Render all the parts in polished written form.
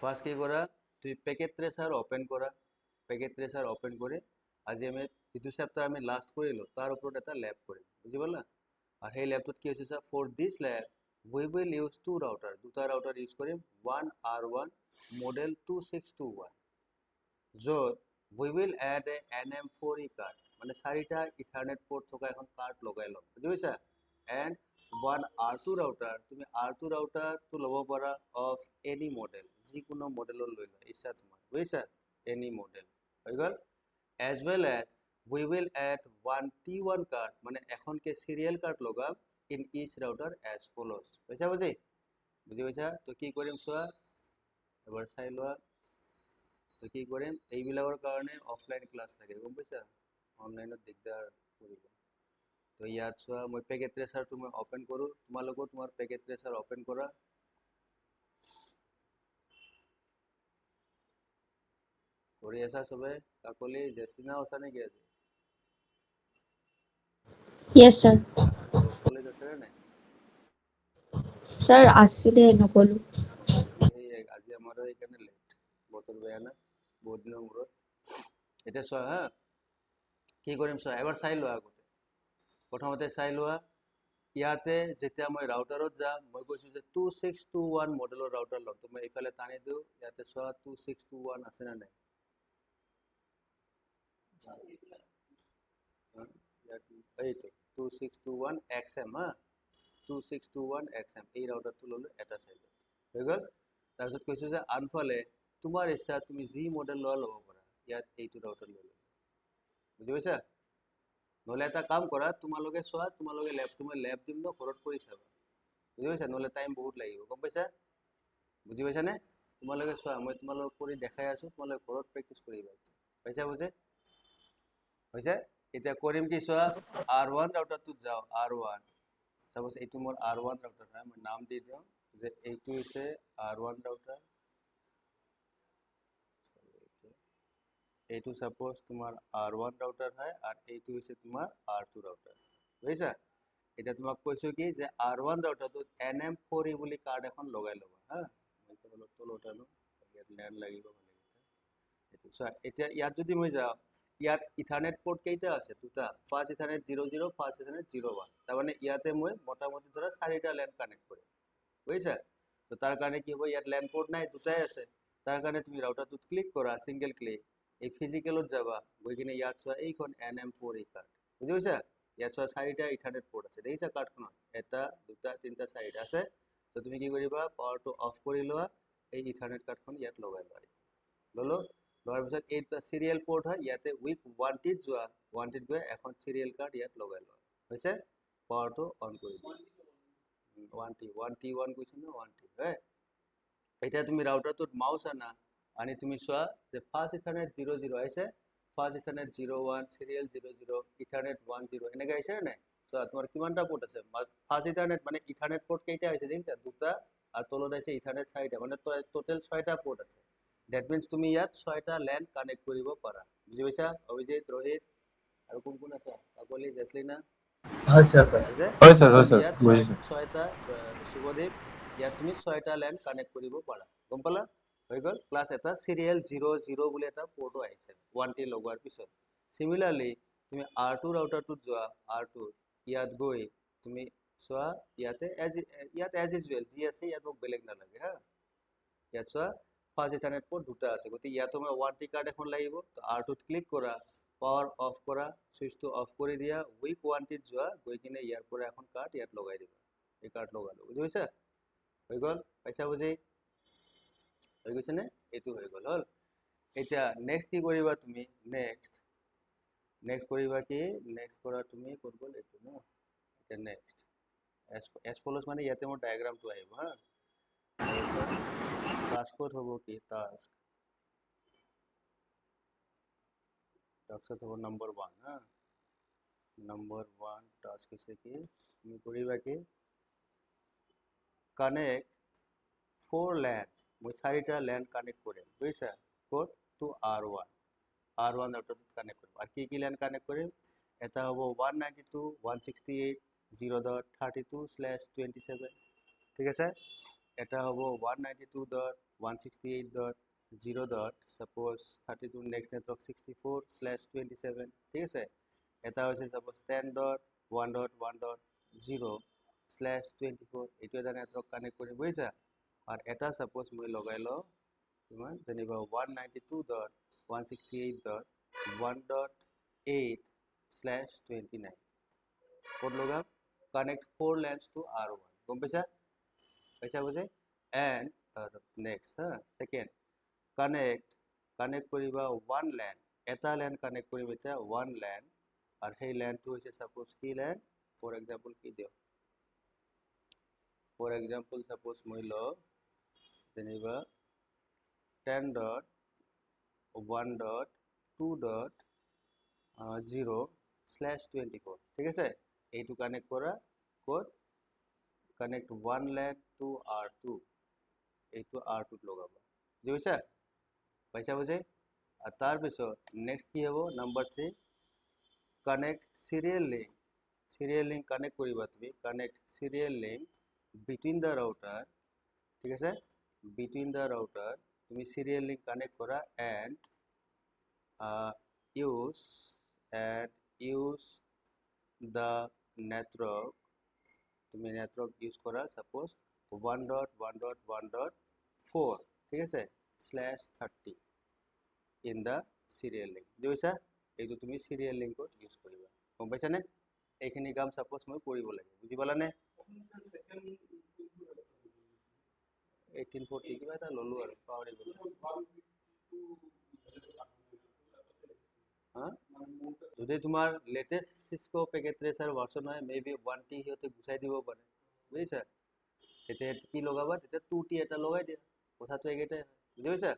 First কি কৰা তুই প্যাকেট ট্ৰেসাৰ ওপেন কৰা প্যাকেট ট্ৰেসাৰ ওপেন কৰে আজি আমি যেটো চ্যাপ্টাৰ আমি লাস্ট কৰিলো তাৰ ওপৰত এটা ল্যাব কৰিম বুজি পালা আর সেই ল্যাবটোত কি হৈছে sir for this lab we will use two router দুটা রাউটার ইউজ কৰিম one R1 model 2621 য'ত we will add a NM4E card মানে চাৰিটা ইথাৰনেট পোর্ট থকা এখন কার্ড লগাই লম বুজি পাইছা and one R2 router তুমি R2 router তো ল'ব পাৰা of any model যিকোনো মডেলৰ লৈ লোৱা ইচ্ছা তোমাৰ বুজিছা any model হৈ গ'ল as well as we will add one T1 card মানে এখনকে সিরিয়াল কার্ড লগাম in each router as follows বুঝা বুঝি বুঝি পাইছা তো কি কৰিম চোৱা এবাৰ চাই লোৱা তো কি কৰিম এইবিলাকৰ কাৰণে অফলাইন ক্লাছ লাগে গম পাইছা অনলাইনত দিগদাৰ কৰিব তো ইয়াত চোৱা মই পেকেট ট্ৰেচাৰটো মই ওপেন কৰো তোমালোকো তোমাৰ পেকেট ট্ৰেচাৰ ওপেন কৰা কৰি আছা সবে কাকলি জেস্টিনা আছা নেকি আজি Yes, sir. কলেজ আছে নে Sir, আসলে নকলো। এই আজি আমাৰো এইকাৰণে লেট বতৰ বেয়া না বহুত দিনৰ মূৰত এতিয়া চোৱা হা কি কৰিম চোৱা এবাৰ চাই লোৱা আগতে প্ৰথমতে চাই লোৱা ইয়াতে যেতিয়া মই ৰাউটাৰত যাম মই কৈছো যে 2621 মডেলৰ ৰাউটাৰ ল'ম তো মই এইফালে টানি দিওঁ ইয়াতে চোৱা 2621 আছে না নাই এইটো 2621 XM হা 2621 XM এই ৰাউটাৰটো ল'লো এটা চাইডত হৈ গ'ল তাৰপিছত কৈছো যে আনফালে তোমাৰ ইচ্ছা তুমি যি মডেল লোৱা ল'ব পাৰা ইয়াত এইটো ৰাউটাৰ লৈ ল'বা বুজি পাইছা নহ'লে এটা কাম কৰা তোমালোকে চোৱা তোমালোকে ল্যাবটো মই ল্যাব দিম ন ঘৰত কৰি চাবা বুজি পাইছা নহ'লে টাইম বহুত লাগিব গম পাইছা বুজি পাইছানে তোমালোকে চোৱা মই তোমালোকক কৰি দেখাই আছো তোমালোকে ঘৰত প্ৰেক্টিছ কৰিবা পাইছা বুজি হৈছে এতিয়া কৰিম কি চোৱা R1 ৰাউটাৰটোত যাওঁ R1 সাপোজ এইটো মোৰ R1 ৰাউটাৰ হয় মই নাম দি দিওঁ যে এইটো হৈছে R1 ৰাউটাৰ এইটো সাপোজ তোমাৰ R1 ৰাউটাৰ হয় আৰু এইটো হৈছে তোমাৰ R2 ৰাউটাৰ বুজিছা এটা তোমাক কৈছো কি যে R1 ৰাউটাৰটোত NM4E বুলি কাৰ্ড এখন লগাই ল'বা হা মই তলত আনো ইয়াত ল্যান লাগিব মানে এইটো চোৱা এতিয়া ইয়াত যদি মই যাওঁ ইয়াত ইথাৰনেট পোৰ্ট কেইটা আছে দুটা ফাৰ্স্ট ইথাৰনেট 00 ফাৰ্স্ট ইথাৰনেট 01 তাৰ মানে ইয়াতে মই মোটামুটি ধৰা চাৰিটা ল্যান কানেক্ট কৰিম বুজিছা তো তাৰ কাৰণে কি হ'ব ইয়াত ল্যান পোৰ্ট নাই দুটাই আছে তাৰ কাৰণে তুমি ৰাউটাৰটোত ক্লিক কৰা সিঙ্গেল ক্লিক এই ফিজিক্যালত যাবা গৈ কিনে ইয়াত চোৱা এইখন NM4E কাৰ্ড বুজি পাইছা ইয়াত চোৱা চাৰিটা ইথাৰনেট পোৰ্ট আছে দেখিছা কাৰ্ডখনত এটা দুটা তিনিটা চাৰিটা আছে তো তুমি কি কৰিবা পাৱাৰটো অফ কৰি লোৱা এই ইথাৰনেট কাৰ্ডখন ইয়াত লগাই লোৱা ললো লোৱাৰ পিছত এইটা সিৰিয়াল পোৰ্ট হয় ইয়াতে উইথ ওয়ানটিত যোৱা ওয়ানটিত গৈ এখন সিৰিয়াল কাৰ্ড ইয়াত লগাই লোৱা হৈছে পাৱাৰটো অন কৰি দিয়া 1T1 কৈছো না 1T হয় এতিয়া তুমি ৰাউটাৰটোত মাউস আনা আনি তুমি চোৱা যে ফাৰ্স্ট ইথাৰনেট 00 আহিছে ফাৰ্স্ট ইথাৰনেট 01 সিৰিয়াল 00 ইথাৰনেট 10 এনেকৈ আহিছে নে নাই চোৱা তোমাৰ কিমানটা পোৰ্ট আছে ফাৰ্স্ট ইথাৰনেট মানে ইথাৰনেট পোৰ্ট কেইটা আহিছে দেখিছা দুটা আৰু তলত আহিছে ইথাৰনেট চাৰিটা মানে টোটাল 6টা পোৰ্ট আছে That means তুমি ইয়াত 6টা ল্যান কানেক্ট কৰিব পাৰা বুজি পাইছা অভিজিত ৰোহিত আৰু কোন কোন আছে কাকলি জেসলিনা হয় স্যাৰ হৈছে হয় স্যাৰ ইয়াত বুজিছো 6টা শুভদীপ ইয়াত তুমি 6টা ল্যান কানেক্ট কৰিব পাৰা গম পালা হৈ গ'ল প্লাস এটা সিৰিয়াল 00 বুলি এটা পোৰ্টও আহিছে 1T লগোৱাৰ পিছত সিমিলাৰলি তুমি R2 ৰাউটাৰটোত যোৱা R2 ইয়াত গৈ তুমি চোৱা ইয়াতে ইয়াত এজ ইউজুৱেল যি আছে ইয়াত মোক বেলেগ নালাগে হা ইয়াত চোৱা ফাৰ্স্ট ইথাৰনেট পোৰ্ট দুটা আছে গতি ইয়াতো মই 1T কাৰ্ড এখন লাগিব তো R2ত ক্লিক কৰা পাওয়াৰ অফ কৰা সুইচটো অফ কৰি দিয়া উইক 1Tত যোৱা গৈ কিনে ইয়াৰ পৰা এখন কাৰ্ড ইয়াত লগাই দিবা এই কাৰ্ড লগালো বুজি পাইছা হৈ গ'ল পাইছা বুজি হৈ গৈছে নে এইটো হৈ গ'ল হল এতিয়া নেক্সট কি কৰিবা তুমি নেক্সট কৰিবা কি নেক্সট কৰা তুমি ক'ত গ'ল এইটো ন এতিয়া নেক্সট এস ফলোজ মানে ইয়াতে মোৰ ডায়াগ্ৰামটো আহিব হা টাস্কত হ'ব কি টাস্কত হ'ব নাম্বাৰ 1 হা নাম্বাৰ 1 টাস্ক হৈছে কি তুমি কৰিবা কি কানেক্ট 4 ল্যান মই 4টা ল্যান কানেক্ট কৰিম বুজিছা ক'ত টু R1 ৰাউটাৰটোত কানেক্ট কৰিম আৰু কি ল্যান কানেক্ট কৰিম এটা হ'ব 192.168.0.32/27 ঠিক আছে এটা হ'ব 192.168.0. suppose 32 next network 64/27 ঠিক আছে এটা হৈছে suppose 10.1.1.0/24 এইটো এটা নেটৱৰ্ক কানেক্ট কৰি বুজিছা আৰু এটা suppose মই লগাই লওঁ তোমাৰ যেনিবা 192.168.1.8/29 ক'ত লগাম connect 4 LANs to R1 গম পাইছা বুঝে and next second connect করিবা one LAN এটা LAN connect করিবা এটা one LAN আর সেই LAN তো হইছে suppose কি LAN for example কি দিও for example suppose মই ল যেনিবা 10.1.2.0/24 ঠিক আছে এইটো কানেক্ট করা code connect one LAN to R2 এইটো R2 লগাবা বুঝছা পয়সা বুঝে আর তার পিছত নেক্সট কি হবো number 3 connect serial link connect করিবা তুমি connect serial link between the router ঠিক আছে between the router তুমি serial link connect করা and use the network তুমি নেটওয়ার্ক ইউজ করা সাপোজ 1.1.1.4 ঠিক আছে /30 ইন দা সিরিয়াল লিংক বুঝছা এইটো তুমি সিরিয়াল লিংকত ইউজ কৰিবা গম পাইছা নে এইখিনি কাম সাপোজ মই কৰিব লাগে বুজি পালা নে 1840 কিবা এটা ললো আৰু পাহৰি গলো যদি তোমাৰ লেটেস্ট সিসকো পেকেট ট্ৰেচাৰ ভাৰ্সন হয় মেবি 1T হিতে গুছাই দিব পাৰে বুজিছা এতিয়া কি লগাবা তেতিয়া 2T এটা লগাই দিয়া কথাটো একেটাই বুজি পাইছা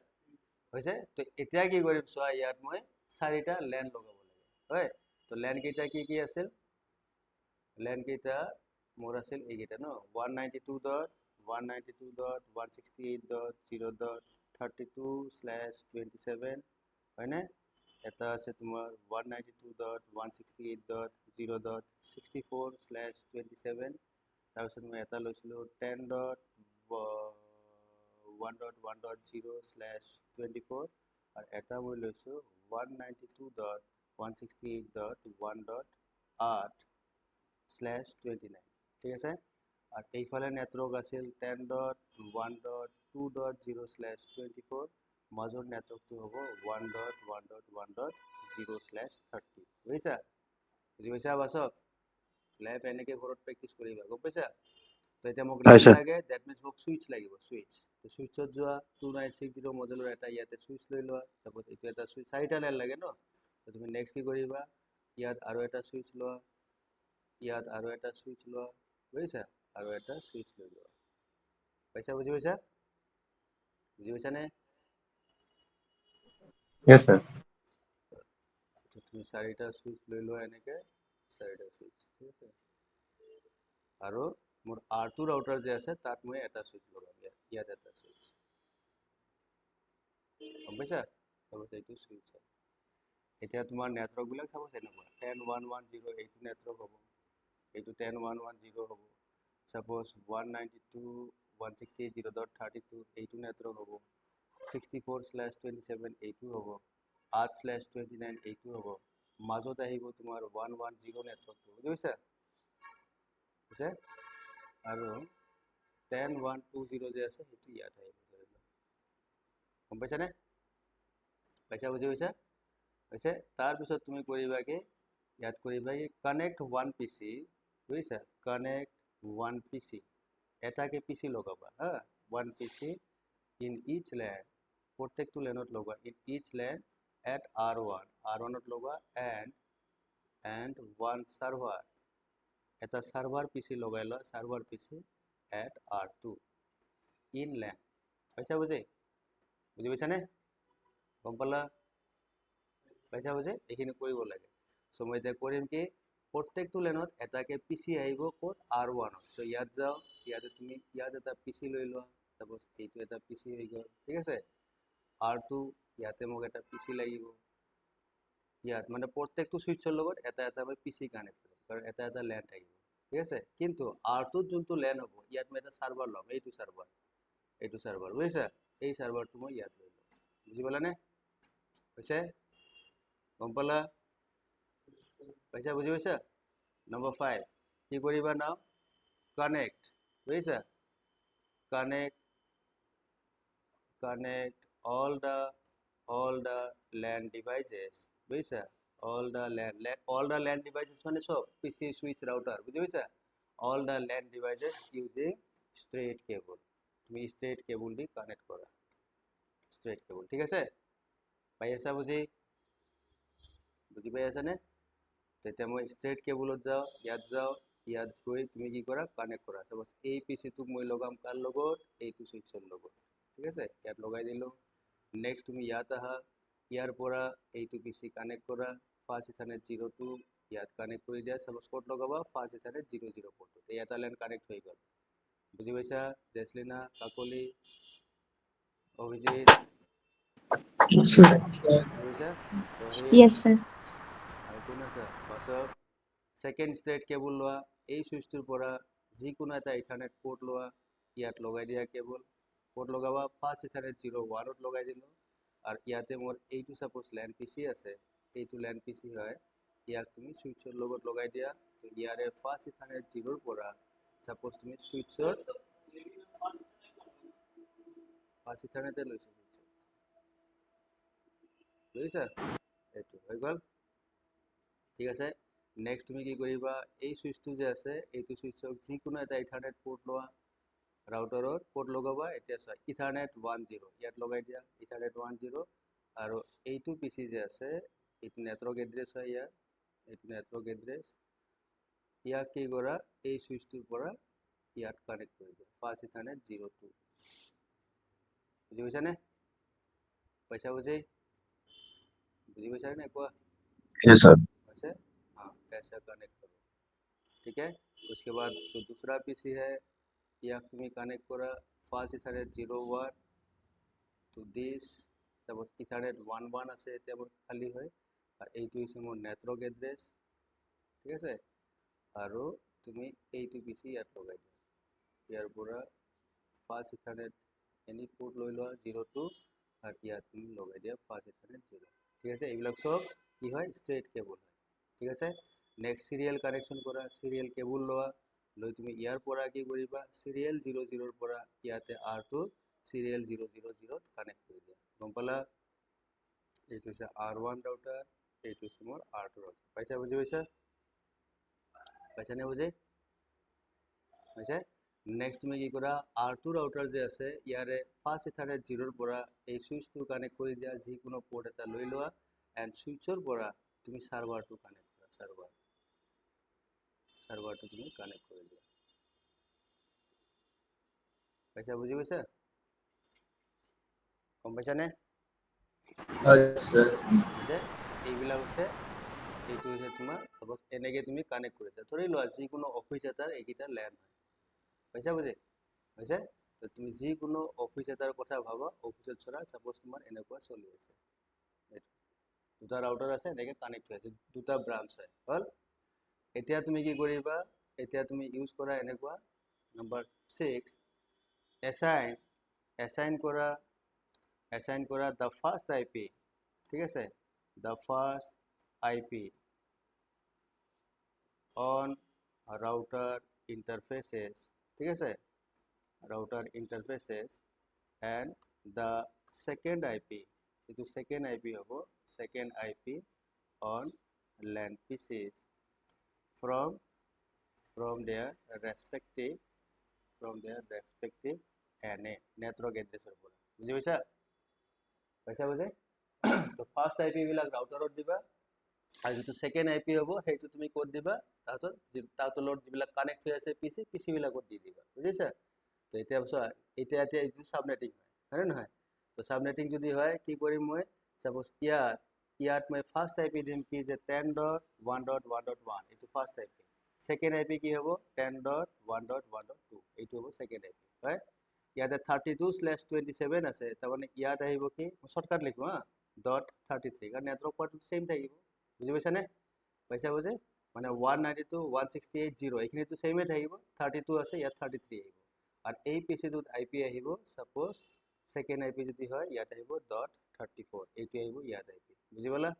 হৈছে তো এতিয়া কি কৰিম চোৱা ইয়াত মই চাৰিটা ল্যান লগাব লাগে হয় তো ল্যান কেইটা কি আছিল ল্যান কেইটা মোৰ আছিল এইকেইটা ন 192.168.0.32/27 হয়নে এটা আছে তোমাৰ 192.168.0.64/27 তাৰপিছত মই এটা লৈছিলো 10.1.1.0/24 আৰু এটা মই লৈছো 192.168.1.8/29 ঠিক আছে আর এইফালে নেটওয়ার্ক আছিল 10.1.2.0/24 মাজৰ নেটওয়ার্কটো হ'ব 1.1.1.0/30 বুজিছা বুজি পাইছা বাসক ল্যাব এনেকে ঘৰত প্ৰেক্টিস কৰিবা গম পাইছা তো এতিয়া মোক ল্যাব লাগে দ্যাট মিন্স মোক সুইচ লাগিব সুইচ তো সুইচত যোৱা 2960 মডেলৰ এটা ইয়াতে সুইচ লৈ লোৱা সাপোজ এইটো এটা সুইচ চাৰিটা ল্যান লাগে ন তো তুমি নেক্সট কি কৰিবা ইয়াত আৰু এটা সুইচ লোৱা ইয়াত আৰু এটা সুইচ লোৱা বুজিছা আৰু এটা সুইচ লৈ লোৱা পাইছা বুজি পাইছা নে Yes, sir. তুমি চাৰিটা সুইচ লৈ লোৱা এনেকে চাৰিটা সুইচ ঠিক আছে আৰু মোৰ R2 ৰাউটাৰ যে আছে তাত মই এটা সুইচ লগাম ইয়াত এটা সুইচ গম পাইছা সাপোজ এইটো সুইচ হয় এতিয়া তোমাৰ নেটৱৰ্ক বিলাক সাপোজ এনেকুৱা 10.1.1.0 এইটো নেটৱৰ্ক হ'ব এইটো 10.1.1.0 হ'ব সাপোজ 192.168.0.32 এইটো নেটৱৰ্ক হ'ব 64/27 এইটো হ'ব 8/29 এইটো হ'ব মাজত আহিব তোমাৰ 110 নেটৱৰ্কটো বুজি পাইছা বুজিছে আৰু 10.1.2.0 যে আছে সেইটো ইয়াত আহিব গম পাইছা নে পাইছা বুজি পাইছা হৈছে তাৰ পিছত তুমি কৰিবা কি ইয়াত কৰিবা কি কানেক্ট ওৱান পিসি বুজিছা কানেক্ট ওৱান পিসি এটাকে পিসি লগাবা হা one PC in each LAN প্ৰত্যেকটো ল্যানত লগোৱা in each LAN at R1 ত লগোৱা and one server এটা সাৰ্ভাৰ পিসি লগাই লোৱা server PC at R2 in LAN পাইছা বুজি পাইছা নে গম পালা পাইছা বুজি এইখিনি কৰিব লাগে সো মই এতিয়া কৰিম কি প্ৰত্যেকটো লেনত এটাকে পিসি আহিব কোড R1 সো ইয়াত যাও ইয়াতে তুমি ইয়াত এটা পিসি লৈ লোৱা সাপোজ এইটো এটা পিসি হৈ গ'ল ঠিক আছে R2 ইয়াতে মোক এটা পিসি লাগিব ইয়াত মানে প্ৰত্যেকটো সুইচৰ লগত এটা মই পিসি কানেক্ট কৰিম কাৰণ এটা ল্যান থাকিব ঠিক আছে কিন্তু R2 যোনটো ল্যান হ'ব ইয়াত মই এটা সার্ভার লম এইটো সার্ভার এইটো সাৰ্ভাৰ বুজিছা এই সাৰ্ভাৰটো মই ইয়াত লৈ লওঁ বুজি পালানে হৈছে গম পালা পাইছা বুজি পাইছা নম্বৰ 5 কি কৰিবা নাও কানেক্ট বুজিছা connect all the LAN devices বুজিছা all the LAN devices মানে সব PC switch router বুঝি পাইছা all the LAN devices using straight cable তুমি straight cable দি কানেক্ট কৰা straight cable ঠিক আছে পাই আছা বুজি পাই আছা নে তেতিয়া মই straight cable যাও ইয়াত গৈ তুমি কি কৰা কানেক্ট কৰা সব এই PC টো মই লগাম কাৰ লগত এইটো সুইচৰ লগত ঠিক আছে ইয়াত লগাই দিলো নেক্সট তুমি ইয়াত আহা ইয়াৰ পৰা এইটো PC কানেক্ট কৰা ফাৰ্স্ট ইথাৰনেট 02 ইয়াত কানেক্ট কৰি দিয়া সব স্পট লগাবা ফাৰ্স্ট ইথাৰনেট 00 পোৰ্ট এটা লাইন কানেক্ট হৈ গল বুজি পাইছা জেসলিনা কাকলি অভিজিৎ বুজিছা ৰহিত Yes, sir. আৰু কোন আছে পাছত সেকেন্ড স্ট্ৰেট কেবল লোৱা এই সুইচটোৰ পৰা যিকোনো এটা ইথাৰনেট পোৰ্ট লোৱা ইয়াত লগাই দিয়া কেবল পোৰ্ট লগাবা ফাৰ্স্ট ইথাৰনেট 01 ত লগাই দিলো আৰু ইয়াতে মোৰ এইটো সাপোজ ল্যান পিসি আছে এইটো ল্যান পিসি হয় ইয়াক তুমি সুইচৰ লগত লগাই দিয়া তো ইয়াৰে ফাৰ্স্ট ইথাৰনেট 0 ৰ পৰা সাপোজ তুমি সুইচৰ ফাৰ্স্ট ইথাৰনেটে লৈছো বুজিছা এইটো হৈ গল ঠিক আছে নেক্সট তুমি কি কৰিবা এই সুইচটো যে আছে এইটো সুইচক যিকোনো এটা ইথাৰনেট পোৰ্ট লোৱা ৰাউটাৰৰ পোৰ্ট লগাবা এতিয়া চোৱা ইথাৰনেট 10 ইয়াত লগাই দিয়া ইথাৰনেট 10 আৰু এইটো পিসি যে আছে এইটো নেটৱৰ্ক এড্ৰেছ হয় এইটো নেটৱৰ্ক এড্ৰেছ ইয়াক কি কৰা এই সুইচটোৰ পৰা ইয়াত কানেক্ট কৰি দিয়া ফাৰ্স্ট ইথাৰনেট 02 বুজি পাইছা নে পইচা বুজি पाइছা নে কোৱা Yes, sir. अच्छा हाँ ऐसा कनेक्ट करो ठीक है उसके बाद जो दूसरा पीसी है या तुम्हें कनेक्ट करा first ethernet 01 to this suppose ethernet 11 আছে এটা মোৰ খালি হয় আৰু এইটো হৈছে মোৰ নেটৱৰ্ক এড্ৰেছ ঠিক আছে আৰু তুমি এইটো পিসি ইয়াত লগাই দিয়া ইয়াৰ পৰা ফাৰ্স্ট ইথাৰনেট এনি পোৰ্ট লৈ লোৱা 02 আৰু ইয়াত তুমি লগাই দিয়া ফাৰ্স্ট ইথাৰনেট 0 ঠিক আছে এইবিলাক সব কি হয় স্ট্রেট কেবল হয় ঠিক আছে নেক্সট সিরিয়াল কানেকশন করা সিরিয়াল কেবল লোৱা লৈ তুমি ইয়াৰ পৰা কি কৰিবা সিৰিয়াল 00 ৰ পৰা ইয়াতে R2 সিৰিয়াল 000 ত কানেক্ট কৰি দিয়া গম পালা এইটো হৈছে R1 ৰাউটাৰ এইটো হৈছে মোৰ R2 ৰাউটাৰ পাইছা বুজি পাইছা নে বুজি পাইছা নেক্সট তুমি কি কৰা R2 ৰাউটাৰ যে আছে ইয়াৰে ফাৰ্স্ট ইথাৰনেট 0 ৰ পৰা এই সুইচটো কানেক্ট কৰি দিয়া যিকোনো পোৰ্ট এটা লৈ লোৱা এন্ড সুইচৰ পৰা তুমি সাৰ্ভাৰটো কানেক্ট কৰা সাৰ্ভাৰটো তুমি কানেক্ট কৰি দিয়া পাইছা বুজি পাইছা গম পাইছা নে Sir. যে এইবিলাক হৈছে এইটো হৈছে তোমাৰ সাপোজ এনেকে তুমি কানেক্ট কৰিছা ধৰি লোৱা যিকোনো অফিস এটাৰ এইকেইটা ল্যান হয় পাইছা বুজি পাইছা তো তুমি যিকোনো অফিস এটাৰ কথা ভাবা অফিসত চলা সাপোজ তোমাৰ এনেকুৱা চলি আছে দুটা ৰাউটাৰ আছে এনেকে কানেক্ট হৈ আছে দুটা ব্ৰাঞ্চ হয় হল এতিয়া তুমি কি কৰিবা এতিয়া তুমি ইউজ কৰা এনেকুৱা নাম্বাৰ 6 assign কৰা the first IP ঠিক আছে the first IP on router interfaces ঠিক আছে router interfaces and the second IP itu second IP hobo second IP on LAN PCs from their respective NA network address or bola বুজি পাইছা বুজি তো first IP বিলাক রাউটারত দিবা আৰু যেটো সেকেন্ড আইপি হ'ব হেতু তুমি কোড দিবা তাতো লোড যিবিলাক কানেক্ট হৈ আছে পিসি বিলাকত দি দিবা বুজিছা তো এতিয়া এতিয়া এইটো সাবনেটিং হয় নহয় তো সাবনেটিং যদি হয় কি কৰিম মই সাপোজ ইয়াত মই ফার্স্ট আইপি দিম কি যে 10.1.1.1 এইটো ফার্স্ট আইপি সেকেন্ড আইপি কি হ'ব 10.1.1.2 এইটো হ'ব সেকেন্ড আইপি হয় ইয়াতে 32/27 আছে তাৰমানে ইয়াত আহিব কি শৰ্টকাট লিখো হা .33 কাৰণ নেটৱৰ্ক পৰ্ট সেম থাকিব বুজি পাইছা নে পাইছা বুজি মানে 192.168.0 এইখিনিটো সেমে থাকিব 32 আছে ইয়াত 33 আহিব আর এই পিচিটোত আইপি আহিব সাপোজ সেকেন্ড আইপি যদি হয় ইয়াত আহিব .34 এইটো আহিব ইয়াত আইপি বুজি পালা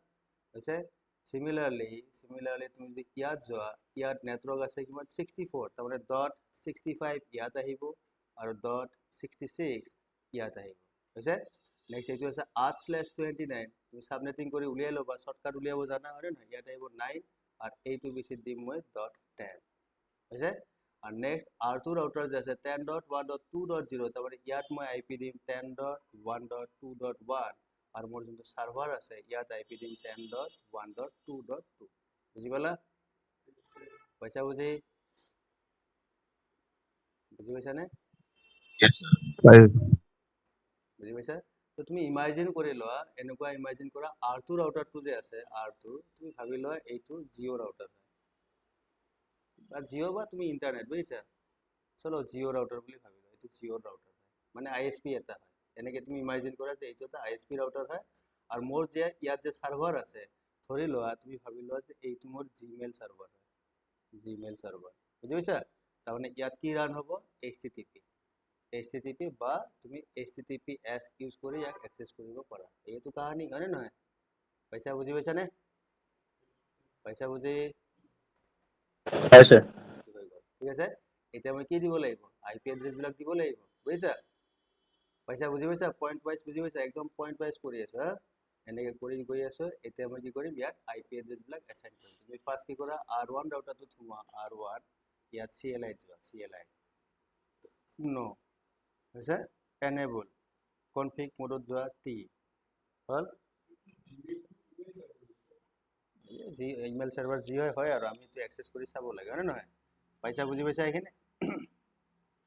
হৈছে সিমিলারলি তুমি যদি ইয়াত যোৱা ইয়াত নেটৱৰ্ক আছে কিমান 64 তাৰমানে .65 ইয়াত আহিব আৰু .66 ইয়াত আহিব হৈছে নেক্সট এইটো আছে 8/29 তুমি সাবনেটিং কৰি উলিয়াই লবা শর্টকাট উলিয়াব জানা হয় না ইয়াত আহিব 9 আর এইটো বেছি দিম মই .10 হৈছে আর নেক্সট R2 রাউটার যে আছে 10.1.2.0 তারপরে ইয়াত মই আইপি দিম 10.1.2.1 আর মোর যোনটো সার্ভার আছে ইয়াত আইপি দিম 10.1.2.2 বুঝি পালা পইচা বুঝি পাইছা নে Yes, sir. Right. বুঝি পাইছা তো তুমি ইমাজিন কৰি লোৱা এনেকুৱা ইমাজিন কৰা R2 ৰাউটাৰটো যে আছে R2 তুমি ভাবি লোৱা এইটো জিও ৰাউটাৰ বা জিও বা তুমি ইন্টাৰনেট বুঝিছা চলো জিও ৰাউটাৰ বুলি ভাবি লোৱা এইটো জিও ৰাউটাৰ হয় মানে আইএসপি এটা হয় এনেকে তুমি ইমাজিন কৰা যে এইটো এটা আইএসপি ৰাউটাৰ হয় আৰ মোৰ যে ইয়াত যে সাৰ্ভাৰ আছে ধৰি লোৱা তুমি ভাবি লোৱা যে এইটো মোৰ জিমেইল সাৰ্ভাৰ হয় জিমেইল সাৰ্ভাৰ বুঝি পাইছা তাৰমানে ইয়াত কি ৰান হ'ব HTTP বা তুমি HTTPS ইউজ কৰি ইয়াক এক্সেস কৰিব পাৰা এইটো কাহিনী হয় নে নহয় পইচা বুঝি পাইছা নে পইচা বুঝি Yes, sir. ঠিক আছে এতিয়া মই কি দিব লাগিব আইপি এড্ৰেছ বিলাক দিব লাগিব বুজিছা পইচা বুঝি পাইছা পয়েন্ট ওয়াইজ বুঝি পাইছা একদম পয়েন্ট ওয়াইজ কৰি আছো হা এনেকে কৰি গৈ আছো এতিয়া মই কি কৰিম ইয়াত আইপি এড্ৰেছ বিলাক এসাইন কৰিম তুমি ফাৰ্স্ট কি কৰা R1 ৰাউটাৰটো থোৱা R1 ইয়াত CLI যোৱা CLI নো হৈছে এনেবল কনফিগ মোডত যোৱা T হল জি ইমেল সাৰ্ভাৰ জি হয় আৰু আমি তো এক্সেস কৰি চাব লাগে হয় নহয় পইচা বুঝি পাইছা এখানে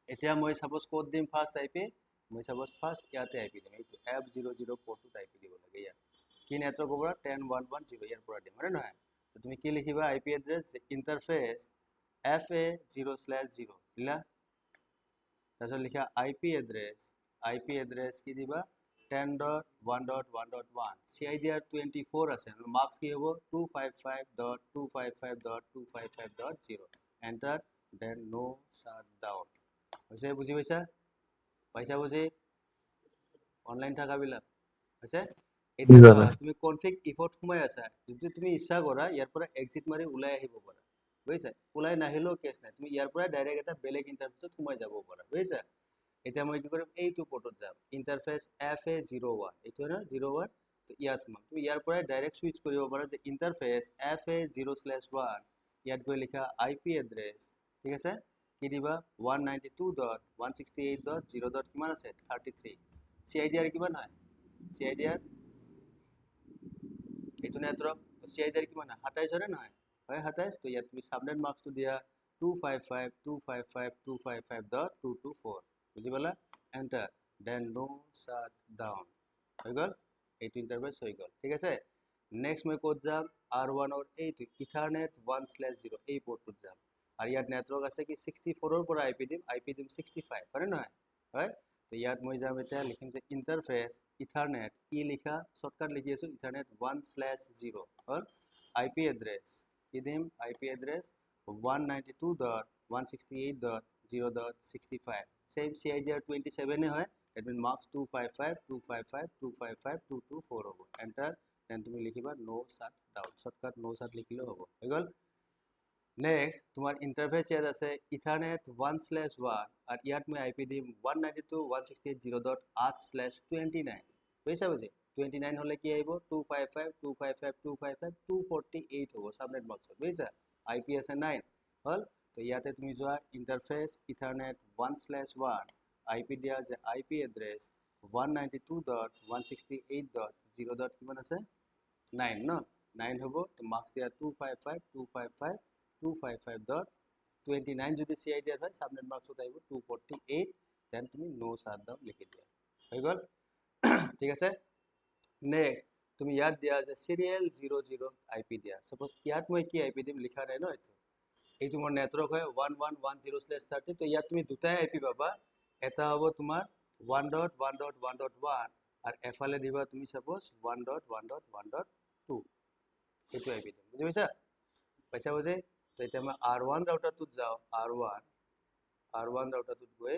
এতিয়া মই সাপোজ কোড দিম ফার্স্ট আইপি মই সাপোজ ফার্স্ট ইয়াতে আইপি দিম এইটো F00 পোর্টত আইপি দিব লাগে ইয়াত কি নেটৱৰ্ক পৰা 10110 ইয়াৰ পৰা দিম হয় নহয় তো তুমি কি লিখিবা আইপি এড্ৰেছ ইন্টাৰফেস FA0/0 দিলা তাৰপিছত লিখা আইপি এড্ৰেছ কি দিবা 10.1.1.1 CIDR 24 আছে মার্কস কি হ'ব 255.255.255.0 এন্টার দেন নো শাটডাউন হৈছে বুঝি পাইছা পইচা বুঝি অনলাইন থাকাবিলাক হৈছে এতিয়া বুজা চোৱা নাই। তুমি কনফিগ ইফত সোমাই আছা যদি তুমি ইচ্ছা কৰা ইয়াৰ পৰা এক্সিট মাৰি ওলাই আহিব পাৰা বুজিছা ওলাই নাহিলেও কেছ নাই তুমি ইয়াৰ পৰা ডাইৰেক্ট এটা বেলেগ ইন্টাৰফেসত সোমাই যাব পাৰা বুজিছা এতিয়া মই কি কৰিম এইটো পোৰ্টত যাম ইন্টাৰফেস FA01 এইটো না 01 তো ইয়াত সোমাম তুমি ইয়াৰ পৰা ডাইৰেক্ট সুইচ কৰিব পাৰা যে ইন্টাৰফেস FA0/1 ইয়াত গৈ লিখা আইপি এড্ৰেছ ঠিক আছে কি দিবা 192.168.0. কিমান আছে 33 CIDR কিমান হয় CIDR এইটো নেটৱৰ্ক CIDR কিমান হয় 27 হয় নহয় হয় 27 তো ইয়াত তুমি সাবনেট মার্কসটো দিয়া 255.255.255.224 বুঝি পালা এন্টার দেন নো শাটডাউন হৈ গল এইটো ইন্টারফেস হৈ গল ঠিক আছে নেক্সট মই কোড যাম R1 or এইটো ইথাৰনেট 1/0 এই পোৰ্টত যাম আৰ ইয়াত নেটৱৰ্ক আছে কি 64 ৰ পৰা আইপি দিম 65 হয় নহয় হয় তো ইয়াত মই যাম এটা লিখিম যে ইন্টারফেস ইথাৰনেট কি লিখা শৰ্টকাট লিখি আছো ইথাৰনেট 1/0 হল আইপি এড্ৰেছ কি দিম আইপি এড্ৰেছ 192.168.0.65 সেম CIDR 27 হয় that means marks 255.255.255.224 হ'ব এন্টার দেন তুমি লিখিবা নো শাটডাউন শর্টকাট নো শাট লিখিলেও হ'ব হৈ গল নেক্সট তোমার ইন্টারফেস ইয়াত আছে ইথারনেট 1/1 আর ইয়াত মই আইপি দিম 192.168.0.8/29 বুঝিছা বুঝি 29 হলে কি আহিব 255.255.255.248 হ'ব সাবনেট বক্সত বুঝিছা আইপি আছে 9 হল তো ইয়াতে তুমি যোৱা ইন্টারফেস ইথারনেট 1/1 আইপি দিয়া যে আইপি এড্রেছ 192.168.0. কিমান আছে 9 ন 9 হ'ব তো মার্কস দিয়া 255.255.255.29 যদি CIDR হয় সাবনেট মার্কসত আহিব 248 দেন তুমি নো শাটডাউন লিখি দিয়া হৈ গল ঠিক আছে নেক্সট তুমি ইয়াত দিয়া যে সিরিয়াল 00 আইপি দিয়া সাপোজ ইয়াত মই কি আইপি দিম লিখা নাই ন এইটো মোৰ নেটৱৰ্ক হয় 1110/30 তো ইয়াত তুমি দুটাই আইপি পাবা এটা হ'ব তোমাৰ 1.1.1.1 আর এফালে দিবা তুমি সাপোজ 1.1.1.2 এইটো আইপি দিম বুঝি পাইছা পইচা বুঝে তো এতিয়া মই R1 ৰাউটাৰটোত যাওঁ R1 ৰাউটাৰটোত গৈ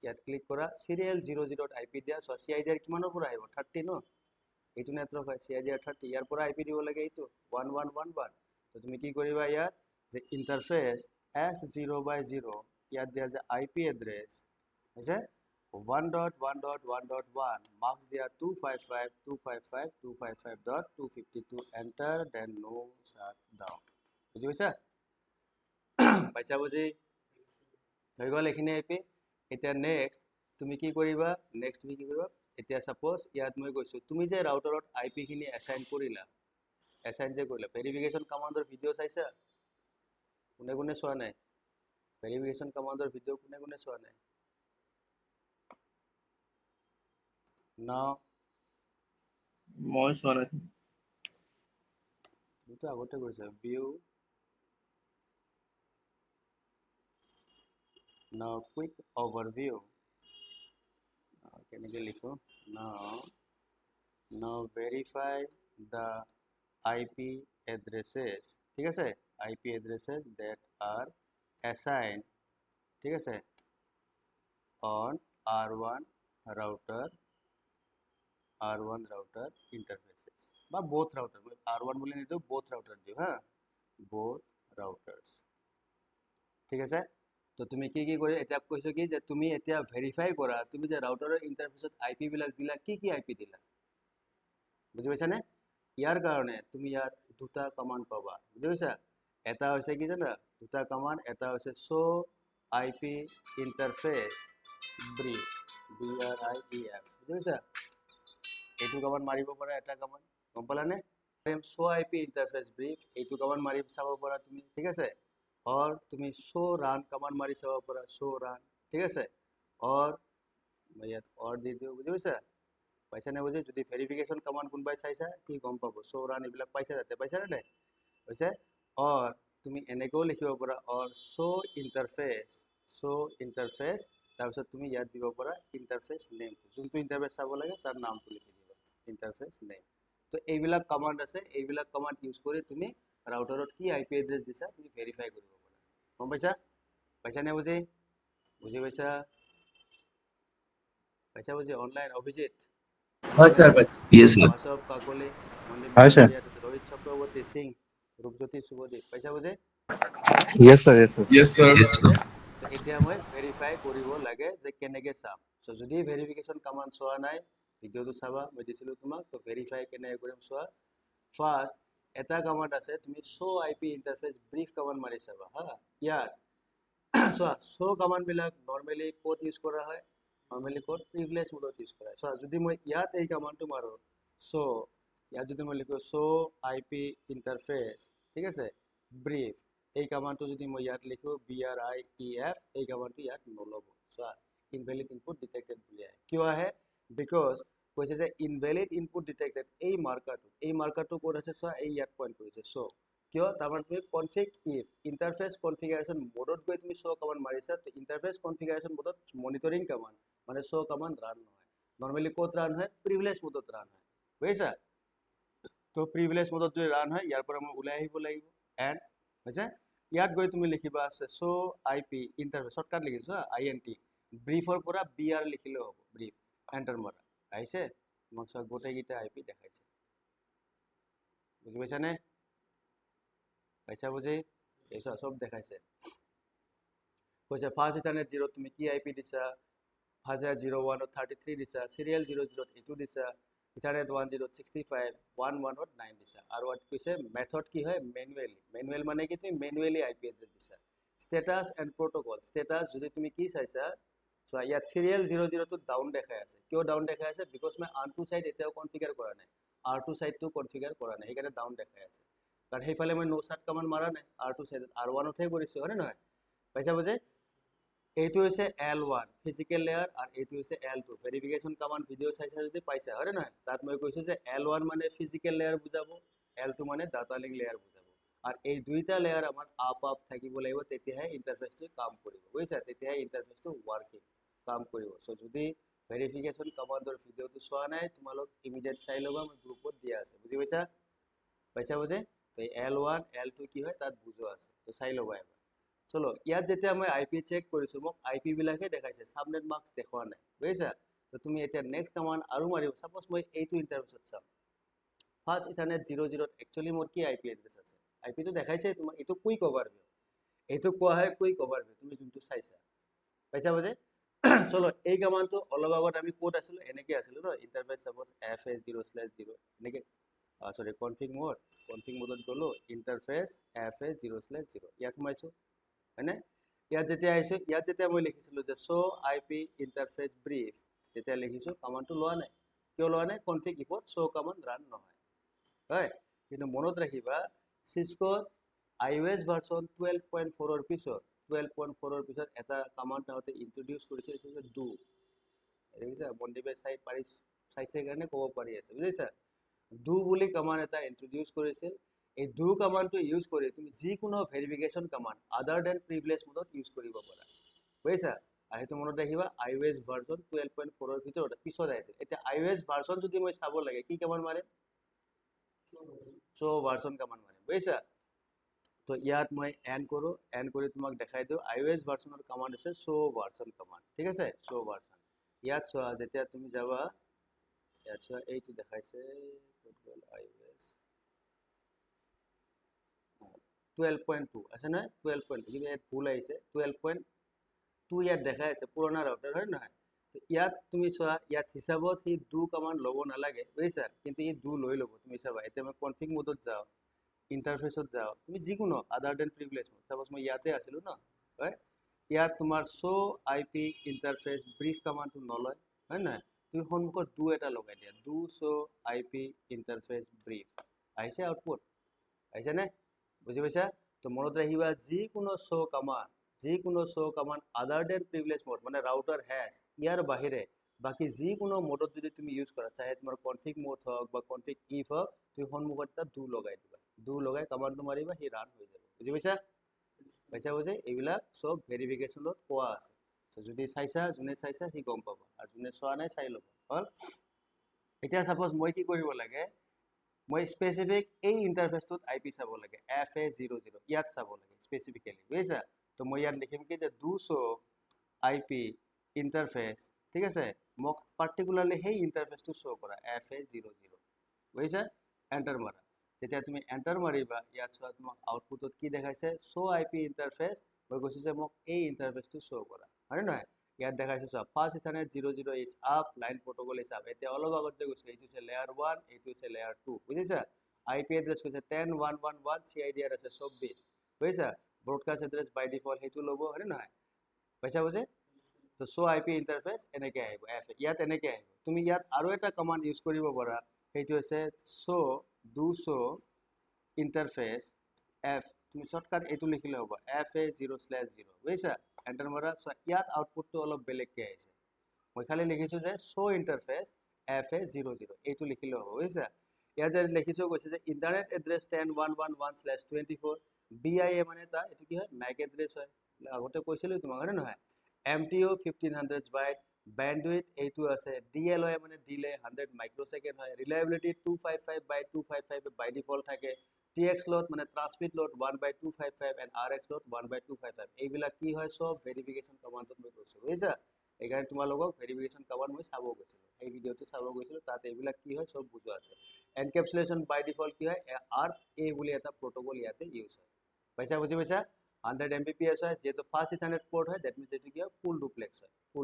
ইয়াত ক্লিক কৰা সিৰিয়েল 00 IP দিয়া সো CIDR কিমানৰ পৰা আহিব 30 ন এইটো নেটৱৰ্ক হয় CIDR 30 ইয়াৰ পৰা IP দিব লাগে এইটো 1111 তো তুমি কি কৰিবা ইয়াত যে ইন্টাৰফেস S0/0 ইয়াত দিয়া যে IP এড্ৰেছ হৈছে 1.1.1.1 marks দিয়া 255.255.255.252 enter then no shut down বুজি পাইছা পাইছা বুজি হৈ গ'ল এইখিনি IP এতিয়া নেক্সট তুমি কি কৰিবা নেক্সট তুমি কি কৰিবা এতিয়া সাপোজ ইয়াত মই কৈছো তুমি যে ৰাউটাৰত IP খিনি এসাইন কৰিলা এসাইন যে কৰিলা ভেৰিফিকেশন কমান্ডৰ ভিডিও চাইছা কোনে কোনে চোৱা নাই ভেৰিফিকেশন কমান্ডৰ ভিডিও কোনে কোনে চোৱা নাই নাও মই চোৱা নাই দুটো আগতে কৰিছা ভিউ now quick overview কেনেকৈ লিখো now verify the IP addresses ঠিক আছে IP addresses that are assigned ঠিক আছে on R1 router interfaces বা both router R1 বলে নিদিও both router দিও হ্যাঁ both routers ঠিক আছে তো তুমি কি কি কৰি এতিয়া কৈছো কি যে তুমি এতিয়া ভেৰিফাই কৰা তুমি যে ৰাউটাৰৰ ইন্টাৰফেসত IP বিলাক দিলা কি কি IP দিলা বুজি পাইছা নে ইয়াৰ কাৰণে তুমি ইয়াত দুটা কমান্ড পাবা বুজি পাইছা এটা হৈছে কি জানা দুটা কমান্ড এটা হৈছে show IP interface brief BRIEF বুজি পাইছা এইটো কমান্ড মাৰিব পৰা এটা কমান্ড গম পালানে show IP interface brief এইটো কমান্ড মাৰি চাব পৰা তুমি ঠিক আছে और तुम्हें show run कमांड मारी सब पर show run ठीक है और मैं यार और दे दियो बुझे पैसा नहीं बुझे যদি ভেরিফিকেশন কমান্ড কোনবাই চাইছা কি গম পাব show run এবিলাক পাইছা যাতে পাইছা নে হৈছে और তুমি এনেকেও লিখিব পাৰা और show interface তাৰপিছত তুমি ইয়াত দিব পাৰা ইন্টাৰফেস নেম যোনটো ইন্টাৰফেস চাব লাগে তাৰ নামটো লিখি দিবা ইন্টাৰফেস নেম তো এইবিলাক কমান্ড আছে এইবিলাক কমান্ড ইউজ কৰি তুমি ৰাউটাৰত কি IP এড্ৰেছ দিছা তুমি ভেৰিফাই কৰিব পাৰা গম পাইছা পাইছা নে বুজি বুজি পাইছা পাইছা বুজি অনলাইন অভিজিত হয় স্যার পাইছো Yes, sir. বাসৱ কাকলি মন্দিৰ হয় স্যাৰ ইয়াত আছে ৰোহিত চক্ৰৱৰ্তী সিং ৰূপজ্যোতি সুবদী পাইছা বুজি yes sir yes sir Yes, sir. তো এতিয়া মই ভেৰিফাই কৰিব লাগে যে কেনেকৈ চাম সো যদি ভেৰিফিকেশন কমান্ড চোৱা নাই ভিডিওটো চাবা মই দিছিলো তোমাক তো ভেৰিফাই কেনেকৈ কৰিম চোৱা ফাৰ্স্ট এটা কমান্ড আছে তুমি show IP interface brief command মাৰি চাবা হা ইয়াত চোৱা show কমান্ড বিলাক নৰমালি কোড ইউজ কৰা হয় নৰমালি কোড প্ৰিভিলেজ মোডত ইউজ কৰা হয় চোৱা যদি মই ইয়াত এই কমান্ডটো মাৰো show ইয়াত যদি মই লিখো show IP interface ঠিক আছে brief এই কমান্ডটো যদি মই ইয়াত লিখো BRIEF এই কমান্ডটো ইয়াত নলব চোৱা invalid input detected বুলি আহে কিয় আহে বিকজ কৈছে যে invalid input detected এই মাৰ্কাৰটো কোড আছে চোৱা এই ইয়াত পইণ্ট কৰিছে show কিয় তাৰমানে তুমি config if interface configuration মোডত গৈ তুমি show কমান্ড মাৰিছা তো interface configuration মোডত monitoring কমান্ড মানে show কমান্ড ৰান নহয় নৰমালি কোড ৰান হয় প্ৰিভিলেজ মোডত ৰান হয় বুজিছা তো প্ৰিভিলেজ মোডত যদি ৰান হয় ইয়াৰ পৰা মই ওলাই আহিব লাগিব এন্ড হৈছে ইয়াত গৈ তুমি লিখিবা আছে show IP interface শর্টকাট লিখিছো INT ব্ৰিফৰ পৰা BR লিখিলে হ'ব ব্ৰিফ এন্টাৰ মাৰা আহিছে তোমাক সব গোটেইকেইটা IP দেখাইছে বুজি পাইছা নে পাইছা বুজি এই সব দেখাইছে কৈছে ফাৰ্স্ট ইথাৰনেট 0 তুমি কি IP দিছা ফাৰ্স্ট 01 33 দিছা সিৰিয়াল 00 এইটো দিছা ইথাৰনেট 1065 11 দিছা আৰু what কৈছে মেথড কি হয় ম্যানুয়াল মানে কি তুমি ম্যানুয়ালি IP এড্ৰেছ দিছা স্ট্যাটাস এন্ড প্রটোকল স্ট্যাটাস যদি তুমি কি চাইছা সো ইয়াত সিরিয়াল 00 তো ডাউন দেখাই আছে কিয় ডাউন দেখাই আছে বিকজ মই R2 সাইড এতিয়াও কনফিগাৰ কৰা নাই R2 সাইডটো কনফিগাৰ কৰা নাই সেইকাৰণে ডাউন দেখাই আছে কাৰণ সেইফালে মই নো শাট কমান্ড মাৰা নাই R2 সাইড R1 তহে কৰিছো হয় নহয় পাইছা বুজি এইটো হৈছে L1 ফিজিক্যাল লেয়ার আর এইটো হৈছে L2 ভেরিফিকেশন কমান্ড ভিডিও চাইছা যদি পাইছা হয় নহয় তাত মই কৈছো যে L1 মানে ফিজিক্যাল লেয়ার বুজাবো L2 মানে ডাটা লিংক লেয়ার বুজাবো আর এই দুইটা লেয়ার আমার আপ থাকিব লাগিব তেতিয়াহে ইন্টারফেসটো কাম কৰিব বুজিছা তেতিয়াহে ইন্টাৰফেসটো ওয়াৰ্কিং কাম কৰিব সো যদি ভেৰিফিকেশন কমান্ডৰ ভিডিওটো চোৱা নাই তোমালোক ইমিডিয়েট চাই লবা মই গ্ৰুপত দিয়া আছে বুজি পাইছা পাইছা বুজি তো L1 L2 কি হয় তাত বুজোৱা আছে তো চাই লবা এবাৰ চলো ইয়াত যেতিয়া মই আইপি চেক কৰিছো মোক আইপি বিলাকে দেখাইছে সাবনেট মাস্ক দেখুৱা নাই বুজিছা তো তুমি এতিয়া নেক্সট কমান্ড আৰু মাৰিব সাপোজ মই এইটো ইন্টাৰফেসত চাম ফাৰ্স্ট ইথাৰনেট 00 একচুয়ালি মোৰ কি আইপি এড্ৰেছ আছে আইপি তো দেখাইছে তোমাক এইটো কুইক ওভাৰভিউ এইটো কোৱা হয় কুইক ওভাৰভিউ তুমি যোনটো চাইছা পাইছা বুজি চলো এই কমান্ডটো অলপ আগত আমি কোড আছিলো এনেকে আছিলো ন ইন্টাৰফেস সাপোজ fa0/0 এনেকে সৰি কনফিগ মোডত গলো ইন্টাৰফেস fa0/0 ইয়াত সোমাইছো হয়নে ইয়াত যেতিয়া আহিছো ইয়াত যেতিয়া মই লিখিছিলো যে শো আইপি ইন্টাৰফেস ব্ৰিফ যেতিয়া লিখিছো কমান্ডটো লোৱা নাই কিয় লোৱা নাই কনফিগ ইপত শো কমান্ড ৰান নহয় হয় কিন্তু মনত ৰাখিবা সিস্কো iOS ভাৰ্সন 12.4 ৰ পিছত 12.4 ৰ পিছত এটা কমান্ড তাতে ইন্ট্ৰোডিউস কৰিছে এইটো যে ডু দেখিছা বন্দিবে চাইছে কাৰণে ক'ব পাৰি আছে বুজিছা ডু বুলি কমান্ড এটা ইন্ট্ৰোডিউস কৰিছিল এই ডু কমান্ডটো ইউজ কৰি তুমি যিকোনো ভেৰিফিকেশন কমান্ড আদাৰ দেন প্ৰিভিলেজ মোডত ইউজ কৰিব পাৰা বুজিছা আৰু সেইটো মনত ৰাখিবা iOS ভাৰ্সন 12.4 ৰ ভিতৰত পিছত আহিছে এতিয়া iOS ভাৰ্সন যদি মই চাব লাগে কি কমান্ড মাৰে শো ভাৰ্সন কমান্ড মাৰে বুজিছা তো ইয়াত মই এন কৰি তোমাক দেখাই দিও iOS ভাৰ্সনৰ কমান্ড আছে শো ভাৰ্সন কমান্ড ঠিক আছে শো ভাৰ্সন ইয়াত চোৱা যেতিয়া তুমি যাবা ইয়াত চোৱা এইটো দেখাইছে iOS 12.2 আছে না 12.2 কিন্তু ইয়াত ভুল আহিছে 12.2 ইয়াত দেখাই আছে পুৰণা ৰাউটাৰ হয় নহয় তো ইয়াত তুমি চোৱা ইয়াত হিচাপত হি ডু কমান্ড ল'ব নালাগে বুজিছা কিন্তু ই ডু লৈ ল'ব তুমি চাবা এতিয়া মই কনফিগ মোডত যাও ইন্টাৰফেসত যাও তুমি যিকোনো আদাৰ দেন প্ৰিভিলেজ মোড সাপোজ মই ইয়াতে আছিলো ন হয় ইয়াত তোমাৰ শো আইপি ইন্টাৰফেস ব্ৰিফ কমান্ডটো নলয় হয় নহয় তুমি সন্মুখত ডু এটা লগাই দিয়া do show IP interface brief আহিছে আউটপুট আহিছে নে বুজি পাইছা তো মনত ৰাখিবা যিকোনো শো কমান্ড আদাৰ দেন প্ৰিভিলেজ মোড মানে ৰাউটাৰ হ্যাশ ইয়াৰ বাহিৰে বাকি যিকোনো মোডত যদি তুমি ইউজ কৰা চাহে তোমাৰ কনফিগ মোড হওক বা কনফিগ ইফ হওক তুমি সন্মুখত এটা ডু লগাই দিবা ডু লগাই কমান্ডটো মাৰিবা হি ৰান হৈ যাব বুজি পাইছা বুজি এইবিলাক সব ভেৰিফিকেশনত কোৱা আছে তো যদি চাইছা যোনে চাইছা হি গম পাবা আৰু যোনে চোৱা নাই চাই ল'বা হল এতিয়া সাপোজ মই কি কৰিব লাগে মই স্পেসিফিক এই ইন্টাৰফেসটোত আইপি চাব লাগে fa00 ইয়াত চাব লাগে স্পেসিফিক্যালি বুজিছা তো মই ইয়াত লিখিম কি যে ডু শো আইপি ইন্টাৰফেস ঠিক আছে মোক পাৰ্টিকুলাৰলি সেই ইন্টাৰফেসটো শো কৰা fa00 বুজিছা এন্টাৰ মাৰা যেতিয়া তুমি এন্টাৰ মাৰিবা ইয়াত চোৱা তোমাক আউটপুটত কি দেখাইছে শো আইপি ইন্টাৰফেস মই কৈছো যে মোক এই ইন্টাৰফেসটো শো কৰা হয় নহয় ইয়াত দেখাইছে চোৱা first ethernet 00 is up line protocol is up এতিয়া অলপ আগত যে কৈছো এইটো আছে লেয়াৰ 1 এইটো আছে লেয়াৰ 2 বুজিছা আইপি এড্ৰেছ কৈছে 10111 চিআইডিআৰ আছে 24 বুজিছা ব্ৰডকাষ্ট এড্ৰেছ বাই ডিফল্ট হেতু ল'ব হয় নহয় পাইছা বুজি তো শো আইপি ইন্টাৰফেস এনেকে আহিব ইয়াত এনেকে আহিব তুমি ইয়াত আৰু এটা কমান্ড ইউজ কৰিব পাৰা হেতু আছে ডু শো ইন্টাৰফেস এফ তুমি শৰ্টকাট এইটো লিখিলে হ'ব fa0/0 বুজিছা এন্টাৰ মাৰা সো ইয়াত আউটপুটটো অলপ বেলেগকে আহিছে মই খালি লিখিছো যে শো ইন্টাৰফেস fa00 এইটো লিখিলে হ'ব বুজিছা ইয়াত যে লিখিছো কৈছে যে ইন্টাৰনেট এড্ৰেছ 10111/24 বিআইএ মানে তা এটো কি হয় ম্যাক এড্ৰেছ হয় আগতে কৈছিলো তোমাক হয় নহয় MTU 1500 বাইট bandwidth এইটো আছে DLOI মানে ডিলে 100 মাইক্ৰোসেকেন্ড হয় ৰিলায়েবিলিটি 255/255 বাই ডিফল্ট থাকে TX load মানে transmit load 1/255 and RX load 1/255 এইবিলাক কি হয় সব ভেৰিফিকেশন কমান্ডত মই কৈছো বুজিছা এইকাৰণে তোমালোকক ভেৰিফিকেশন কমান্ড মই চাব গৈছিলো এই ভিডিওটো চাব গৈছিলো তাতে এইবিলাক কি হয় সব বুজোৱা আছে এনকেপসুলেশন বাই ডিফল্ট কি হয় RA বুলি এটা প্ৰটোকল ইয়াতে ইউজ হয় পাইছা বুজি পাইছা 100 Mbps হয় যেটো ফাস্ট ইথাৰনেট পোর্ট হয় দ্যাট মিন্স এটো কি হয় ফুল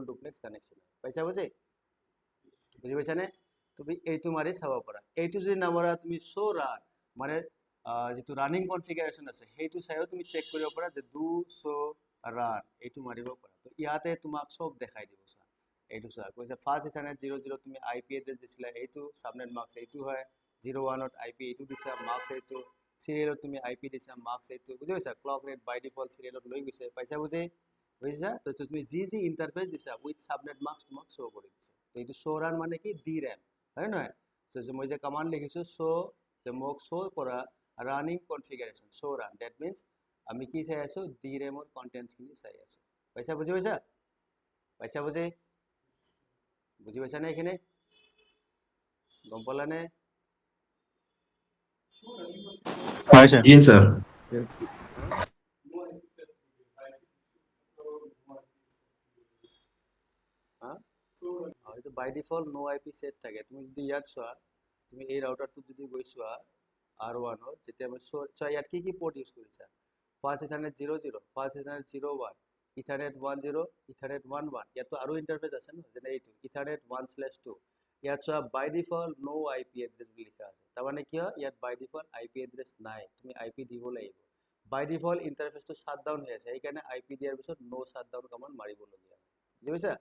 ডুপ্লেক্স কানেকশন হয় পাইছা বুজি পাইছা নে তুমি এইটো মাৰি চাব পাৰা এইটো যদি নামাৰা তুমি শো ৰান মানে যেটো ৰানিং কনফিগাৰেশন আছে হেতু চাইও তুমি চেক কৰিব পাৰা যে ডু শো ৰান এইটো মাৰিব পাৰা তো ইয়াতে তোমাক সব দেখাই দিব স্যাৰ এইটো স্যাৰ কৈছে ফাৰ্স্ট ইথাৰনেট 00 তুমি আইপি এড্ৰেছ দিছিলা এইটো সাবনেট মার্কস এইটো হয় 01 ত আইপি এইটো দিছা মার্কস এইটো সিরিয়ালত তুমি আইপি দিছা মার্কস এইটো বুজি পাইছা ক্লক ৰেট বাই ডিফল্ট সিৰিয়ালত লৈ গৈছে পাইছা বুজিছা তো তুমি যি ইন্টাৰফেস দিছা উইথ সাবনেট মাৰ্কস তোমাক শো কৰি দিছে তো এইটো শো রান মানে কি DRAM হয় নহয় তো মই যে কমান্ড লিখিছো শো যে মোক শো কৰা running configuration so run that means আমি কি চাই আছো DRAM ৰ কন্টেন্টস খিনি চাই আছো পাইছা বুজি পাইছা নে এখানে গম পালা নে হয় স্যার Yes, sir. বাই ডিফল্ট নো আই পি সেট থাকে তুমি যদি ইয়াত চোৱা তুমি এই ৰাউটাৰটোত যদি গৈ চোৱা R1 যেতিয়া আমি চোৱা ইয়াত কি পোৰ্ট ইউজ কৰিছা first ethernet 00 first ethernet 01 ethernet 10 ethernet 11 ইয়াতো আৰু ইণ্টাৰফেচ আছে ন যেনে এইটো ইথাৰনেট 1/2 ইয়াত চোৱা বাই ডিফল্ট নো আই পি এড্ৰেছ বুলি লিখা আছে তাৰমানে কিয় ইয়াত বাই ডিফল্ট আই পি এড্ৰেছ নাই তুমি আই পি দিব লাগিব বাই ডিফল্ট ইণ্টাৰফেচটো শ্বাটডাউন হৈ আছে সেইকাৰণে আই পি দিয়াৰ পিছত নো শ্বাটডাউন কমাণ্ড মাৰিবলগীয়া হয় বুজি পাইছা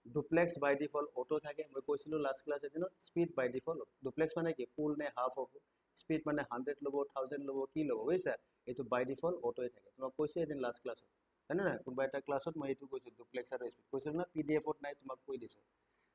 ডুপ্লেক্স বাই ডিফল্ট অটো থাকে মই কৈছিলোঁ লাষ্ট ক্লাছ এদিনত স্পীড বাই ডিফল্ট ডুপ্লেক্স মানে কি ফুল নে হাফ হ'ব স্পীড মানে 100 ল'ব 1000 ল'ব কি ল'ব বুজিছা এইটো বাই ডিফল্ট অটোই থাকে তোমাক কৈছোঁ এদিন লাষ্ট ক্লাছত হয় নে নহয় কোনোবা এটা ক্লাছত মই এইটো কৈছোঁ ডুপ্লেক্স আৰু স্পীড কৈছিলোঁ না PDF-ত নাই তোমাক কৈ দিছোঁ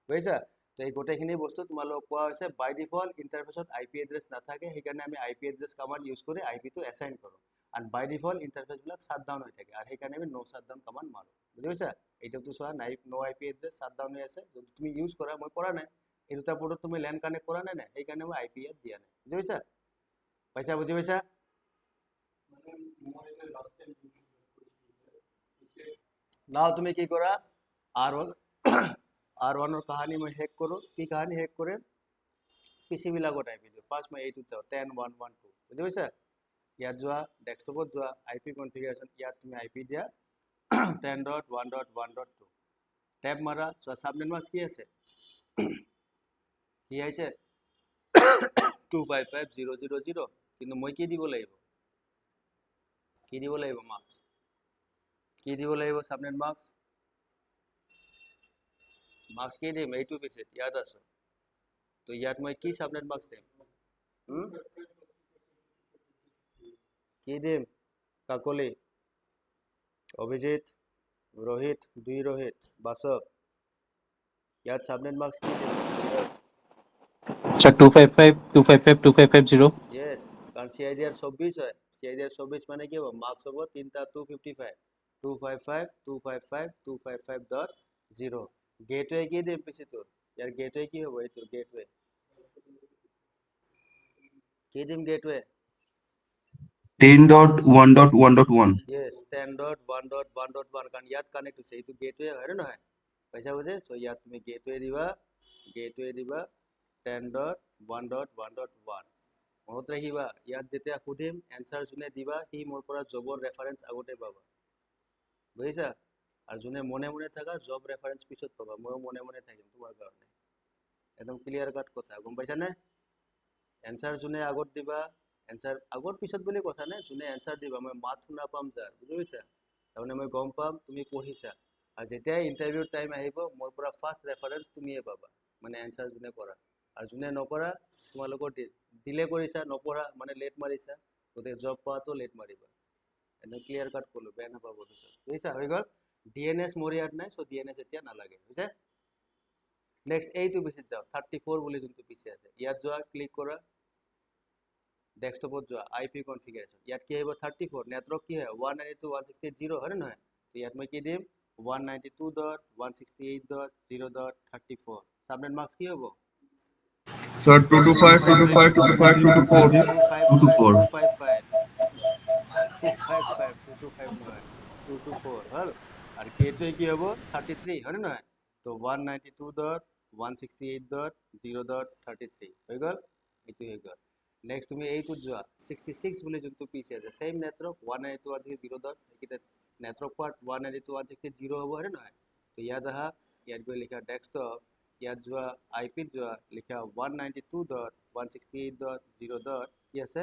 বুজিছা তো এই গোটেইখিনি বস্তু তোমালোকক কোৱা হৈছে বাই ডিফল্ট ইণ্টাৰফেচত আই পি এড্ৰেছ নাথাকে সেইকাৰণে আমি আই পি এড্ৰেছ কামাণ্ড ইউজ কৰি আই পিটো এছাইন কৰোঁ আৰু বাই ডিফল্ট ইণ্টাৰফেচবিলাক শ্বাটডাউন হৈ থাকে আৰু সেইকাৰণে আমি নো শ্বাটডাউন কামাণ্ড মাৰোঁ বুজি পাইছা এইটোতো চোৱা নাই নো আই পি এড্ৰেছ শ্বাটডাউন হৈ আছে যদি তুমি ইউজ কৰা মই কৰা নাই এই দুটা পোৰ্টত তুমি লেন কানেক্ট কৰা নাই সেইকাৰণে মই আই পি ইয়াত দিয়া নাই বুজি পাইছা বুজি পাইছা নাও তুমি কি কৰা R1 কাহানী মই হেক কৰোঁ কি কাহানী হেক কৰিম পিচি বিলাকত আই পি দিওঁ ফাৰ্ষ্ট মই এইটোত যাওঁ 10.1.1.2 বুজি পাইছা ইয়াত যোৱা ডেস্কটপত যোৱা আই পি কনফিগাৰেশ্যন ইয়াত তুমি আই পি দিয়া 10.1.1.2 টেপ মাৰা চোৱা সাবনেট মাস্ক কি আছে কি আহিছে 255000 কিন্তু মই কি দিব লাগিব মাস্ক কি দিব লাগিব সাবনেট মাস্ক কি দিম এইটো পিছে ইয়াত আছে তো ইয়াত মই কি সাবনেট মাস্ক দিম কি দিম কাকলি অভিজিত रोहित दुई रोहित बासव याद सबनेट मार्क्स की अच्छा 255 यस कारण सीआईडीआर 24 है सीआईडीआर 24 माने কি হবে মার্কস হবে 3টা 255 गेटवे কি দিম পিছে তোর यार गेटवे কি হবে এই তোর गेटवे কি দিম गेटवे 10.1.1.1 yes 10.1.1.1 কারণ ইয়াত কানেক্ট হৈছে এইটো गेटवे হয় না নহয় পইচা বুঝে সো ইয়াত তুমি गेटवे দিবা 10.1.1.1 মনত ৰাখিবা ইয়াত যেতিয়া খুদিম এনসাৰ জুনে দিবা হি মোৰ পৰা জবৰ ৰেফাৰেন্স আগতে পাবা বুজিছা আৰু জুনে মনে মনে থাকা জব ৰেফাৰেন্স পিছত পাবা মই মনে মনে থাকিম তোমাৰ কাৰণে একদম ক্লিয়াৰ কাট কথা গম পাইছা নে এনসাৰ জুনে আগত দিবা এনসাৰ আগত পিছত বুলি কথা নাই জুনে এনসাৰ দিবা মই মাত শুনা পাম যাৰ বুজিছা তাৰমানে মই গম পাম তুমি পঢ়িছা আৰু যেতিয়া ইন্টাৰভিউ টাইম আহিব মোৰ পৰা ফাৰ্স্ট ৰেফাৰেন্স তুমিয়ে পাবা মানে এনসাৰ জুনে কৰা আৰু জুনে নকৰা তোমালোকৰ ডিলে কৰিছা নপঢ়া মানে লেট মাৰিছা গতে জব পাওয়াতো লেট মাৰিবা একদম ক্লিয়াৰ কাট কলো বেয়া নাপাব বুজিছা হৈ গল ডিএনএছ মোৰ ইয়াত নাই সো ডিএনএছ এতিয়া নালাগে বুজিছা নেক্সট এইটো পিছত যাও 34 বুলি যোনটো পিছে আছে ইয়াত যোৱা ক্লিক কৰা ডেস্কটপত যোৱা আইপি কনফিগাৰেশ্যন ইয়াত কি আহিব 34 নেটৱৰ্ক কি হয় 192.168.0 হয় নহয় তো ইয়াত মই কি দিম 192.168.0.34 সাবনেট মার্কস কি হ'ব Sir, 225 নহয় 224 হল আর গেটওয়ে কি হবো 33 হয় না তো 192.168.0.33 হয়ে গেল এটো হয়ে গেল নেক্সট তুমি এইটো যোৱা 66 বুলি যোনটো পিছে আছে সেম নেটৱৰ্ক 192.168 নেটৱৰ্ক পাৰ্ট 192.168.0 হ'ব হয় না তো ইয়াত আহা ইয়াত গৈ লিখা ডেস্কটপ ইয়াত যোৱা আইপিত যোৱা লিখা 192.168.0. কি আছে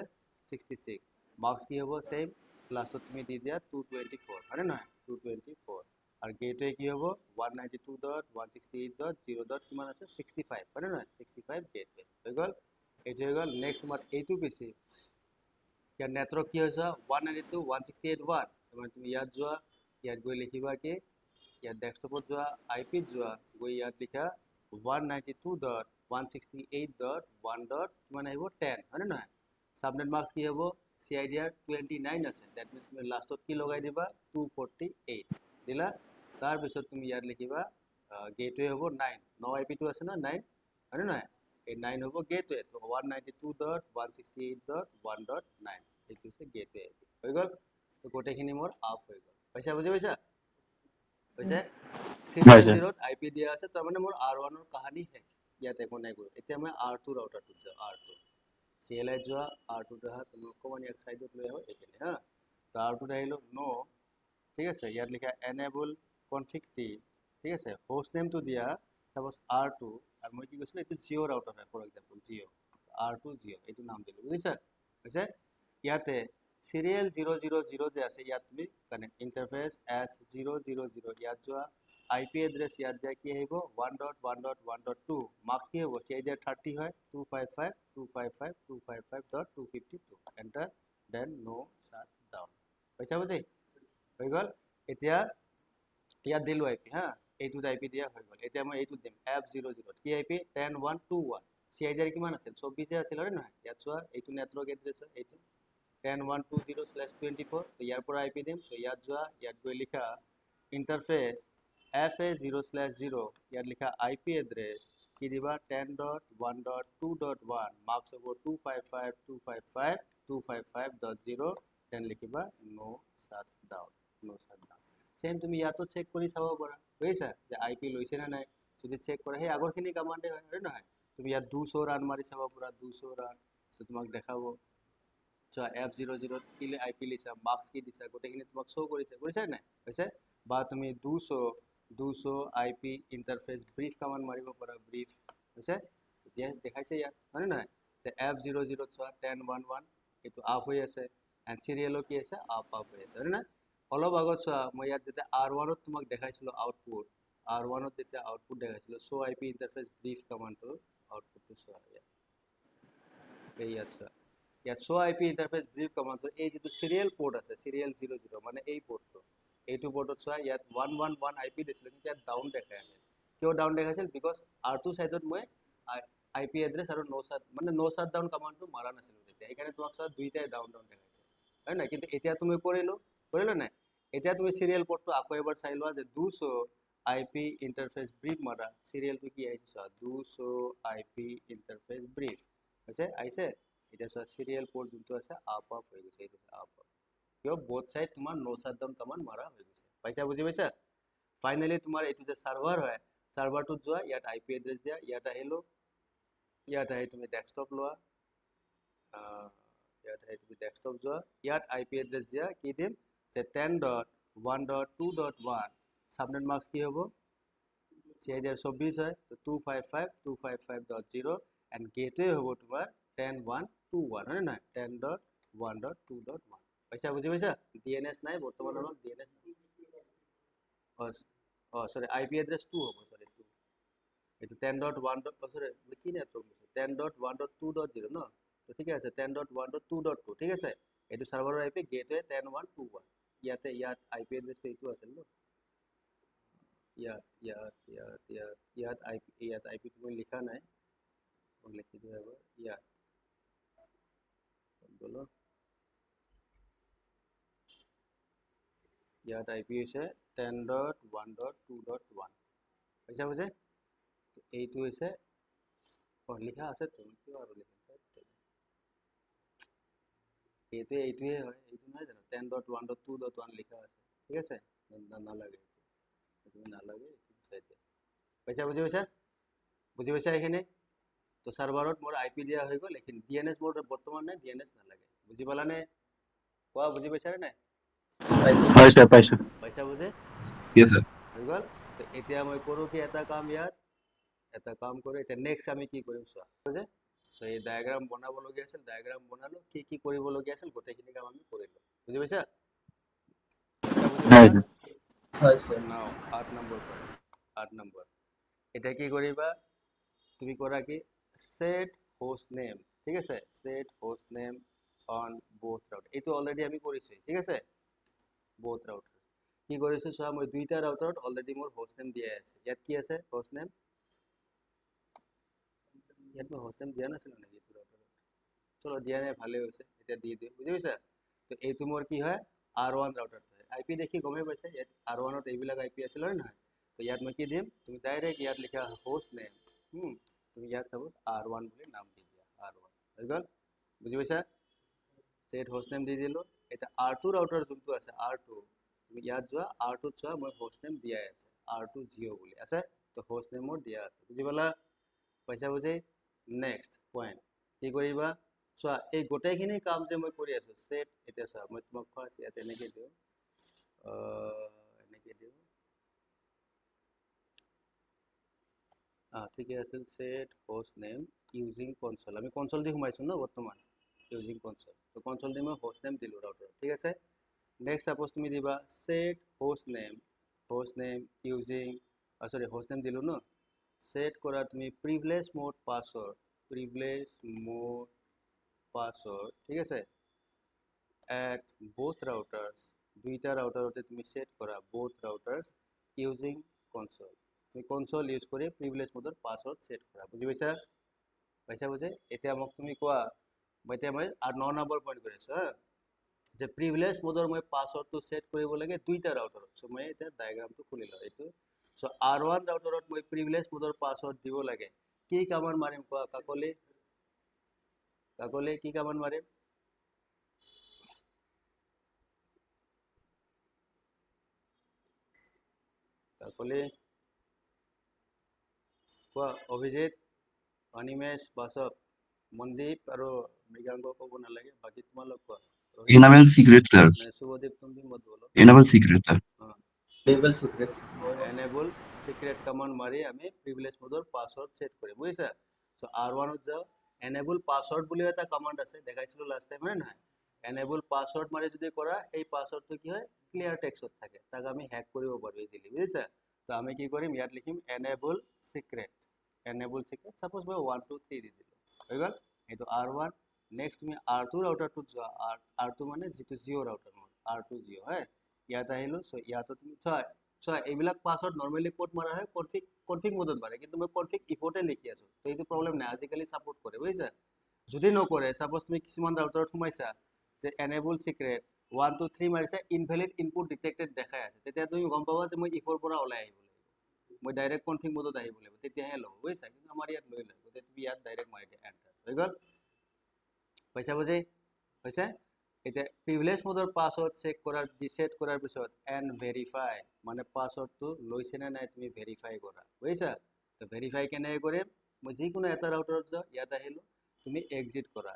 66 মার্কস কি হ'ব সেম লাস্টত তুমি দি দিয়া 224 হয় না 224 আর গেটওয়ে কি হ'ব 192.168.0. কিমান আছে 65 হয় না 65 গেটওয়ে হৈ গল এইটো হৈ গল নেক্সট তোমাৰ এইটো পিছে ইয়াত নেটৱৰ্ক কি হৈছে 192.168.1 মানে তুমি ইয়াত যোৱা ইয়াত গৈ লিখিবা কি ইয়াত ডেস্কটপত যোৱা আইপিত যোৱা গৈ ইয়াত লিখা 192.168.1. কিমান আহিব 10 হয় না সাবনেট মার্কস কি হ'ব CIDR 29 আছে দ্যাট মিন্স তুমি লাস্টত কি লগাই দিবা 248 দিলা তাৰ পিছত তুমি ইয়াত লিখিবা গেটওয়ে হ'ব 9 9 আইপি আছে না 9 হয় না এই 9 হ'ব গেটওয়ে তো 192.168.1.9 এইটো হৈছে গেটওয়ে হৈ গল তো গোটেইখিনি মোৰ অফ হৈ গল পইচা বুজি পাইছা হৈছে হয় চিৰিয়েল ছাৰ 0ত আইপি দিয়া আছে তাৰমানে মোৰ R1 ৰ কাহানি শেষ ইয়াত একো নাই গৈ এতিয়া মই R2 ৰাউটাৰটোত যাওঁ R2 CLI যোৱা R2 ত আহা তুমি অকণমান ইয়াত চাইডত লৈ আহো এইখিনি হা তো R2 ত আহিলো নো ঠিক আছে ইয়াত লিখা এনেবল কনফিগ টি ঠিক আছে হোষ্ট নেমটো দিয়া সাপোজ R2 আৰু মই কি কৈছিলো এইটো জিঅ' ৰাউটাৰ হয় ফৰ এক্সাম্পল জিঅ' R2 জিঅ' এইটো নাম দিলো বুজিছা হৈছে ইয়াতে সিরিয়াল 000 যে আছে ইয়াত তুমি কানেক্ট ইন্টারফেস S000 ইয়াত যোৱা আইপি এড্ৰেছ ইয়াত যায় কি আহিব 1.1.1.2 মাৰ্কস কি হ'ব CIDR 30 হয় 255.255.252 এন্টাৰ দেন নো শাট ডাউন পইচা বুজি হৈ গল এতিয়া ইয়াত দিলো আইপি হা এইটো আইপি দিয়া হৈ গল এতিয়া মই এইটো দিম F00 কি আইপি 10121 CIDR কিমান আছিল 24 আছিল হয় নহয় ইয়াত চোৱা এইটো নেটৱৰ্ক এড্ৰেছ হয় এইটো 10120/24 তো ইয়াৰ পৰা আইপি দিম তো ইয়াত যোৱা ইয়াত গৈ লিখা ইন্টাৰফেস FA0/0 ইয়াত লিখা আইপি এড্ৰেছ কি দিবা 10.1.2.1 মাৰ্কস হ'ব 255.255.255.0 দেন লিখিবা নো শাট ডাউন সেম তুমি ইয়াতো চেক কৰি চাব পাৰা বুজিছা যে আইপি লৈছে না নাই যদি চেক কৰা সেই আগৰখিনি কমান্ডে হয় নহয় তুমি ইয়াত 200 ৰান মাৰি চাব পাৰা 200 রান তো তোমাক দেখাব So F00 কি আইপি লিছা মার্কস কি দিছা গোটেইখিনি তোমাক শো কৰিছে নাই হৈছে বা তুমি 200 আইপি ইন্টাৰফেস ব্ৰিফ কমান্ড মাৰিব পাৰা ব্ৰিফ হৈছে এতিয়া দেখাইছে ইয়াত হয় নহয় যে F00 চোৱা 1011 এটো আপ হৈ আছে এন্ড সিৰিয়ালও কি আছে আপ হৈ আছে হয় না অলপ আগত চোৱা মই ইয়াত যেটা R1 ত তোমাক দেখাইছিলো আউটপুট R1 ত যেটা আউটপুট দেখাইছিলো শো আইপি ইন্টারফেস ব্রিফ কমান্ডৰ আউটপুটটো চোৱা ইয়াত চোৱা ইয়াত শো আইপি ইন্টাৰফেস ব্ৰিফ কমান্ড এই যেটো সিৰিয়াল পোৰ্ট আছে সিৰিয়াল 00 মানে এই পোৰ্টটো এইটো পোৰ্টত চোৱা ইয়াত 111 আইপি দিছিল কিন্তু ইয়াত ডাউন দেখাই আছে কিয় ডাউন দেখাইছিল বিকজ R2 সাইডত মই আইপি এড্ৰেছ আৰু নো শাট ডাউন কমান্ডটো মাৰা নাছিল তেতিয়া এইকাৰণে তোমাক চোৱা দুইটাই ডাউন দেখাইছে হয় না কিন্তু এতিয়া তুমি কৰিলো নাই এতিয়া তুমি সিৰিয়াল পোৰ্টটো আকৌ এবাৰ চাই লোৱা যে 200 আইপি ইন্টাৰফেস ব্ৰিফ মাৰা সিৰিয়ালটো কি আহিছে চোৱা 200 আইপি ইন্টারফেস ব্রিফ আহিছে এটা সব সিরিয়াল পোর্ট যোনটো আছে আপ হৈ গৈছে এইটো আপ কিয় বোথ সাইড তোমাৰ নো শাট ডাউন কমান্ড মাৰা হৈ গৈছে পাইছা বুজি পাইছা ফাইনালি তোমাৰ এইটো যে সাৰ্ভাৰ হয় সাৰ্ভাৰটো যোৱা ইয়াত আইপি এড্ৰেছ দিয়া ইয়াত আহিলো ইয়াত আহি তুমি ডেস্কটপ লোৱা ইয়াত আহি তুমি ডেস্কটপ যোৱা ইয়াত আইপি এড্ৰেছ দিয়া কি দিম যে 10.1.2.1 সাবনেট মাস্ক কি হ'ব CIDR 24 হয় তো 255.255.0 এন্ড গেটওয়ে হ'ব তোমাৰ 10.1.2.1 হয় না 10.1.2.1 পইচা বুজি পাইছা DNS নাই বৰ্তমান অলপ DNS সৰি আইপি এড্ৰেস 2 হ'ব সৰি 2 এটো 10.1. সৰি কি নেটৱৰ্ক 10.1.2.0 ন তো ঠিক আছে 10.1.2.2 ঠিক আছে এটো সাৰ্ভাৰৰ আইপি গেটওয়ে 10.1.2.1 ইয়াত আইপি এড্রেস এইটো আছিল ন ইয়াত আইপি তুমি লিখা নাই মই লিখি দিও এবাৰ বলো ইয়াত আইপি হৈছে 10.1.2.1 পইচা বুঝে এইটো হৈছে লিখা আছে তুমি কিয় আৰু লিখা এইটোৱে হয় এইটো নহয় জানো 10.1.2.1 লিখা আছে ঠিক আছে নালাগে তুমি নালাগে পইচা বুজি পাইছা এইখিনি তো সার্ভারত মোর আইপি দিয়া হৈ গল লেকিন DNS মোর বর্তমান নাই DNS নালাগে বুজি পালানে কোৱা বুজি পাইছা নে নাই হয় ছাৰ পাইছো পইচা বুঝে Yes, sir. হৈ গল তো এতিয়া মই কৰো কি এটা কাম ইয়াত এটা কাম কৰি এটা নেক্সট আমি কি কৰিম চোৱা বুঝে সো এই ডায়াগ্ৰাম বনাবলগীয়া আছিল ডায়াগ্ৰাম বনালো কি কৰিবলগীয়া আছিল গোটেইখিনি কাম আমি কৰিলো বুজি পাইছা হয় হয় স্যাৰ নাও 8 নম্বৰ কৰা 8 নম্বৰ এটা কি কৰিবা তুমি কৰা কি set host name ঠিক আছে set host name on both router এইটো অলরেডি আমি কৰিছো ঠিক আছে both router কি কৰিছো চোৱা মই দুইটা ৰাউটাৰত অলৰেডি মোৰ host name দিয়া আছে ইয়াত কি আছে host name ইয়াত মই host name দিয়া নাছিল নেকি এইটো ৰাউটাৰত চলো দিয়া নাই ভালে হৈছে এটা দি দিও বুজি পাইছা তো এইটো মোৰ কি হয় R1 ৰাউটাৰ হয় আইপি দেখি গমে পাইছা ইয়াত R1 ত এইবিলাক আইপি আছিল হয় নহয় তো ইয়াত মই কি দিম তুমি ডাইৰেক্ট ইয়াত লিখা host name তুমি ইয়াত সাপোজ R1 বুলি নাম দি দিয়া R1 হৈ গল বুজি পাইছা set host name দি দিলো এটা R2 ৰাউটাৰ যোনটো আছে R2 তুমি ইয়াত যোৱা R2 চোৱা মই হোষ্ট নেম দিয়াই আছে R2 জিঅ' বুলি আছে তো হোষ্ট নেমৰ দিয়া আছে বুজি পালা পইচা বুজি নেক্সট পইণ্ট কি কৰিবা চোৱা এই গোটেইখিনি কাম যে মই কৰি আছো সেট এতিয়া চোৱা মই তোমাক ফাৰ্ষ্ট ইয়াত এনেকৈ দিওঁ এনেকৈ দিওঁ ঠিকে আছে set host name using console আমি কনসোল দি সোমাইছো ন বৰ্তমান ইউজিং কনসোল তো কনসোল দি মই হোষ্ট নেম দিলো ৰাউটাৰ ঠিক আছে নেক্সট সাপোজ তুমি দিবা set host name using sorry host name দিলো ন সেট করা তুমি প্রিভিলেজ মোড পাসওয়ার্ড ঠিক আছে এট বোথ রাউটার্স দুইটা রাউটারতে তুমি সেট করা বোথ রাউটার্স ইউজিং কনসোল তুমি কনসোল ইউজ করে প্রিভিলেজ মোডৰ পাসওয়াৰ্ড সেট কৰা বুঝি পাইছা বুঝে এতিয়া মোক তুমি কোৱা মই আৰ 9 নম্বৰ পইণ্ট কৰিছো হা যে প্ৰিভিলেজ মোডৰ মই পাসওয়াৰ্ডটো সেট কৰিব লাগে দুইটা ৰাউটাৰত সো মই এটা ডায়াগ্ৰামটো খুলি লওঁ এইটো সো R1 ৰাউটাৰত মই প্ৰিভিলেজ মোডৰ পাসওয়াৰ্ড দিব লাগে কি কামান মাৰিম কোৱা কাকলে কি কামান মাৰিম কাকলে কোৱা অভিজিত অনিমেশ বাসৱ মনদীপ আৰু মৃগাংক ক'ব নালাগে বাকি তোমালোক কোৱা Enable secret, sir. শুভদীপ তুমি মত বলো Enable secret, sir. Label secrets. Enable secret command মারি আমি প্রিভিলেজ মোডৰ পাসওয়ার্ড সেট করি বুঝিছা সো R1 ত যাও এনেবল পাসওয়ার্ড বুলি এটা কমান্ড আছে দেখাইছিলো লাস্ট টাইম হয় না এনেবল পাসওয়ার্ড মারি যদি কৰা এই পাসওয়াৰ্ডটো কি হয় ক্লিয়াৰ টেক্সটত থাকে তাক আমি হ্যাক কৰিব পাৰো ইজিলি বুঝিছা তো আমি কি কৰিম ইয়াত লিখিম এনেবল সিক্রেট সাপোজ মই 1 2 3 দি দিলো হৈ গল এইটো R1 নেক্সট তুমি R2 ৰাউটাৰটো যোৱা R2 মানে যেটো জিঅ' ৰাউটাৰ R2 জিঅ' হয় ইয়াত আহিলো সো ইয়াত তুমি চোৱা এইবিলাক পাসওয়ার্ড নরমালি কোড মারা হয় কনফিগ মোডত মারে কিন্তু মই কনফিগ ইফোতে লিখি আছো তো এইটো প্রবলেম নাই আজিকালি সাপোর্ট করে বুঝিছা যদি নকৰে সাপোজ তুমি কিছুমান ৰাউটাৰত সোমাইছা যে enable secret 1 2 3 মাৰিছা invalid input detected দেখাই আছে তেতিয়া তুমি গম পাবা যে মই ইফোৰ পৰা ওলাই আহিব লাগিব মই ডাইৰেক্ট কনফিগ মোডত আহিব লাগিব তেতিয়াহে লও বুঝিছা কিন্তু আমাৰ ইয়াত লৈ লয় গতে তুমি ইয়াত ডাইৰেক্ট মাৰি দিয়া এন্টাৰ হৈ গল পইচা বুজি হৈছে এটা প্ৰিভিলেজ মোডৰ পাসওয়াৰ্ড চেক কৰাৰ সেট কৰাৰ পিছত এন্ড ভেৰিফাই মানে পাসওয়াৰ্ডটো লৈছে না নাই তুমি ভেৰিফাই কৰা বুজিছা তো ভেৰিফাই কেনে কৰিম মই যিকোনো এটা ৰাউটাৰত যাও ইয়াত আহিলো তুমি এক্সিট কৰা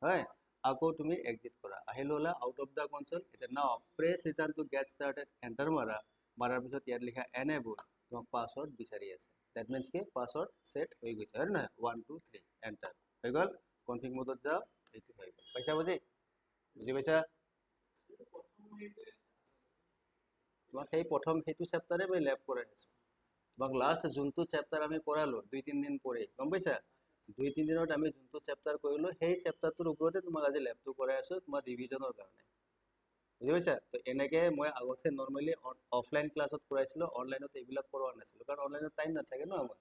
হয় আকৌ তুমি এক্সিট কৰা আহিলো হলা আউট অফ দা কনসোল এটা now press return to get started enter মাৰাৰ পিছত ইয়াত লিখা এনেবল তোমাক পাসওয়াৰ্ড বিচাৰি আছে দ্যাট মিন্স কি পাসওয়াৰ্ড সেট হৈ গৈছে হয় না 1 2 3 এন্টাৰ হৈ গল কনফিগ মোডত যাও এইটো হৈ গল পইচা বুজি বুজি পাইছা তোমাক সেই প্ৰথম সেইটো চেপ্টাৰে মই ল্যাব কৰাই আছো তোমাক লাষ্ট যোনটো চেপ্টাৰ আমি কৰালো 2-3 দিন পৰে গম পাইছা 2-3 দিনত আমি যোনটো চেপ্টাৰ কৰিলো সেই চেপ্টাৰটোৰ ওপৰতে তোমাক আজি ল্যাবটো কৰাই আছো তোমাৰ ৰিভিজনৰ কাৰণে বুজি পাইছা তো এনেকে মই আগতে নৰমালি অফলাইন ক্লাছত কৰাইছিলো অনলাইনত এইবিলাক কৰোৱা নাছিলো কাৰণ অনলাইনত টাইম নাথাকে ন আমাৰ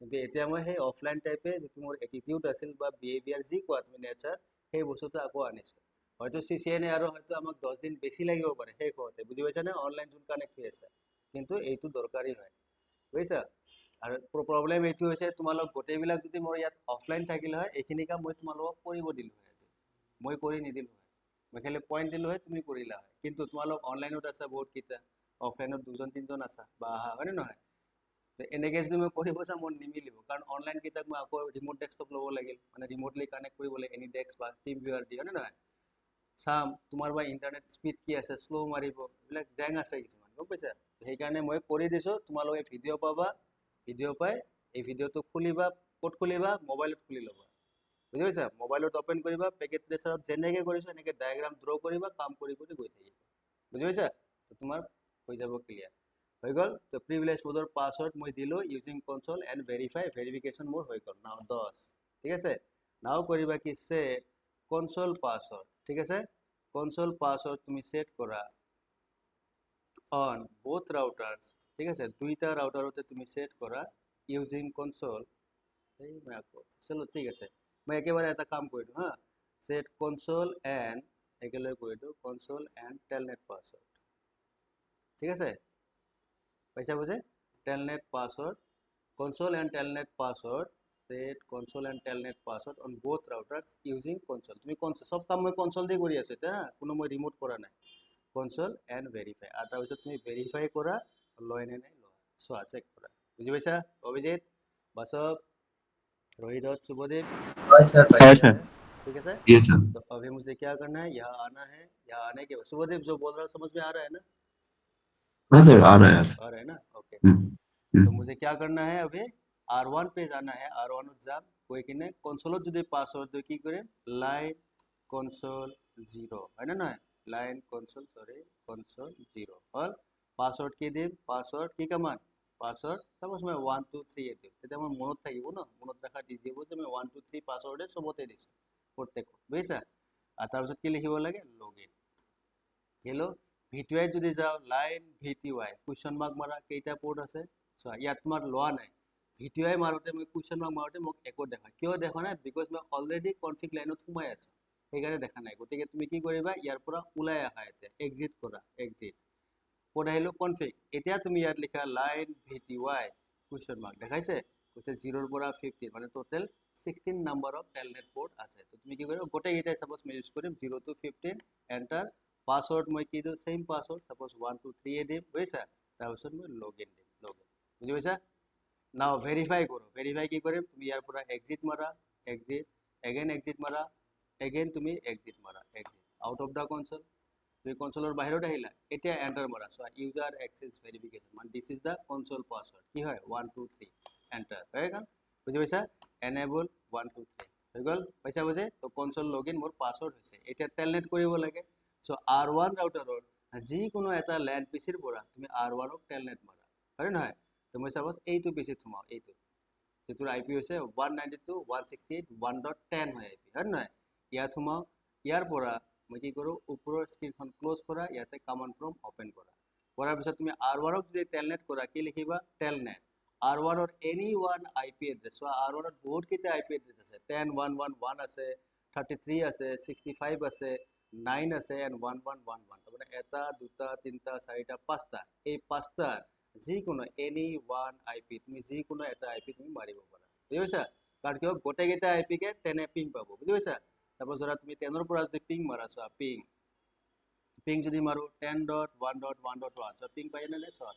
কিন্তু এতিয়া মই সেই অফলাইন টাইপে যেটো মোৰ এটিটিউড আছিল বা বিহেভিয়াৰ যি কোৱা তুমি নেচাৰ সেই বস্তুটো আকৌ আনিছো হয়তো সিসিএনএ আৰু হয়তো আমাক 10 দিন বেছি লাগিব পাৰে সেই কোতে বুজি পাইছা না অনলাইন যোন কানেক্ট হৈ আছে কিন্তু এইটো দৰকাৰী হয় বুজিছা আৰু প্ৰবলেম এইটো হৈছে তোমালোক গোটেইবিলাক যদি মোৰ ইয়াত অফলাইন থাকিলে হয় এইখিনি কাম মই তোমালোকক কৰিব দিলো হয় আজি মই কৰি নিদিলো হয় মই খালি পইণ্ট দিলো হয় তুমি কৰিলা হয় কিন্তু তোমালোক অনলাইনত আছে বহুত কিটা অফলাইনত দুজন তিনজন আছে বা হয় নে নহয় তো এনেকে যদি মই কৰিব যা মোৰ নিমিলিব কাৰণ অনলাইন কিটাক মই আকৌ ৰিমোট ডেস্কটপ ল'ব লাগিল মানে ৰিমোটলি কানেক্ট কৰিব লাগে এনি ডেস্ক বা টিম ভিউআৰ দি হয় নে নহয় সাম তোমাৰ বা ইন্টাৰনেট স্পীড কি আছে স্লো মাৰিব এইবিলাক জেং আছে কিছুমান গম পাইছা সেইকাৰণে মই কৰি দিছো তোমালোকে ভিডিঅ' পাবা ভিডিঅ' পাই এই ভিডিঅ'টো খুলিবা ক'ত খুলিবা মোবাইলত খুলি ল'বা বুজি পাইছা মোবাইলত ওপেন কৰিবা পেকেট ট্ৰেচাৰত যেনেকৈ কৰিছো এনেকৈ ডায়াগ্ৰাম ড্ৰ কৰিবা কাম কৰি কৰি গৈ থাকিবা বুজি পাইছা তো তোমাৰ হৈ যাব ক্লিয়াৰ হৈ গল তো প্ৰিভিলেজ মোডৰ পাসওয়াৰ্ড মই দিলো ইউজিং কনসোল এন্ড ভেৰিফিকেশন মোৰ হৈ গল নাও 10 ঠিক আছে নাও কৰিবা কি সেট কনসোল পাসওয়াৰ্ড ঠিক আছে কনসোল পাসওয়াৰ্ড তুমি সেট কৰা অন বোথ ৰাউটাৰ্স ঠিক আছে দুইটা ৰাউটাৰতে তুমি সেট কৰা ইউজিং কনসোল এই মই আকৌ চলো ঠিক আছে মই একেবাৰে এটা কাম কৰি দিও হা সেট কনসোল এন্ড একেলগে কৰি দিও কনসোল এন্ড টেলনেট পাসওয়ার্ড ঠিক আছে পইচা বুঝে telnet password console and telnet password set console and telnet password on both routers using console তুমি console সব কাম মই console দিয়ে কৰি আছে তা কোনো মই ৰিমোট কৰা নাই কনসোল এণ্ড ভেৰিফাই, আৰু তাৰপিছত তুমি ভেৰিফাই কৰা লয় নে নাই লোৱা, চোৱা চেক কৰা। বুজি পাইছা Abhijit, Basab, Rohit, Shubhdev? Hi sir, Yes, sir. ठीक है सर। Yes, sir. तो अभी मुझे क्या करना है, यहाँ आना है, यहाँ आने के बाद शुभदेव जो बोल रहा हूँ समझ में आ रहा है ना? हाँ सर, आ रहा है यार। आ रहा है ना, ओके। हम्म, तो मुझे क्या करना है, अभी R1 पे जाना है, R1 যাম, গৈ কিনে কনসোলত যদি পাসওয়ার্ড দিও কি কৰিম, লাইন কনসোল 0 হয় না নহয়, লাইন কনসোল কনসোল 0 হল। পাসওয়ার্ড কি দিম, পাসওয়ার্ড কি কামান, পাসওয়ার্ড সাপোজ মই 1 2 3 এ দিম, তেতিয়া মোৰ মনত থাকিব ন, মনত ৰাখাত ইজি হ'ব যে মই 1 2 3 পাসওয়াৰ্ডে সবতে দিছো প্ৰত্যেকত, বুজিছা। আৰু তাৰপিছত কি লিখিব লাগে, লগইন। হেল্ল' ভিটিৱাই যদি যাওঁ, লাইন ভিটিৱাই কুৱেশ্যন মাৰ্ক মাৰা, কেইটা পোৰ্ট আছে চোৱা, ইয়াত তোমাৰ লোৱা নাই, ভিটিৱাই মাৰোতে মই কুৱেশ্যন মাৰ্ক মাৰোতে মোক একো দেখা, কিয় দেখা নাই, বিকজ মই অলৰেডি কনফিগ লাইনত সোমাই আছো, সেইকাৰণে দেখা নাই। গতিকে তুমি কি কৰিবা, ইয়াৰ পৰা ওলাই আহা, এতিয়া এক্সিট কৰা, এক্সিট। ক'ত আহিলো, কনফিগ। এতিয়া তুমি ইয়াত লিখা লাইন ভিটিৱাই কুৱেশ্যন মাৰ্ক, দেখাইছে, কৈছে 0 পৰা 15, মানে total 16 number of Telnet port আছে। তো তুমি কি কৰিবা, গোটেইকেইটাই সাপোজ মই ইউজ কৰিম 0 to 15, এণ্টাৰ। পাসওয়াৰ্ড মই কি দিওঁ, সেম পাসওয়াৰ্ড, সাপোজ 1 2 3 এ দিম, বুজিছা। তাৰপিছত মই লগইন দিম, লগইন, বুজি পাইছা। নাও ভেৰিফাই কৰোঁ, ভেৰিফাই কি কৰিম, তুমি ইয়াৰ পৰা এক্সিট মাৰা, এক্সিট, এগেইন এক্সিট মাৰা, এগেইন তুমি এক্সিট মাৰা, exit, out of the console, তুমি কনসোলৰ বাহিৰত আহিলা, এতিয়া এণ্টাৰ মাৰা, চোৱা ইউজাৰ এক্সেছ ভেৰিফিকেশ্যন, মানে this is the console password, কি হয় 1 2 3, এণ্টাৰ হৈ গ'ল, বুজি পাইছা। এনেবল 1 2 3 হৈ গ'ল, পাইছা বুজি। তো কনসোল লগইন মোৰ পাসওয়াৰ্ড হৈছে, এতিয়া টেলনেট কৰিব লাগে। সো R1 ৰাউটাৰৰ যিকোনো এটা ল্যান্ড পিচিৰ পৰা তুমি R1ক টেলনেট মাৰা, হয় নহয়। তো মই সাপোজ এইটো পিচিত সোমাওঁ, এইটো যিটোৰ IP হৈছে 192.168.1.10 হয় IP, হয় নহয়। ইয়াত সোমাওঁ, ইয়াৰ পৰা মই কি কৰোঁ, ওপৰৰ স্ক্ৰীনখন ক্লোজ কৰা, ইয়াতে কমাণ্ড প্ৰম্পট অপেন কৰা, কৰাৰ পিছত তুমি R1ক যদি টেলনেট কৰা, কি লিখিবা, টেলনেট। R1ৰ এনি ওৱান IP এড্ৰেছ, চোৱা R1ত বহুত কেইটা IP এড্ৰেছ আছে, 10.1.1.1 আছে, 33 আছে, 65 আছে, 9 আছে, এণ্ড 1111, তাৰমানে এটা দুটা তিনিটা চাৰিটা পাঁচটা, এই পাঁচটাৰ যিকোনো এনি ওৱান IP, তুমি যিকোনো এটা IP তুমি মাৰিব পাৰা, বুজি পাইছা। কাৰণ কিয়, গোটেইকেইটা IP কে 10 পিং পাব, বুজি পাইছা। তাৰপৰা ধৰা তুমি 10ৰ পৰা যদি পিং মাৰা, চোৱা পিং যদি মাৰো 10.1.1.1, চোৱা পিং পাই নে নাই, চোৱা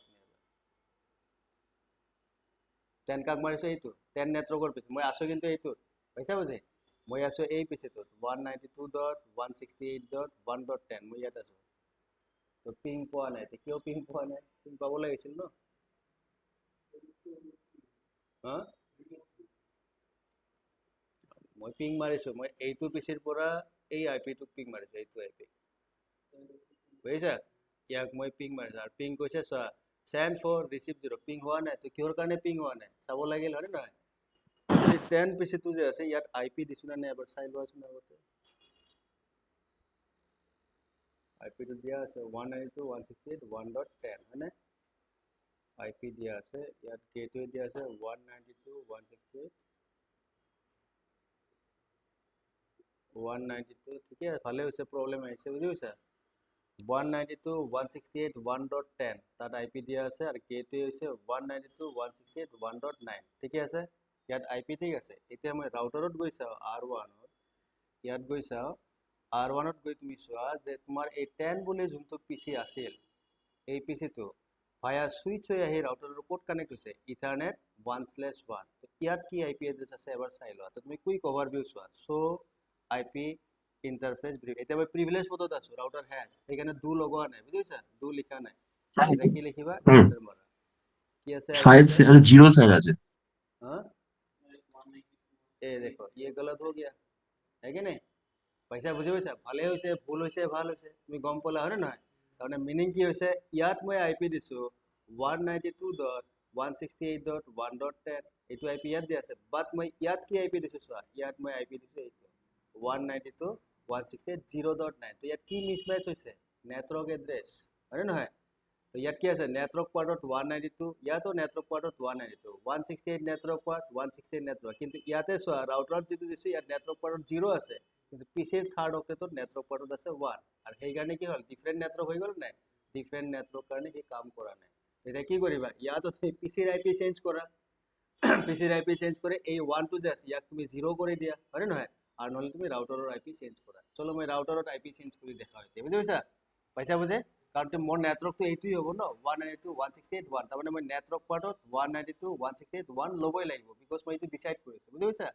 10 কাক মাৰিছো, এইটো 10 নেটৱৰ্কৰ পিছে মই আছো কিন্তু এইটোত, পাইছা বুজি। মই আছো এই পিছেটোত 192.168.1.10, মই ইয়াত আছো। তো পিং পোৱা নাই, কিয় পিং পোৱা নাই, পিং পাব লাগিছিল ন। হা, মই পিং মাৰিছো, মই এইটো পিচিৰ পৰা এই IP টোক পিং মাৰিছো, এইটো IP, বুজিছা। ইয়াক মই পিং মাৰিছো, আৰু পিং কৈছে চোৱা সেন্ড ফৰ ৰিচিভ 0, পিং হোৱা নাই। তো কিহৰ কাৰণে পিং হোৱা নাই, চাব লাগিল, হয় নহয়। 10 পিচিটো যে আছে, ইয়াত IP দিছো না নাই, এবাৰ চাই লোৱাচোন আগতে। IP টো দিয়া আছে 192.168.1.10, হয়নে। IP দিয়া আছে, ইয়াত গেটৱে দিয়া আছে 192.168.192, ঠিকে আছে, ভালে হৈছে, প্ৰব্লেম আহিছে, বুজি পাইছা। 192.168.1.10 তাত IP দিয়া আছে, আৰু গেটৱে হৈছে 192.168.1.9, ঠিকে আছে। ইয়াত IP ঠিক আছে। এতিয়া মই ৰাউটাৰত গৈ চাওঁ, R1ত, ইয়াত গৈ চাওঁ, R1ত গৈ তুমি চোৱা যে তোমাৰ এই 10 বুলি যোনটো পিচি আছিল, এই পিচিটো ভায়া সুইচ হৈ আহি ৰাউটাৰৰ ক'ত কানেক্ট হৈছে, ইথাৰনেট 1/1। ইয়াত কি IP এড্ৰেছ আছে এবাৰ চাই লোৱা। তো তুমি কুইক অভাৰভিউ চোৱা, IP ইণ্টাৰফেচ ব্ৰিফ, এতিয়া মই প্ৰিভিলেজ মোডত আছো, ৰাউটাৰ হেজ, সেইকাৰণে ডু লগোৱা নাই, বুজি পাইছা, ডু লিখা নাই। এতিয়া কি লিখিবা, এণ্টাৰ মাৰা, কি আছে IP फाइव से এড্ৰেছ, जीरो साइड आ जाए। हाँ ये देखो ये गलत हो गया है कि नहीं, পইচা বুজি পাইছা, ভালে হৈছে, ভুল হৈছে, ভাল হৈছে, তুমি গম পালা, হয় নহয়। তাৰমানে মিনিং কি হৈছে, ইয়াত মই IP দিছো 192.168.1.10, এইটো IP ইয়াত দিয়া আছে, বাট মই ইয়াত কি IP দিছো চোৱা, ইয়াত মই IP দিছো এইটো 192.168.0.9। তো ইয়াত কি মিছমেচ হৈছে, নেটৱৰ্ক এড্ৰেছ, হয় নহয়। তো ইয়াত কি আছে, নেটৱৰ্ক পাৰ্টত 192, ইয়াতো নেটৱৰ্ক পাৰ্টত 192, 168 নেটৱৰ্ক পাৰ্ট, 168 নেটৱৰ্ক, কিন্তু ইয়াতে চোৱা ৰাউটাৰত যিটো দিছো, ইয়াত নেটৱৰ্ক পাৰ্টত 0 আছে, কিন্তু পিচিৰ থাৰ্ড অক্টেটত নেটৱৰ্ক পাৰ্টত আছে 1, আৰু সেইকাৰণে কি হ'ল, ডিফাৰেণ্ট নেটৱৰ্ক হৈ গ'ল নাই, ডিফাৰেণ্ট নেটৱৰ্ক কাৰণে সি কাম কৰা নাই। এতিয়া কি কৰিবা, ইয়াতো তুমি পিচিৰ IP চেঞ্জ কৰা, পিচিৰ IP চেঞ্জ কৰি এই 1টো যে আছে, ইয়াক তুমি 0 কৰি দিয়া, হয় নহয়। আৰু নহ'লে তুমি ৰাউটাৰৰ IP চেঞ্জ কৰা। চলো মই ৰাউটাৰত IP চেঞ্জ কৰি দেখাওঁ এতিয়া, বুজি পাইছা। পাইছা বুজি কাৰণ মোৰ নেটৱৰ্কটো এইটোই হ'ব ন 192.168.1 তাৰমানে মই নেটৱৰ্ক পাৰ্টত 192.168.1 ল'বই লাগিব বিকজ মই এইটো ডিসাইড কৰিছো বুজি পাইছা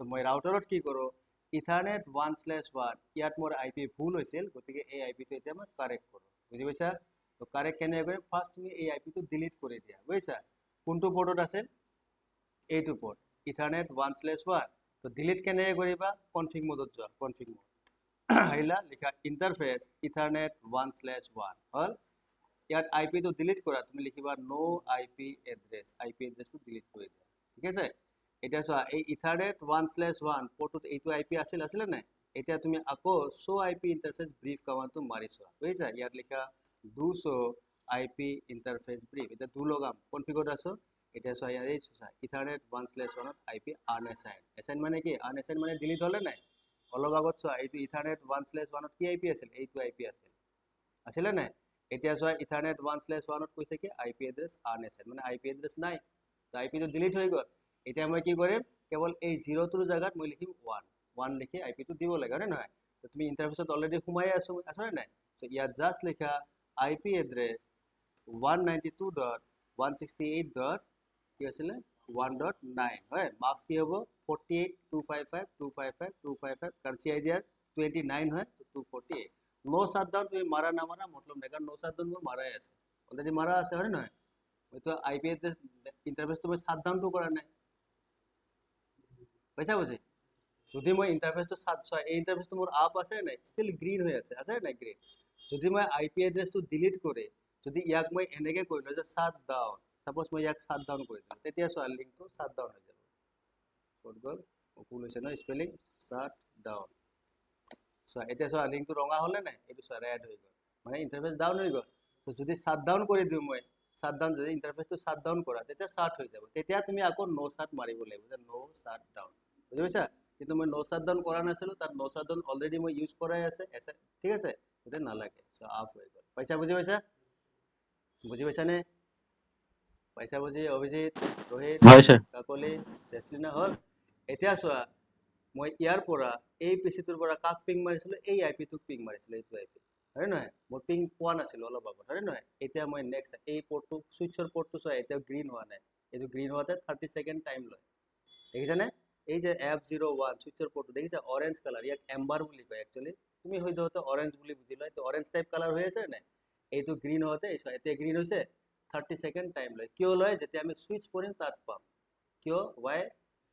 তো মই ৰাউটাৰত কি কৰো ইথাৰনেট 1/1 ইয়াত মোৰ আইপি ভুল হৈছিল গতিকে এই আইপিটো এতিয়া মই কাৰেক্ট কৰো বুজি পাইছা তো কাৰেক্ট কেনে কৰে ফাৰ্ষ্ট তুমি এই আইপিটো ডিলিট কৰি দিয়া বুজিছা কোনটো পোৰ্টত আছে এইটো পোৰ্ট ইথাৰনেট 1/1 তো ডিলিট কেনে কৰিবা কনফিগ মোডত যোৱা কনফিগ মোড আহিলা লিখা ইন্টাৰফেস ইথাৰনেট 1/1 হল ইয়াত আইপিটো ডিলিট কৰা তুমি লিখিবা নো আইপি এড্ৰেছটো ডিলিট কৰি দিয়া ঠিক আছে এতিয়া চোৱা এই ইথাৰনেট 1/1 পোৰ্টত এইটো আইপি আছিল নাই এতিয়া তুমি আকৌ শো আইপি ইন্টাৰফেস ব্ৰিফ কমাণ্ডটো মাৰি চোৱা বুজিছা ইয়াত লিখা do show IP interface brief এটা ডু লগাম কনফিগত আছো এতিয়া চোৱা ইয়াত এই চোৱা ইথাৰনেট 1/1 আইপি আনএসাইন মানে কি আনএসাইন মানে ডিলিট হলে নাই অলপ আগত চোৱা এইটো ইথাৰনেট 1/1 কি আইপি আছিল এইটো আইপি আছিল নাই এতিয়া চোৱা ইথাৰনেট 1/1 কৈছে কি আইপি এড্ৰেছ আনএসাইন মানে আইপি এড্ৰেছ নাই তো আইপিটো ডিলিট হৈ গ'ল এতিয়া মই কি কৰিম কেৱল এই 0 টোৰ জায়গাত মই লিখিম 1 লিখি আইপিটো দিব লাগে হয় নহয় তো তুমি ইন্টাৰফেসত অলৰেডি সোমাই আছো নাই তো ইয়াত জাস্ট লিখা আইপি এড্ৰেছ 192.168. কি আছিল 1.9 হয় মাৰ্কস কি হ'ব 48.255.255.255 কাৰণ CIDR 29 হয় তো 248 নো শাটডাউন তুমি মাৰা না মাৰা মতলব নাই কাৰণ নো শাটডাউন মোৰ মাৰাই আছে অলৰেডি মাৰা আছে হয় নহয় মইতো আইপি এড্ৰেছ ইন্টাৰফেসটো মই শাটডাউনটো কৰা নাই পাইছা বুজি যদি মই ইন্টাৰফেসটো চোৱা এই ইন্টাৰফেসটো মোৰ আপ আছে নাই ষ্টিল গ্ৰীন হৈ আছে নাই গ্ৰীন যদি মই আইপি এড্ৰেছটো ডিলিট কৰি যদি ইয়াক মই এনেকে কৰিলো যে শাট ডাউন সাপোজ মই ইয়াক শাট ডাউন কৰি দিলো তেতিয়া চোৱা লিংকটো শাট ডাউন হৈ যাব ক'ত গ'ল ভুল হৈছে ন স্পেলিং শাট ডাউন চোৱা এতিয়া চোৱা লিংকটো ৰঙা হ'লে নাই এইটো চোৱা ৰেড হৈ গ'ল মানে ইন্টাৰফেস ডাউন হৈ গ'ল তো যদি শাট ডাউন কৰি দিওঁ মই শাট ডাউন যদি ইন্টাৰফেসটো শাট ডাউন কৰা তেতিয়া শাট হৈ যাব তেতিয়া তুমি আকৌ নো শাট মাৰিব লাগিব যে নো শাট ডাউন বুজি পাইছা কিন্তু মই নো শাট ডাউন কৰা নাছিলো তাত নো শাট ডাউন অলৰেডি মই ইউজ কৰাই আছে ঠিক আছে তেতিয়া নালাগে সো অফ হৈ গ'ল পাইছা বুজি পাইছা নে পাইছা বুজি অভিজিত ৰোহিত হয় স্যাৰ কাকলি জেসলিনা হল এতিয়া চোৱা মই ইয়াৰ পৰা এই পিচিটোৰ পৰা কাক পিং মাৰিছিলো এই আইপিটোক পিং মাৰিছিলো এইটো আইপি হয় নহয় মই পিং পোৱা নাছিলো অলপ আগত হয় নহয় এতিয়া মই নেক্সট এই পোৰ্টটো সুইচৰ পোৰ্টটো চোৱা এতিয়া গ্ৰীণ হোৱা নাই এইটো গ্ৰীণ হোৱাতে 30 সেকেন্ড টাইম লয় দেখিছানে এই যে F01 সুইচৰ পোৰ্টটো দেখিছা অৰেঞ্জ কালাৰ ইয়াক এম্বাৰ বুলি কয় একচুয়ালি তুমি হয়তো অৰেঞ্জ বুলি বুজিলা তো অৰেঞ্জ টাইপ কালাৰ হৈ আছে নাই এইটো গ্ৰীণ হোৱাতে এতিয়া গ্ৰীণ হৈছে 30 সেকেন্ড টাইম লয় কিয় লয় যেতিয়া আমি সুইচ কৰিম তাত পাম কিয় why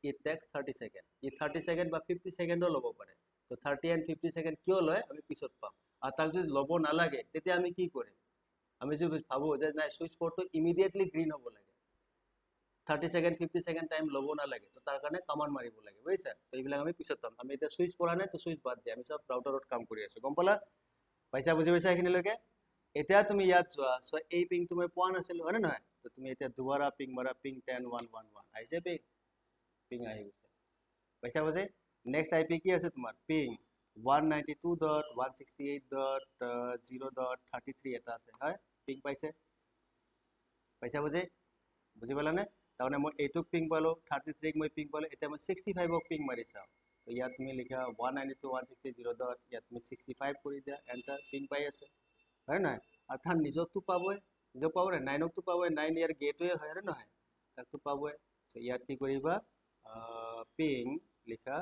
it takes 30 second E 30 second বা 50 সেকেন্ডও ল'ব পাৰে তো 30 and 50 সেকেন্ড কিয় লয় আমি পিছত পাম আৰু তাক যদি ল'ব নালাগে তেতিয়া আমি কি কৰিম আমি যদি ভাবো যে নাই সুইচ পোৰ্টটো ইমিডিয়েটলি গ্ৰীণ হ'ব লাগে 30 সেকেন্ড 50 সেকেন্ড টাইম ল'ব নালাগে তো তাৰ কাৰণে কমান্ড মাৰিব লাগে বুজিছা তো এইবিলাক আমি পিছত পাম আমি এতিয়া সুইচ কৰা নাই তো সুইচ বাদ দিয়া আমি সব ৰাউটাৰত কাম কৰি আছো গম পালা পাইছা বুজি পাইছা এইখিনিলৈকে এতিয়া তুমি ইয়াত যোৱা সো এই পিংটো মই পোৱা নাছিলো হয় নহয় তো তুমি এতিয়া দুবাৰা পিং মাৰা পিং 10111 আহিছে পিং আহি গৈছে পাইছা বুজি নেক্সট আইপি কি আছে তোমাৰ পিং 192.168.0.33 এটা আছে হয় পিং পাইছা বুজি পালানে তাৰমানে মই এইটোক পিং পালো 33 ক মই পিং পালো এতিয়া মই 65 ক পিং মাৰি চাও তো ইয়াত তুমি লিখা 192.168.0. ইয়াত তুমি 65 কৰি দিয়া এন্টাৰ পিং পাই আছে হয় নহয় আৰু তাৰ নিজৰটো পাবই নিজক পাব 9 টো পাবই 9 ইয়াৰ গেটৱে হয় নহয় তাকটো পাবই তো ইয়াত কি কৰিবা পিং লিখা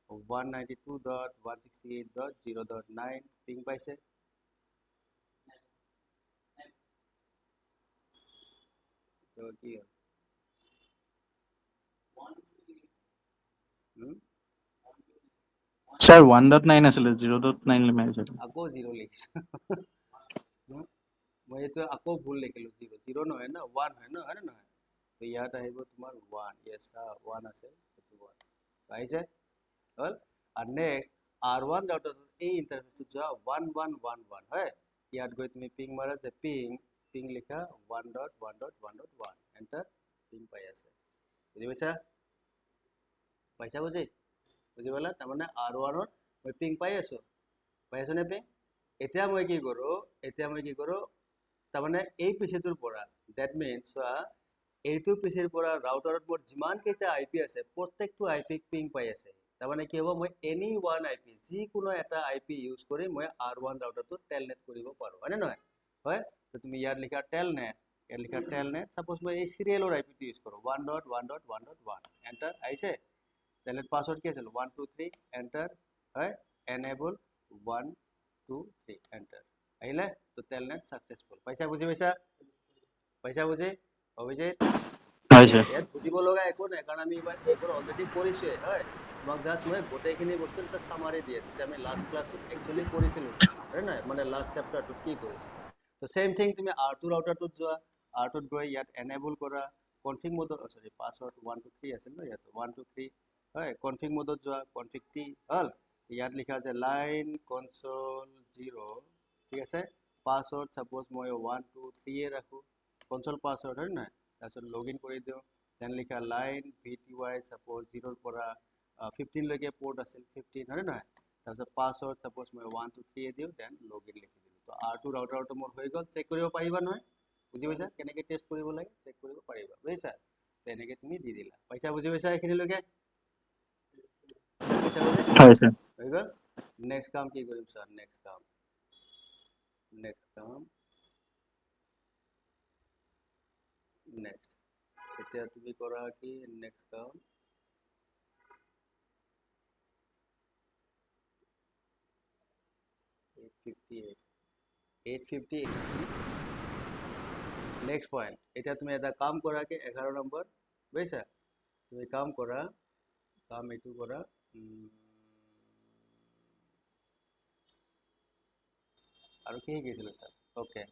192.168.0.9 পিং পাইছে তো কি হ'ল স্যার 1.9 আসলে 0.9 মারিছে আকৌ 0 লিখিছো মই এইটো আকৌ ভুল লিখিলো 0 নহয় না 1 হয় না হয় নহয় তো ইয়াত আহিব তোমাৰ 1 yes 1 আছে এটো 1 পাইছে হল আৰু নেক্সট R1 ৰাউটাৰ এই ইন্টাৰফেসটো যোৱা 1111 হয় ইয়াত গৈ তুমি পিং মাৰা যে পিং লিখা 1.1.1.1 এন্টাৰ পিং পাই আছে বুজি পাইছা বুজি পালা তাৰমানে R1 ৰ মই পিং পাই আছো নে পিং এতিয়া মই কি কৰো তাৰমানে এই পিচিটোৰ পৰা দ্যাট মিন্স চোৱা এইটো পিচিৰ পৰা ৰাউটাৰত মোৰ যিমান কেইটা আইপি আছে প্ৰত্যেকটো আইপি পিং পাই আছে তাৰমানে কি হ'ব মই এনি ওৱান আই পি যিকোনো এটা আই পি ইউজ কৰি মই R1 ৰাউটাৰটো টেলনেট কৰিব পাৰোঁ হয়নে নহয় হয় তো তুমি ইয়াত লিখা টেলনেট ইয়াত লিখা টেলনেট ছাপ'জ মই এই চিৰিয়েলৰ আই পিটো ইউজ কৰোঁ 1.1.1.1 এণ্টাৰ আহিছে টেলনেট পাছৱৰ্ড কি আছিল 1 2 3 এণ্টাৰ হয় এনেবল 1 2 3 এণ্টাৰ আহিলে তো টেলনেট ছাকচেছফুল পাইছা বুজি বুজি অভিজিত হয় ছাৰ ইয়াত বুজিব লগা একো নাই কাৰণ আমি এইবাৰ অলৰেডি কৰিছোৱে হয় তোমাক জাষ্ট মই গোটেইখিনি বস্তুৰ এটা সামাৰি দি আছোঁ যে আমি লাষ্ট ক্লাছটোত একচুৱেলি কৰিছিলোঁ কি হয় নাই মানে লাষ্ট চেপ্টাৰটোত কি কৰিছোঁ তো ছেইম থিং তুমি R2 ৰাউটাৰটোত যোৱা R2ত গৈ ইয়াত এনেবল কৰা কনফিগ মোডত সৰি পাছৱৰ্ড 1 2 3 আছিল ন ইয়াত 1 2 3 হয় কনফিগ মোডত যোৱা কনফিগ টি হ'ল ইয়াত লিখা আছে লাইন কনসোল 0 ঠিক আছে পাছৱৰ্ড সাপোজ মই 1 2 3 এ ৰাখোঁ কনসোল পাছৱৰ্ড হয় নাই তাৰপিছত লগইন কৰি দিওঁ দেন লিখা লাইন VTY সাপোজ 0 পৰা 15 লৈকে পোৰ্ট আছিল 15 হয় নহয় তাৰপিছত পাছৱৰ্ড সাপোজ মই 1 2 3 এ দিওঁ দেন লগইন লিখি দিলোঁ তো R2 ৰাউটাৰটো মোৰ হৈ গ'ল চেক কৰিব পাৰিবা নহয় বুজি পাইছা কেনেকৈ টেষ্ট কৰিব লাগে চেক কৰিব পাৰিবা বুজিছা তেনেকৈ তুমি দি দিলা বুজি পাইছা এইখিনিলৈকে হয় ছাৰ হৈ গ'ল নেক্সট কাম কি কৰিম ছাৰ নেক্সট কাম নেক্সট এতিয়া তুমি কৰা কি নেক্সট কাম নেক্সট পইণ্ট এতিয়া তুমি এটা কাম কৰা কি 11 নম্বৰ বুজিছা তুমি কাম কৰা কাম এইটো কৰা আৰু কি শিকিছিলোঁ ছাৰ অ'কে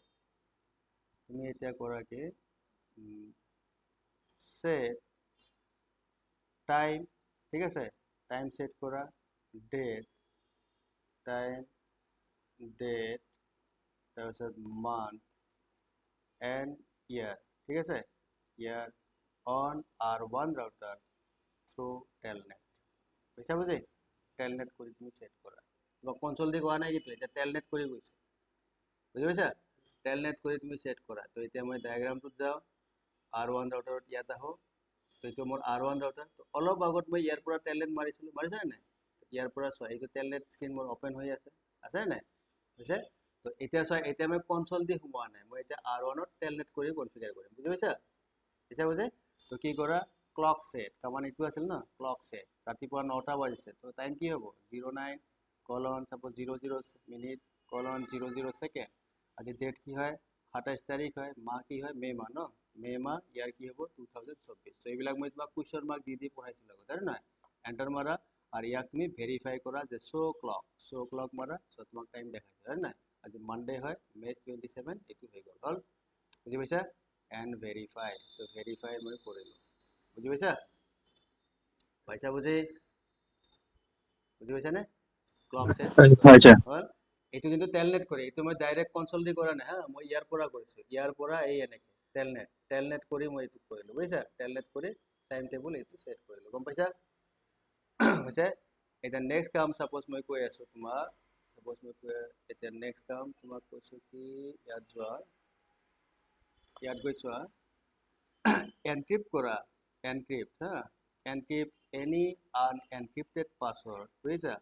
তুমি এতিয়া কৰা কি set time ঠিক আছে টাইম সেট কৰা ডেট টাইম ডেট তাৰপিছত মান্থ এণ্ড ইয়াৰ ঠিক আছে year on R1 router through telnet বুজিছা বুজি টেলনেট কৰি তুমি সেট কৰা তোমাক কনসোল দি কোৱা নাই কিন্তু এতিয়া টেলনেট কৰি গৈছে বুজি পাইছা টেলনেট কৰি তুমি সেট কৰা তো এতিয়া মই ডায়াগ্ৰামটোত যাওঁ R1 ৰাউটাৰত ইয়াত আহোঁ তো এইটো মোৰ R1 ৰাউটাৰ তো অলপ আগত মই ইয়াৰ পৰা টেলনেট মাৰিছিলোঁ মাৰিছে নাই ইয়াৰ পৰা চোৱা এইটো টেলনেট স্ক্ৰীন মোৰ অপেন হৈ আছে নাই হৈছে তো এতিয়া চোৱা এতিয়া মই কনসোল দি সোমোৱা নাই মই এতিয়া R1ত টেলনেট কৰি কনফিগাৰ কৰিম বুজি পাইছা বুজি তো কি কৰা ক্লক সেট কামান এইটো আছিল ন ক্লক সেট ৰাতিপুৱা 9টা বাজিছে তো টাইম কি হ'ব 09 কলন সাপোজ 00 মিনিট কলন 00 সেকেন্ড আজি ডেট কি হয় 27 তাৰিখ হয় মাহ কি হয় মে মাহ ন মে মাহ ইয়াৰ কি হ'ব 2024 তো এইবিলাক মই তোমাক কুৱেশ্যন মাৰ্ক দি পঢ়াইছিলোঁ আগতে হয় নহয় এণ্টাৰ মাৰা আৰু ইয়াক তুমি ভেৰিফাই কৰা যে শ্ব' ক্লক মাৰা চ' তোমাক টাইম দেখাইছে হয় নাই আজি মানডে হয় মে 27 এইটো হৈ গ'ল হ'ল বুজি পাইছা এণ্ড ভেৰিফাই তো ভেৰিফাই মই কৰিলোঁ বুজি পাইছা বুজি পাইছানে ক্লক সেট হয় ছাৰ হ'ল এইটো কিন্তু টেলনেট কৰে এইটো মই ডাইৰেক্ট কনসোল দি কৰা নাই হা মই ইয়াৰ পৰা কৰিছোঁ ইয়াৰ পৰা এই এনেকৈ টেলনেট কৰি মই এইটো কৰিলোঁ বুজিছা টেলনেট কৰি টাইম টেবুল এইটো সেট কৰিলোঁ গম পাইছা হৈছে এতিয়া নেক্সট কাম সাপোজ মই কৈ আছোঁ তোমাক এতিয়া নেক্সট কাম তোমাক কৈছোঁ কি ইয়াত যোৱা ইয়াত গৈ চোৱা এনক্ৰিপ্ট কৰা এনক্ৰিপ্ট হা এনক্ৰিপ্ট এনি আনএনক্ৰিপ্টেড পাছৱৰ্ড বুজিছা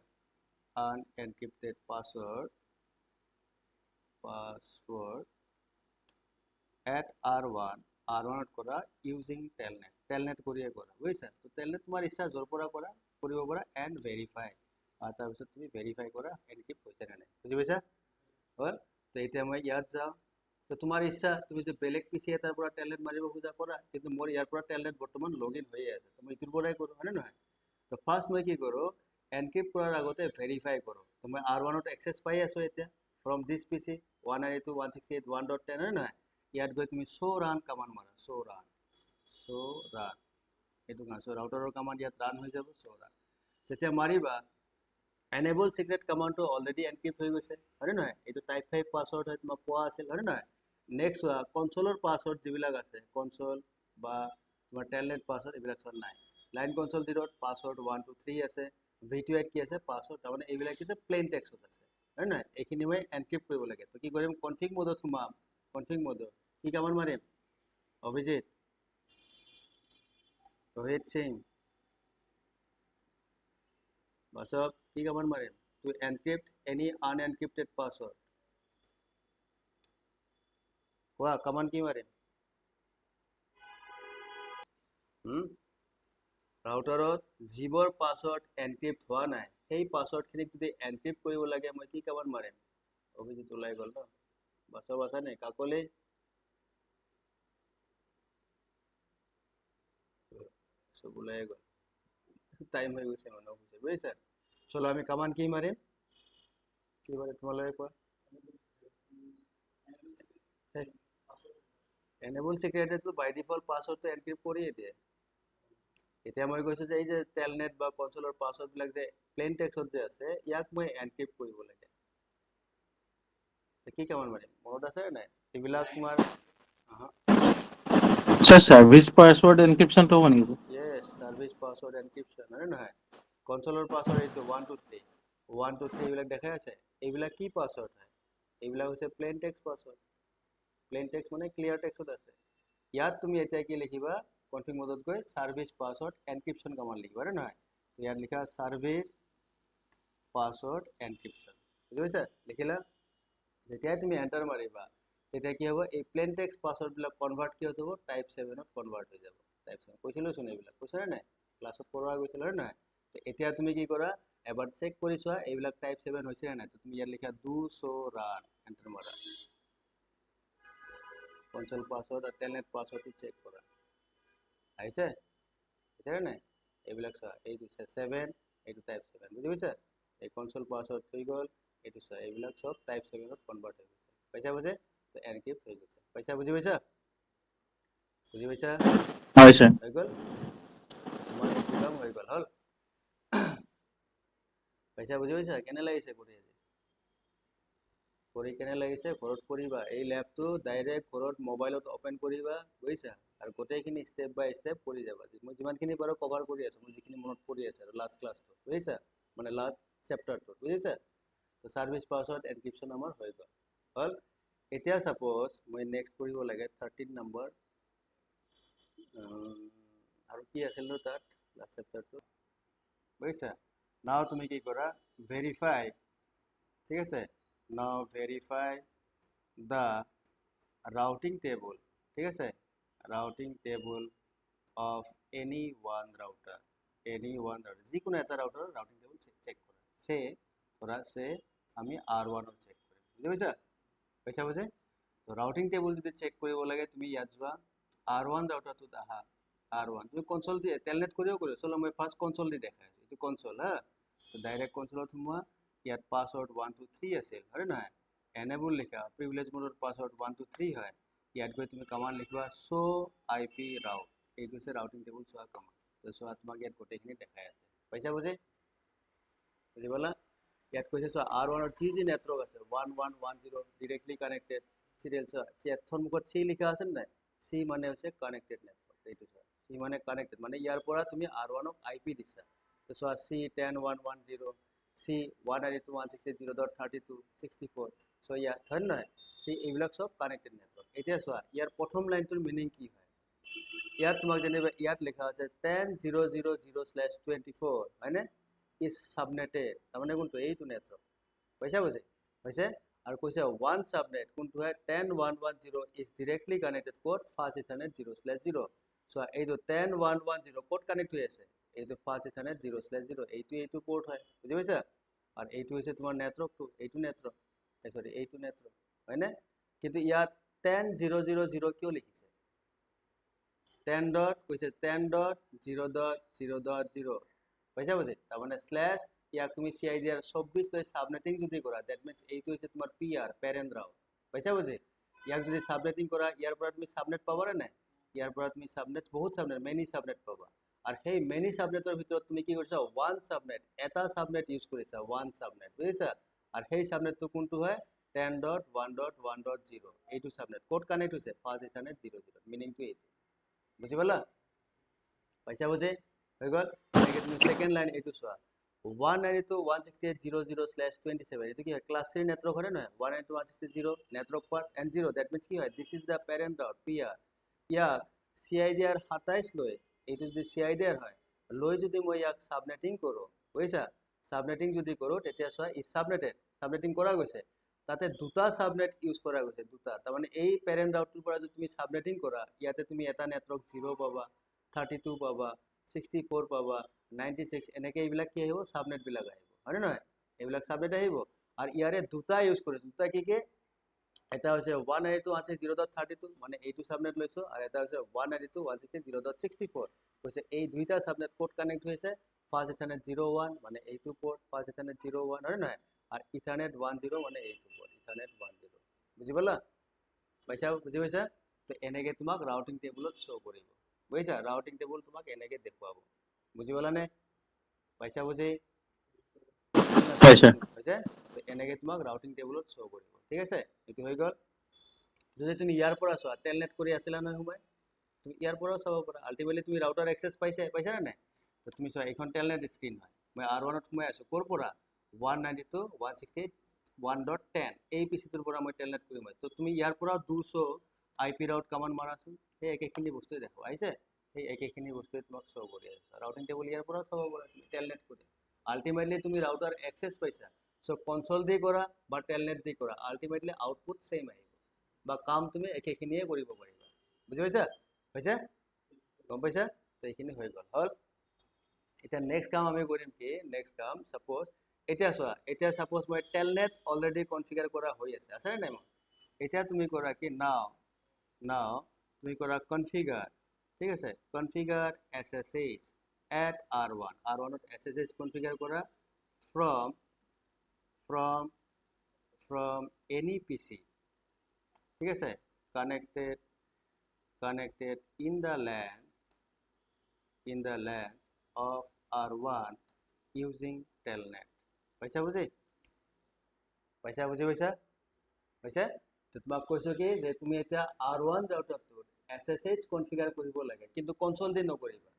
unencrypted password at R1 কৰা using telnet কৰিয়ে কৰা বুজিছা তো telnet তোমাৰ ইচ্ছা য'ৰ পৰা কৰা কৰিব পৰা এণ্ড ভেৰিফাই আৰু তাৰপিছত তুমি ভেৰিফাই কৰা এনক্ৰিপ্ট হৈছে নে নাই বুজি পাইছা হ'ল তো এতিয়া মই ইয়াত যাওঁ তো তোমাৰ ইচ্ছা তুমি যদি বেলেগ পিচি এটাৰ পৰা telnet মাৰিব খোজা কৰা কিন্তু মোৰ ইয়াৰ পৰা telnet বৰ্তমান লগইন হৈয়ে আছে তো মই ইটোৰ পৰাই কৰোঁ হয়নে নহয় তো ফাৰ্ষ্ট মই কি কৰোঁ এনক্ৰিপ্ট কৰাৰ আগতে ভেৰিফাই কৰোঁ তো মই R1ত এক্সেছ পাই আছোঁ এতিয়া ফ্ৰম দিছ পিচি 192.168.1.10 হয় নহয় ইয়াত গৈ তুমি শ্ব' ৰান কামাণ্ড মাৰা শ্ব' ৰান এইটো না চ' ৰাউটাৰৰ কামাণ্ড ইয়াত ৰান হৈ যাব শ্ব' ৰান যেতিয়া মাৰিবা এনেবল চিক্ৰেট কামাণ্ডটো অলৰেডি এনক্ৰিপ্ট হৈ গৈছে হয়নে নহয় এইটো টাইপ 5 পাছৱৰ্ড হয় তোমাক পোৱা আছিল হয়নে নহয় নেক্সট চোৱা কনসোলৰ পাছৱৰ্ড যিবিলাক আছে কনসোল বা তোমাৰ টেলনেট পাছৱৰ্ড এইবিলাক চোৱা নাই লাইন কনসোল 0ত পাছৱৰ্ড 1 2 3 আছে VTYত কি আছে পাছৱৰ্ড তাৰমানে এইবিলাক কি আছে প্লেইন টেক্সট আছে হয় নহয় এইখিনি মই এনক্ৰিপ্ট কৰিব লাগে তো কি কৰিম কনফিগ মোডত সোমাম কনফিগ মোডত কি কামাণ্ড মাৰিম অভিজিত ৰোহিত সিং পাছত কি কমান্ড মাৰিম টু এনক্ৰিপ্ট এনি আনএনক্ৰিপ্টেড পাছৱৰ্ড কোৱা কমান্ড কি মাৰিম ৰাউটাৰত যিবোৰ পাছৱৰ্ড এনক্ৰিপ্ট হোৱা নাই সেই পাছৱৰ্ডখিনিক যদি এনক্ৰিপ্ট কৰিব লাগে মই কি কমান্ড মাৰিম অভিজিত ওলাই গ'ল ন বাছা নাই কাকলি সব ওলাই গ'ল টাইম হৈ গৈছে মানে অফিসে বুঝিছা চলো আমি কমান্ড কি মারিম কি মারে তোমালোকে কোৱা এনেবল সিক্ৰেটটো বাই ডিফল্ট পাছৱৰ্ডটো এনক্ৰিপ্ট কৰিয়ে দিয়ে এতিয়া মই কৈছো যে এই যে টেলনেট বা কনসোলৰ পাছৱৰ্ড বিলাক যে প্লেন টেক্সট যে আছে ইয়াক মই এনক্ৰিপ্ট কৰিব লাগে কি কমান্ড মাৰিম মনত আছে নাই এইবিলাক তোমাৰ স্যাৰ সাৰ্ভিস পাসওয়াৰ্ড এনক্ৰিপশন তো বানিয়ে yes service password encryption হয় নহয় কনসোলৰ পাছৱৰ্ড এইটো 1 2 3 1 2 3 এইবিলাক দেখাই আছে এইবিলাক কি পাছৱৰ্ড হয় এইবিলাক হৈছে plan text password plan text মানে ক্লিয়াৰ টেক্সট আছে ইয়াত তুমি এতিয়া কি লিখিবা কনফিগ মোডত গৈ সার্ভিস পাসওয়ার্ড এনক্রিপশন কমান্ড লিখিবা হয় নহয় ইয়াত লিখা সার্ভিস পাসওয়ার্ড এনক্রিপশন বুঝিছা লিখিলা যেতিয়া তুমি এন্টাৰ মাৰিবা তেতিয়া কি হ'ব এই প্লেন টেক্সট পাসওয়ার্ড বিলাক কনভার্ট কি হ'ব টাইপ 7 ত কনভার্ট হৈ যাব টাইপ 7 কৈছিলো শুন এইবিলাক কৈছানে নাই ক্লাছত পঢ়া গৈছিল হয় নহয় এতিয়া তুমি কি কৰা এবাৰ চেক কৰি চোৱা এইবিলাক টাইপ 7 হৈছে নে নাই তুমি ইয়াত লিখা ডু শো ৰান এন্টাৰ মাৰা কনসোল পাসওয়াৰ্ড আৰ টেলনেট পাসওয়াৰ্ড চেক কৰা আইছে বুঝাৰে না এইবিলাক চোৱা এইটো 7 এইটো টাইপ 7 বুঝি পাইছা এই কনসোল পাসওয়াৰ্ড হৈ গল এইটো চোৱা এইবিলাক সব টাইপ 7 ত কনভাৰ্ট হৈ গৈছে পইচা বুঝে তো এনক্ৰিপ্ট হৈ গৈছে পইচা বুঝি পাইছা হয় স্যাৰ হৈ গল তোমাৰ এইটো কাম হৈ গল হল পইচা বুঝি পাইছা কেনে লাগিছে কৰি কেনে লাগিছে ঘৰত কৰিবা এই ল্যাবটো ডাইৰেক্ট ঘৰত মোবাইলত ওপেন কৰিবা বুজিছা আৰু গোটেইখিনি স্টেপ বাই স্টেপ কৰি যাবা মই যিমানখিনি পাৰো কভাৰ কৰি আছো মই যিখিনি মনত পৰি আছে আৰু লাষ্ট ক্লাছটো বুজিছা মানে লাষ্ট চেপ্টাৰটো বুজিছা তো সাৰ্ভিস পাসওয়াৰ্ড এনক্ৰিপশন আমাৰ হৈ গল হল এতিয়া সাপোজ মই নেক্সট কৰিব লাগে 13 নম্বৰ আৰু কি আছিল নো তাত লাষ্ট চেপ্টাৰটো বুজিছা নাও তুমি কি কৰা ভেৰিফাই ঠিক আছে now verify the routing table ঠিক আছে routing table of any one router যিকোনো এটা router routing table চেক কৰা সে ধৰা সে আমি R1 চেক কৰিম বুজি পাইছা পইচা বুঝে তো routing table যদি চেক কৰিব লাগে তুমি ইয়াত যোৱা R1 routerটো আহা R1 তুমি কনসোল দি টেলনেট কৰিও কৰিও চলো মই ফাৰ্স্ট কনসোল দি দেখাই এইটো কনসোল হা তো ডাইৰেক্ট কনসোলত সোমোৱা ইয়াত পাসওয়াৰ্ড 1 2 3 আছে হয় নহয় এনেবল লিখা প্ৰিভিলেজ মোডৰ পাসওয়ার্ড 1 2 3 হয় ইয়াত গৈ তুমি কমান্ড লিখিবা শো আইপি ৰাউট এইটো হৈছে ৰাউটিং টেবল চোৱা কমান্ড তো চোৱা তোমাক ইয়াত গোটেইখিনি দেখাই আছে পইচা বুঝে বুজি পালা ইয়াত কৈছে চোৱা R1 ৰ যি নেটৱৰ্ক আছে 1110 ডাইৰেক্টলি কানেক্টেড সিৰিয়াল চোৱা ইয়াত সন্মুখত C লিখা আছে নাই C মানে হৈছে কানেক্টেড নেটৱৰ্ক এইটো চোৱা C মানে কানেক্টেড মানে ইয়াৰ পৰা তুমি R1 ক আইপি দিছা তো চোৱা C10110 C192.168.0.32.64 so yeah হয় নহয় সেই এইবিলাক সব কানেক্টেড নেটৱৰ্ক এতিয়া চোৱা ইয়াৰ প্ৰথম লাইনটোৰ মিনিং কি হয় ইয়াত তোমাক যেনিবা ইয়াত লেখা আছে 10.0.0/24 হয়নে ইজ সাবনেটেড তাৰমানে কোনটো এইটো নেটৱৰ্ক পইচা বুঝে হৈছে আৰু কৈছে ওৱান সাবনেট কোনটো হয় 10.1.1.0 is directly connected code fast ethernet 0/0 চোৱা এইটো 10.1.1.0 কোড কানেক্ট হৈ আছে এইটো ফাস্ট ইথাৰনেট 0/0 এইটো পোৰ্ট হয় বুঝি পাইছা আৰ এইটো হৈছে তোমাৰ নেটৱৰ্কটো এইটো নেটৱৰ্ক সৰি এইটো নেটৱৰ্ক হয়নে কিন্তু ইয়াত 10.0.0.0 কিয় লিখিছে 10 ডট কৈছে 10.0.0.0 পইচা বুঝে তাৰ মানে স্ল্যাশ ইয়াক তুমি CIDR 24 লৈ সাবনেটিং যদি কৰা দ্যাট মিন্স এইটো হৈছে তোমাৰ PR প্যাৰেন্ট ৰাউট পইচা বুঝে ইয়াক যদি সাবনেটিং কৰা ইয়াৰ পৰা তুমি সাবনেট পাবা না ইয়াৰ পৰা তুমি সাবনেট বহুত সাবনেট মেনি সাবনেট পাবা আৰ সেই মেনি সাবনেটৰ ভিতৰত তুমি কি কৰিছা ওয়ান সাবনেট এটা সাবনেট ইউজ কৰিছা ওয়ান সাবনেট বুজিছা আর সেই সাবনেটটো কোনটো হয় 10.1.1.0 এইটো সাবনেট কোড কানেক্ট হৈছে ফাস্ট ইথাৰনেট 0/0 মিনিংটো এইটো বুজি পালা পইচা বুঝে হৈ গল এনেকৈ তুমি সেকেন্ড লাইন এইটো চোৱা 192.168.0.0/27 এইটো কি হয় ক্লাস 3 নেটৱৰ্ক হয় নহয় 192.168.0 network part and 0 that means কি হয় this is the parent route PR ইয়াক CIDR 27 লৈ এইটো যদি CIDR হয় লৈ যদি মই ইয়াক সাবনেটিং কৰো বুজিছা সাবনেটিং যদি কৰোঁ তেতিয়া চোৱা ই সাবনেটিং কৰা গৈছে তাতে দুটা সাবনেট ইউজ কৰা গৈছে দুটা তাৰমানে এই পেৰেণ্ট ৰাউটটোৰ পৰা যদি তুমি সাবনেটিং কৰা ইয়াতে তুমি এটা নেটৱৰ্ক 0 পাবা 32 পাবা 64 পাবা 96 এনেকৈ এইবিলাক কি আহিব সাবনেটবিলাক আহিব হয়নে নহয় এইবিলাক সাবনেট আহিব আৰু ইয়াৰে দুটা ইউজ কৰে দুটা কি এটা হৈছে 192.168.0.32 মানে এইটো সাবনেট লৈছো আৰু এটা হৈছে 192.168.0.64 কৈছে এই দুইটা সাবনেট কোড কানেক্ট হৈছে ফাৰ্স্ট ইথাৰনেট 01 মানে এইটো পোৰ্ট ফাৰ্স্ট ইথাৰনেট 01 হয় নহয় আৰু ইথাৰনেট 10 মানে এইটো পোৰ্ট ইথাৰনেট 10 বুজি পালা বুজি পাইছা তো এনেকৈ তোমাক ৰাউটিং টেবুলত শো কৰিব বুজিছা ৰাউটিং টেবুল তোমাক এনেকৈ দেখুৱাব বুজি পালানে পাইছা বুজি পাইছে হৈছে তো এনেকৈ তোমাক ৰাউটিং টেবুলত শো কৰিব ঠিক আছে এইটো হৈ গ'ল যদি তুমি ইয়াৰ পৰা চোৱা টেলনেট কৰি আছিলা নহয় সময় তুমি ইয়াৰ পৰাও চাব পাৰা আল্টিমেটলি তুমি ৰাউটাৰ এক্সেছ পাইছা নে নাই তো তুমি চোৱা এইখন টেলনেট স্ক্ৰীন হয় মই R1ত সোমাই আছোঁ ক'ৰ পৰা 192.168.1.10 এই পিচিটোৰ পৰা মই টেলনেট কৰিম তো তুমি ইয়াৰ পৰা 200 IP ৰাউট কমাণ্ড মাৰাচোন সেই একেখিনি বস্তুৱে দেখো আহিছে সেই একেখিনি বস্তুৱে তোমাক শো কৰি আছে ৰাউটিং টেবুল ইয়াৰ পৰা চাব পাৰা তুমি টেলনেট কৰি আল্টিমেটলি তুমি ৰাউটাৰ এক্সেছ পাইছা সো কনসোল দি কৰা বা টেলনেট দি কৰা আল্টিমেটলি আউটপুট সেম আহিব বা কাম তুমি একেখিনিয়ে কৰিব পাৰিবা বুজি পাইছা হৈছে গম পাইছা তো এইখিনি হৈ গ'ল হল এটা নেক্সট কাম আমি কৰিম কি নেক্সট কাম সাপোজ এতিয়া চোৱা এতিয়া সাপোজ মই টেলনেট অলৰেডি কনফিগাৰ কৰা হৈ আছে নে নাই মই এতিয়া তুমি কৰা কি নাও তুমি কৰা কনফিগাৰ ঠিক আছে configure SSH at R1 to SSH configure কৰা from any PC ঠিক আছে connected in the LAN of R1 using telnet পাইছা বুজি পাইছা তো তোমাক কৈছো কি যে তুমি এতিয়া R1 ৰাউটাৰটোত SSH কনফিগাৰ কৰিব লাগে কিন্তু কনসোল দি নকৰিবা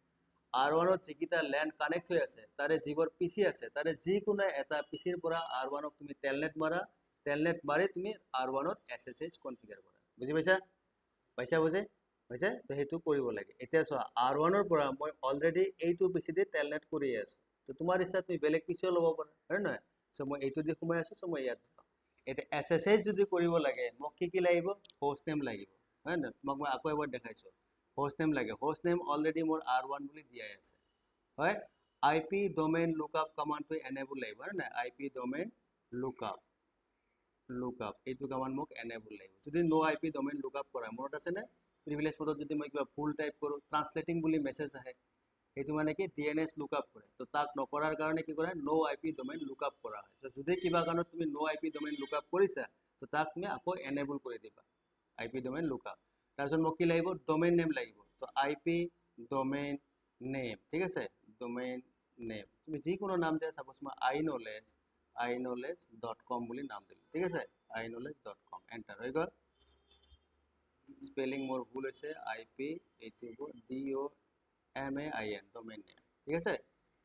R1 ত যিকিটা LAN কানেক্ট হৈ আছে তাৰে যিবোৰ PC আছে তাৰে যিকোনো এটা PCৰ পৰা R1 ক তুমি টেলনেট মাৰি তুমি R1 ত SSH কনফিগাৰ কৰা বুজি পাইছা বুজি পাইছে তো সেইটো কৰিব লাগে এতিয়া চোৱা R1 ৰ পৰা মই অলৰেডি এইটো PC দি টেলনেট কৰি আছো তো তোমাৰ ইচ্ছা তুমি বেলেগ PCও ল'ব পাৰা হয় নহয় সো মই এইটো দি সোমাই আছো সো মই ইয়াত এতিয়া SSH যদি কৰিব লাগে মোক কি লাগিব হোষ্ট নেম লাগিব হয় না তোমাক মই আকৌ এবাৰ দেখাইছো হোষ্ট নেম লাগে হোষ্ট নেম অলৰেডি মোৰ R1 বুলি দিয়াই আছে হয় IP domain lookup কমান্ডটো এনেবল লাগিব হয় না IP domain lookup এইটো কমান্ড মোক এনেবল লাগিব যদি নো IP domain lookup কৰা মনত আছে নে প্ৰিভিলেজ মোডত যদি মই কিবা ভুল টাইপ কৰো ট্ৰান্সলেটিং বুলি মেছেজ আহে সেইটো মানে কি DNS lookup কৰে তো তাক নকৰাৰ কাৰণে কি কৰে নো IP domain lookup কৰা হয় তো যদি কিবা কাৰণত তুমি নো IP domain lookup কৰিছা তো তাক তুমি আকৌ এনেবল কৰি দিবা IP domain lookup তাৰপিছত মোক কি লাগিব ডোমেইন নেম লাগিব তো IP domain name ঠিক আছে ডোমেইন নেম তুমি যিকোনো নাম দিয়া সাপোজ মই iknowledge.com বুলি নাম দিলো ঠিক আছে iknowledge.com এন্টাৰ হৈ গ'ল স্পেলিং মোৰ ভুল হৈছে IP এইটো DOMAIN ডোমেইন নেম ঠিক আছে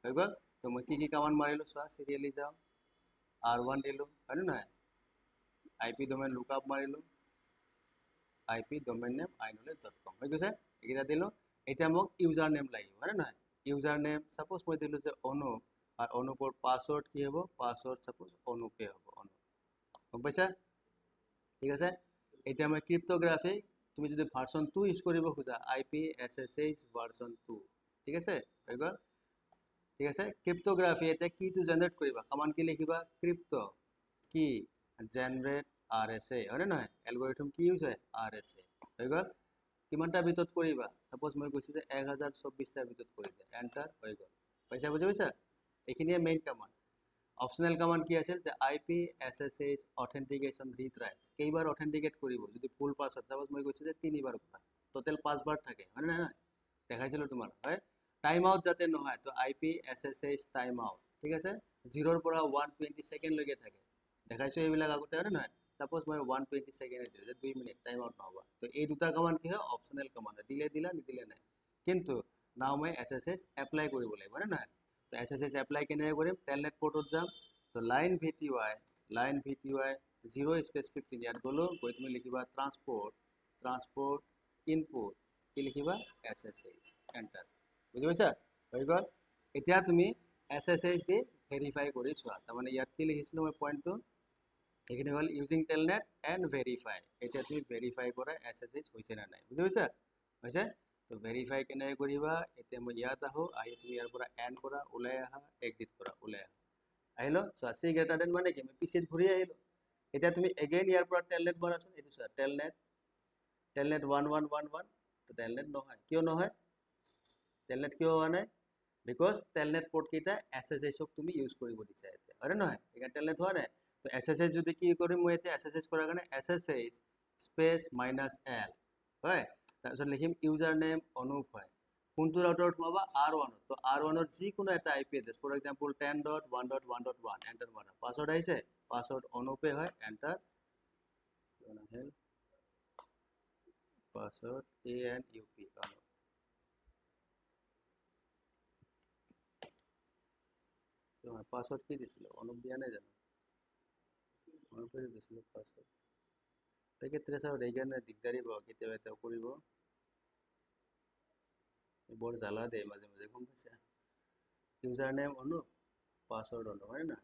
হৈ গ'ল তো মই কি কমান্ড মাৰিলো চোৱা সিৰিয়ালি যাও R1 দিলো হয় না নহয় IP domain lookup মাৰিলো IP domain name iknowledge.com হৈ গৈছে এইটা দিলো এতিয়া মোক ইউজাৰ নেম লাগিব হয় না নহয় ইউজাৰ নেম সাপোজ মই দিলো যে অনু আৰ অনুপৰ পাসওয়ার্ড কি হ'ব পাসওয়ার্ড সাপোজ অনুপে হ'ব অনু গম পাইছা ঠিক আছে এতিয়া মই ক্রিপ্টোগ্রাফি তুমি যদি ভার্সন 2 ইউজ কৰিব খোজা IP SSH ভার্সন 2 ঠিক আছে হৈ গ'ল ঠিক আছে ক্রিপ্টোগ্রাফি এটা কিটো জেনারেট কৰিবা কমান্ড কি লিখিবা ক্ৰিপ্টো কি জেনাৰেট RSA হয় নহয় এলগৰিথম কি ইউজ হয় RSA হৈ গ'ল কিমানটা ভিতৰত কৰিবা সাপোজ মই কৈছো যে 1024 টা ভিতৰত কৰি দিয়া এন্টাৰ হৈ গ'ল পইচা বুজি পাইছা এইখিনিয়ে মেইন কমান্ড অপশনাল কমান্ড কি আছিল যে IP SSH অথেন্টিকেশন রিট্রাইভ কেইবাৰ অথেন্টিকেট কৰিব যদি ফুল পাসওয়াৰ্ড সাপোজ মই কৈছো যে 3বাৰ কৰা টোটাল 5বাৰ থাকে হয় না দেখাইছিল তোমাৰ হয় টাইম আউট যাতে নহয় তো IP SSH টাইম আউট ঠিক আছে 0 ৰ পৰা 120 সেকেন্ড লৈকে থাকে দেখাইছো এইবিলাক আগতে হয় না সাপোজ মই 120 সেকেন্ড দিও যে 2 মিনিট টাইম আউট নহবা তো এই দুটা কমান্ড কি হয় অপশনাল কমান্ড দিলা নিদিলে নাই কিন্তু নাও মই SSH এপ্লাই কৰিব লাগিব হয় না তো SSH এপ্লাই কেনে কৰিম টেলনেট পোৰ্টত যাম তো লাইন VTY 0 স্পেস 15 ইয়াত গলো গৈ তুমি লিখিবা ট্রান্সপোর্ট ইনপুট কি লিখিবা SSH এন্টার বুজি পাইছা হৈ গ'ল এতিয়া তুমি SSH দি ভেৰিফাই কৰি চোৱা তাৰমানে ইয়াত কি লিখিছিলোঁ মই পইণ্টটো এইখিনি হ'ল ইউজিং টেলনেট এণ্ড ভেৰিফাই এতিয়া তুমি ভেৰিফাই কৰা SSH হৈছে নে নাই বুজি পাইছা হৈছে তো ভেৰিফাই কেনেকৈ কৰিবা এতিয়া মই ইয়াত আহোঁ আহি তুমি ইয়াৰ পৰা এণ্ড কৰা ওলাই আহা এক্সিট কৰা ওলাই আহা আহিলো চোৱা চি গ্ৰেটাৰ দেন মানে কি মই পিছত ঘূৰি আহিলোঁ এতিয়া তুমি এগেইন ইয়াৰ পৰা টেলনেট মাৰাচোন এইটো চোৱা টেলনেট 1111 তো টেলনেট নহয় কিয় নহয় টেলনেট কিয় হোৱা নাই বিকজ টেলনেট পৰ্ট কেইটা SSH ক তুমি ইউজ কৰিব দিছা এতিয়া হয়নে নহয় এইকাৰণে টেলনেট হোৱা নাই তো SSH যদি কি কৰিম মই এতিয়া SSH কৰাৰ কাৰণে SSH স্পেচ -l হয় তাৰপিছত লিখিম ইউজাৰ নেম অনুপ হয় কোনটো ৰাউটাৰত সোমাবা R1 তো R1ৰ যিকোনো এটা IP address for example 10.1.1.1 enter মাৰা পাছৱৰ্ড আহিছে পাছৱৰ্ড অনুপে হয় এণ্টাৰ পাছৱৰ্ড ANUP পাছৱৰ্ড কি দিছিলোঁ অনুপ দিয়া নাই জানো অনুপে দিছিলোঁ পাছৱৰ্ড পেকেট ট্ৰেচাৰত এইকাৰণে দিগদাৰী পাওঁ কেতিয়াবা এতিয়াও কৰিব বৰ জ্বালা দিয়ে মাজে মাজে গম পাইছা user name Anup password Anup হয় না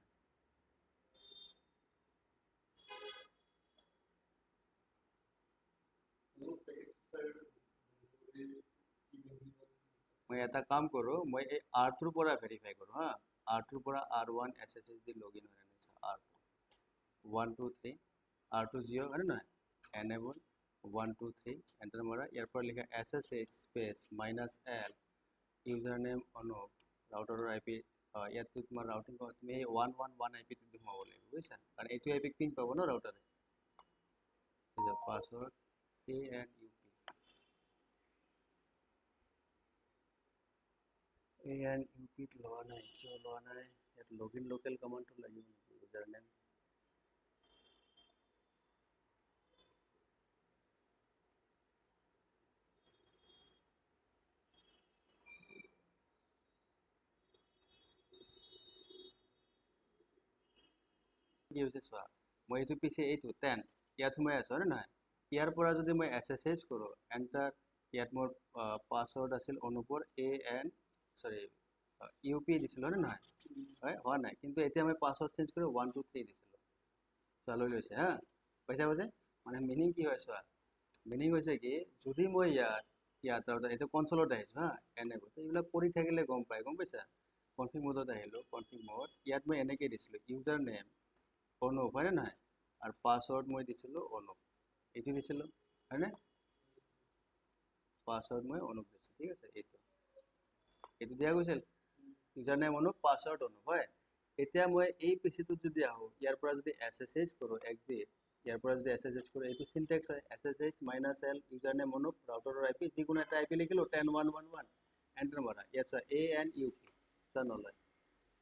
মই এটা কাম কৰোঁ মই এই R2ৰ পৰা ভেৰিফাই কৰোঁ হা R2ৰ পৰা R1 SSH দি লগইন হয় নাই R2 1 2 3 R2 জিঅ' হয় নহয় এনেবল 1 2 3 এণ্টাৰ মাৰা ইয়াৰ পৰা লিখা SSH space -l user name Anup ৰাউটাৰৰ IP ইয়াততো তোমাৰ ৰাউটিং তুমি এই 111 IP টো সোমাব লাগিব বুজিছা কাৰণ এইটো IP পিং পাব ন ৰাউটাৰে পাছৱৰ্ড ANUP ANUP লোৱা নাই কিয় লোৱা নাই ইয়াত লগইন লোকেল কমাণ্ডটো লাগিব নেকি ইউজাৰ নেম কি হৈছে চোৱা মই এইটো পিছে এইটো 10 ইয়াত সোমাই আছোঁ হয় নহয় ইয়াৰ পৰা যদি মই SSH কৰোঁ এণ্টাৰ ইয়াত মোৰ পাছৱৰ্ড আছিল অনুপৰ UP দিছিলোঁ হয় নহয় হয় হোৱা নাই কিন্তু এতিয়া মই পাছৱৰ্ড চেঞ্জ কৰি 1 2 3 দিছিলোঁ চোৱা লৈ লৈছে হা পইচা পাইছে মানে মিনিং কি হয় চোৱা মিনিং হৈছে কি যদি মই ইয়াত এইটো কনচলত আহিছোঁ হা এনেকৈ এইবিলাক কৰি থাকিলে গম পায় গম পাইছা কনফিগ মোডত আহিলোঁ কনফিগ মোড ইয়াত মই এনেকৈ দিছিলোঁ ইউজাৰ নেম অনুপ হয়নে নহয় আৰু পাছৱৰ্ড মই দিছিলোঁ অনুপ এইটো দিছিলোঁ হয়নে পাছৱৰ্ড মই অনুপ দিছোঁ ঠিক আছে এইটো দিয়া গৈছিল user name Anup password Anup হয় এতিয়া মই এই পিচিটোত যদি আহোঁ ইয়াৰ পৰা যদি SSH কৰোঁ এক্সিট ইয়াৰ পৰা যদি SSH কৰোঁ এইটো চিনটেক্স হয় SSH -l user name Anup ৰাউটাৰৰ IP যিকোনো এটা IP লিখিলোঁ 10.1.1.1 এণ্টাৰ মাৰা ইয়াত চোৱা ANUP চোৱা নলয়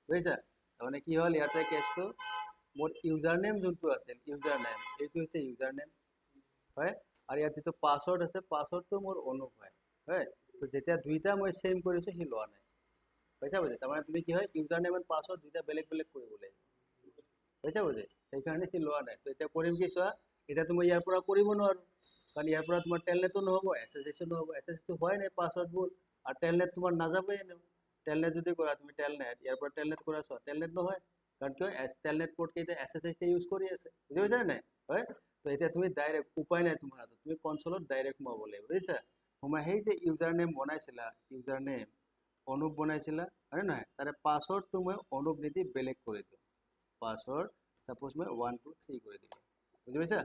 বুজিছা তাৰমানে কি হ'ল ইয়াতে কেছটো মোৰ ইউজাৰ নেম যোনটো আছিল ইউজাৰ নেম এইটো হৈছে ইউজাৰ নেম হয় আৰু ইয়াত যিটো পাছৱৰ্ড আছে পাছৱৰ্ডটো মোৰ অনুপ হয় তো যেতিয়া দুইটা মই চেম কৰিছোঁ সি লোৱা নাই পইচা বুজি তাৰমানে তুমি কি হয় ইউজাৰ নেম এণ্ড পাছৱৰ্ড দুইটা বেলেগ বেলেগ কৰিব লাগিব পইচা বুজি সেইকাৰণে সি লোৱা নাই তো এতিয়া কৰিম কি চোৱা এতিয়াতো মই ইয়াৰ পৰা কৰিব নোৱাৰোঁ কাৰণ ইয়াৰ পৰা তোমাৰ টেলনেটো নহ'ব SSH নহ'ব SSHটো হোৱাই নাই পাছৱৰ্ডবোৰ আৰু টেলনেট তোমাৰ নাযাবই এনেও টেলনেট যদি কৰা তুমি টেলনেট ইয়াৰ পৰা টেলনেট কৰা চোৱা টেলনেট নহয় কাৰণ কিয় টেলনেট পৰ্ট কেইটা SSH ইউজ কৰি আছে বুজি পাইছা নাই হয় তো এতিয়া তুমি ডাইৰেক্ট উপায় নাই তোমাৰ হাতত তুমি কনচলত ডাইৰেক্ট সোমাব লাগিব বুজিছা সোমাই সেই যে ইউজাৰ নেম বনাইছিলা ইউজাৰ নেম অনুপ বনাইছিলা হয় নহয় তাৰে পাছৱৰ্ডটো মই অনুপ নিদি বেলেগ কৰি দিওঁ পাছৱৰ্ড সাপোজ মই 1 2 3 কৰি দিলোঁ বুজি পাইছা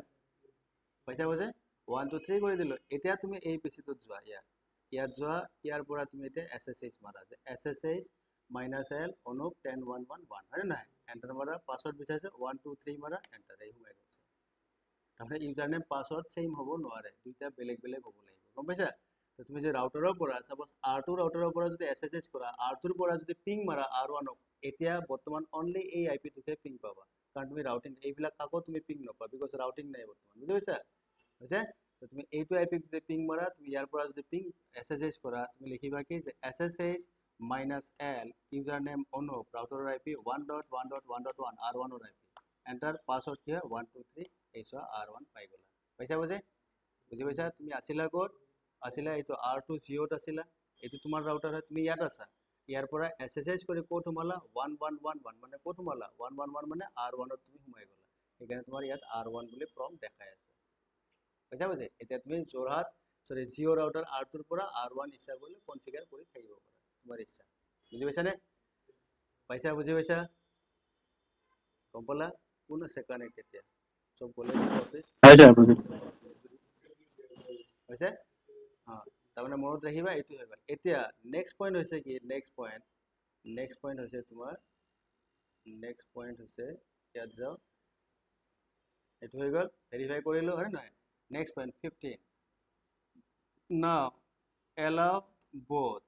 পইচা বুজে 1 2 3 কৰি দিলোঁ এতিয়া তুমি এই পিচিটোত যোৱা ইয়াত যোৱা ইয়াৰ পৰা তুমি এতিয়া SSH মাৰা যে SSH -l অনুপ 10.1.1.1 হয় নহয় এণ্টাৰ মাৰা পাছৱৰ্ড বিচাৰিছে 1 2 3 মাৰা এণ্টাৰ এই সোমাই গৈছে তাৰমানে ইউজাৰ নেম পাছৱৰ্ড চেম হ'ব নোৱাৰে দুইটা বেলেগ বেলেগ হ'ব লাগিব গম পাইছা তো তুমি যে ৰাউটাৰৰ পৰা সাপোজ R2 ৰাউটাৰৰ পৰা যদি SSH কৰা R2ৰ পৰা যদি পিং মাৰা R1ক এতিয়া বৰ্তমান অনলি এই IP-টোকে পিং পাবা কাৰণ তুমি ৰাউটিং এইবিলাক কাকো তুমি পিং নপোৱা বিকজ ৰাউটিং নাই বৰ্তমান বুজি পাইছা হৈছে তো তুমি এইটো IP-ক যদি পিং মাৰা তুমি ইয়াৰ পৰা যদি পিং SSH কৰা তুমি লিখিবা কি যে SSH -l user name Anup ৰাউটাৰৰ IP 1.1.1.1 R1ৰ IP এণ্টাৰ পাছৱৰ্ড কি হয় 1 2 3 এই চোৱা R1 পাই গ'লা পইচা বুজি পাইছা তুমি আছিলা ক'ত আছিলা এইটো R2 জিঅ'ত আছিলা এইটো তোমাৰ ৰাউটাৰ হয় তুমি ইয়াত আছা ইয়াৰ পৰা SSH কৰি ক'ত সোমালা 1111 মানে ক'ত সোমালা 111 মানে R1 ত তুমি সোমাই গ'লা সেইকাৰণে তোমাৰ ইয়াত R1 বুলি প্ৰম্পট দেখাই আছে বুজা বুজি এতিয়া তুমি যোৰহাট সৰি জিঅ' ৰাউটাৰ R2 ৰ পৰা R1 ইচ্ছা কৰিলে কনফিগাৰ কৰি থাকিব পাৰা তোমাৰ ইচ্ছা বুজি পাইছানে বুজি পাইছা গম পালা কোন আছে কানেক্ট এতিয়া চব গ'লে অফিচ হৈছে বুজি হৈছে তাৰমানে মনত ৰাখিবা এইটো হৈ গ'ল এতিয়া নেক্সট পইণ্ট হৈছে কি নেক্সট পইণ্ট হৈছে তোমাৰ ইয়াত যাও এইটো হৈ গ'ল ভেৰিফাই কৰিলো হয় নহয় next point 15 now allow both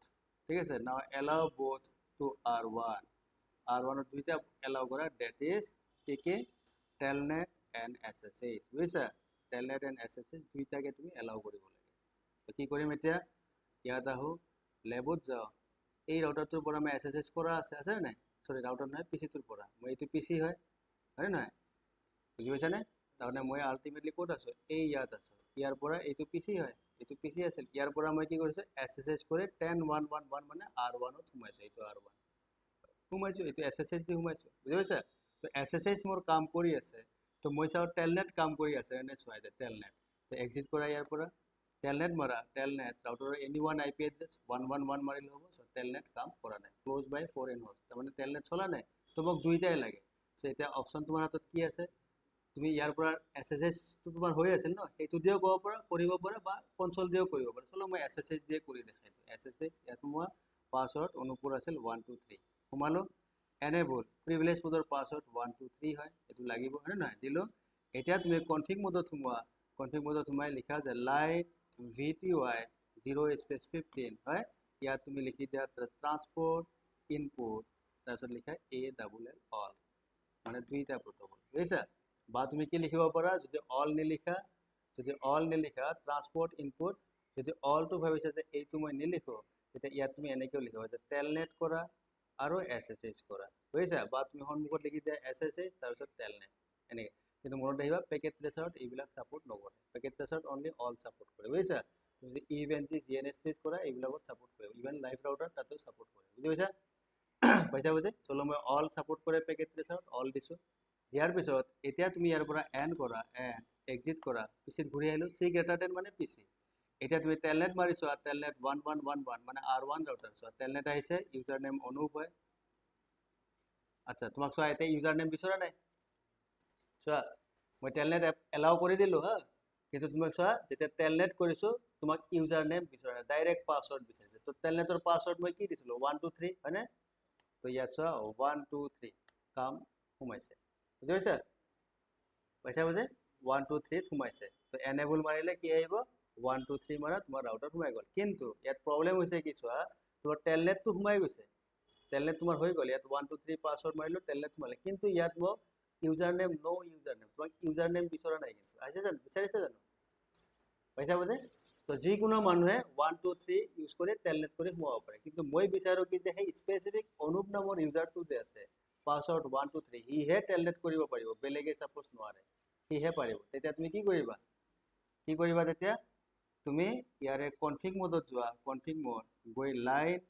ঠিক আছে now allow both to R1 ত দুইটা allow কৰা that is কি telnet and SSH বুজিছা telnet and SSH দুইটাকে তুমি allow কৰিব লাগে তো কি কৰিম এতিয়া ইয়াত আহো লেবত যাও এই ৰাউটাৰটোৰ পৰা মই SSH কৰা আছে নাই সৰি ৰাউটাৰ নহয় পিচিটোৰ পৰা মই এইটো পিচি হয় নহয় বুজি পাইছানে তাৰমানে মই আল্টিমেটলি ক'ত আছো এই ইয়াত আছো ইয়াৰ পৰা এইটো পিচি হয় এইটো পিচি আছিল ইয়াৰ পৰা মই কি কৰিছো SSH কৰি 10111 মানে R1 ত সোমাইছো এইটো R1 সোমাইছো এইটো SSH দি সোমাইছো বুজি পাইছা তো SSH মোৰ কাম কৰি আছে তো মই চাও telnet কাম কৰি আছে এনে চোৱা যায় telnet তো এক্সিট কৰা ইয়াৰ পৰা telnet মাৰা telnet ৰাউটাৰৰ any one IP address 111 মাৰিলে হ'ব সো telnet কাম কৰা নাই ক্লোজ বাই ফৰেন হোষ্ট তাৰমানে telnet চলা নাই তো মোক দুইটাই লাগে সো এতিয়া অপচন তোমাৰ হাতত কি আছে তুমি ইয়াৰ পৰা SSH টো তোমাৰ হৈ আছিল ন এইটো দিও কৰিব পৰা বা কনসোল দিও কৰিব পৰা চলো মই SSH দিয়ে কৰি দেখাই SSH ইয়াত মই পাসওয়াৰ্ড অনুপুৰ আছিল 123 সোমালো এনেবল প্ৰিভিলেজ মোডৰ পাসওয়ার্ড 123 হয় এটো লাগিব হয় নহয় দিলো এতিয়া তুমি কনফিগ মোডত সোমাই লিখা যে লাইট VTY 0 স্পেস 15 হয় ইয়াত তুমি লিখি দিয়া ট্ৰান্সপোৰ্ট ইনপুট তাৰপিছত লিখা AWL অল মানে দুইটা প্ৰটোকল বুজিছা বা তুমি কি লিখিব পাৰা যদি অল নিলিখা ট্ৰান্সপোৰ্ট ইনপুট যদি অল টো ভাবিছা যে এইটো মই নিলিখো তেতিয়া ইয়াত তুমি এনেকৈ লিখিবা যে telnet কৰা আৰু SSH কৰা বুজিছা বা তুমি সন্মুখত লিখি দিয়া SSH তাৰপিছত telnet এনেকৈ কিন্তু মনত ৰাখিবা পেকেট ট্ৰেচাৰত এইবিলাক সাপোৰ্ট নকৰে পেকেট ট্ৰেচাৰত অনলি অল সাপোৰ্ট কৰে বুজিছা তুমি ইভেন্ট GNS স্প্লিট কৰা এইবিলাকত সাপোৰ্ট কৰে ইভেন লাইভ ৰাউটাৰ তাতেও সাপোৰ্ট কৰে বুজি পাইছা বুজি চলো মই অল সাপোৰ্ট কৰে পেকেট ট্ৰেচাৰত অল দিছো ইয়াৰ পিছত এতিয়া তুমি ইয়াৰ পৰা এন কৰা এন এক্সিট কৰা পিছত ঘূৰি আহিলো C greater than মানে PC এতিয়া তুমি telnet মাৰিছো আৰু telnet 1111 মানে R1 ৰাউটাৰ সো telnet আহিছে ইউজাৰ নেম অনুপ হয় আচ্ছা তোমাক চোৱা এতিয়া ইউজাৰ নেম বিচৰা নাই চোৱা মই telnet এলাও কৰি দিলো হা কিন্তু তোমাক চোৱা যেতিয়া telnet কৰিছো তোমাক ইউজাৰ নেম বিচৰা নাই ডাইৰেক্ট পাসওয়াৰ্ড বিচাৰিছে তো telneতৰ পাসওয়াৰ্ড মই কি দিছিলো 123 হয়নে তো ইয়াত চোৱা 123 কাম সোমাইছে বুজি পাইছা বুজি 123 সোমাইছে তো এনেবল মাৰিলে কি আহিব 123 মাৰা তোমাৰ ৰাউটাৰ সোমাই গ'ল কিন্তু ইয়াত প্ৰবলেম হৈছে কি চোৱা তোমাৰ telnet টো সোমাই গৈছে telnet তোমাৰ হৈ গ'ল ইয়াত 123 পাসওয়াৰ্ড মাৰিলো telnet সোমালে কিন্তু ইয়াত মোক ইউজাৰ নেম নো ইউজাৰ নেম তোমাক ইউজাৰ নেম বিচৰা নাই কিন্তু আহিছে জানো বিচাৰিছে জানো পাইছা বুজি তো যিকোনো মানুহে 123 ইউজ কৰি telnet কৰি সোমাব পাৰে কিন্তু মই বিচাৰো কি যে সেই স্পেসিফিক অনুপ নামৰ ইউজাৰটো যে আছে পাসওয়াৰ্ড 123 হিহে telnet কৰিব পাৰিব বেলেগে সাপোজ নোৱাৰে হিহে পাৰিব তেতিয়া তুমি কি কৰিবা তেতিয়া তুমি ইয়াৰে কনফিগ মোডত যোৱা কনফিগ মোড গৈ লাইন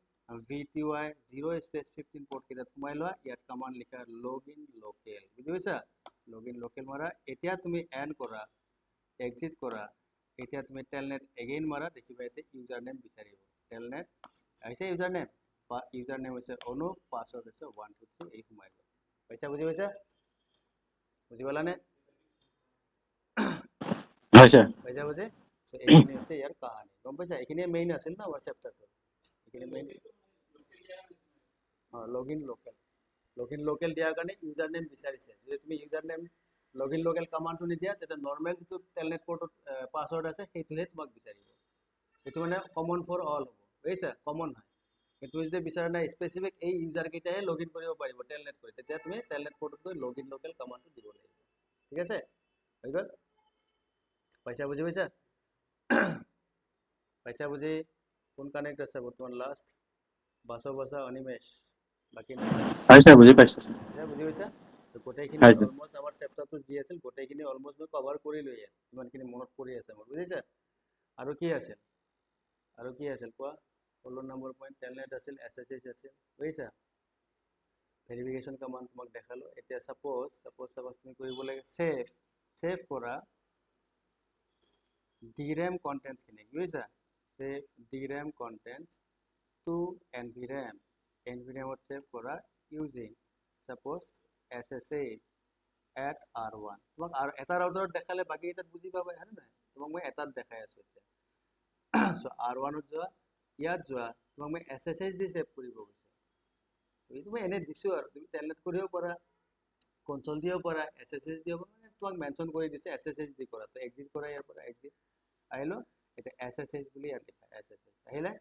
VTY 0 স্পেস 15 পোৰ্ট কেইটা সোমাই লোৱা ইয়াত কমান্ড লিখা লগইন লোকেল বুজি পাইছা লগইন লোকেল মাৰা এতিয়া তুমি এন কৰা এক্সিট কৰা এতিয়া তুমি telnet এগেইন মাৰা দেখিবা এতে ইউজাৰ নেম বিচাৰিব telnet আহিছে ইউজাৰ নেম বা ইউজাৰ নেম হৈছে অনুপ পাসওয়ার্ড হৈছে 123 এই সোমাই গ'ল পাইছা বুজি পালানে হৈছে পাইছা বুজি সো এইখিনি হৈছে ইয়াৰ কাহিনী গম পাইছা এইখিনি মেইন আছিল না আমাৰ চেপ্টাৰটো এইখিনি মেইন লগইন লোকেল দিয়াৰ কাৰণে ইউজাৰ নেম বিচাৰিছে যদি তুমি ইউজাৰ নেম লগইন লোকেল কমান্ডটো নিদিয়া তেতিয়া নৰ্মেল যিটো telnet পোৰ্টত পাসওয়াৰ্ড আছে সেইটোহে তোমাক বিচাৰিব এইটো মানে কমন ফৰ অল হ'ব বুজিছা কমন হয় কিন্তু যদি বিচাৰা নাই স্পেসিফিক এই ইউজাৰ কেইটাহে লগইন কৰিব পাৰিব telnet কৰি তেতিয়া তুমি telnet পোৰ্টত গৈ লগইন লোকেল কমান্ডটো দিব লাগিব ঠিক আছে হৈ গ'ল পাইছা বুজি কোন কানেক্ট আছে বৰ্তমান লাষ্ট বাসা অনিমেশ বাকি নাই হৈছে বুজি পাইছো বুজি পাইছা তো গোটেইখিনি হৈছে অলমোস্ট আমাৰ চেপ্টাৰটো যি আছিল গোটেইখিনি অলমোস্ট মই কভাৰ কৰিলোঁ ইয়াত ইমানখিনি মনত পৰি আছে মোৰ বুজিছা আৰু কি আছিল কোৱা 16 নম্বৰ পইণ্ট টেলনেট আছিল SSH আছিল বুজিছা ভেৰিফিকেশ্যন কমাণ্ড তোমাক দেখালো এতিয়া সাপোজ তুমি কৰিব লাগে সেভ কৰা DRAM contents খিনি বুজিছা save DRAM contents to NVRAM NVRAM save কৰা using suppose SSH at R1 তোমাক আৰু এটা ৰাউটাৰত দেখালে বাকি এটাত বুজি পাবা হয়নে নাই তোমাক মই এটাত দেখাই আছো এতিয়া সো R1 ত যোৱা ইয়াত যোৱা তোমাক মই SSH দি সেভ কৰিব কৈছে এই তুমি এনে দিছো আৰু তুমি টেলনেট কৰিব পাৰা কনসোল দিও পাৰা SSH দিও মানে তোমাক মেনশন কৰি দিছে SSH দি কৰা তো এক্সিট কৰা ইয়াৰ পৰা এক্সিট আহিলো এটা SSH বুলি ইয়াত লিখা SSH আহিলে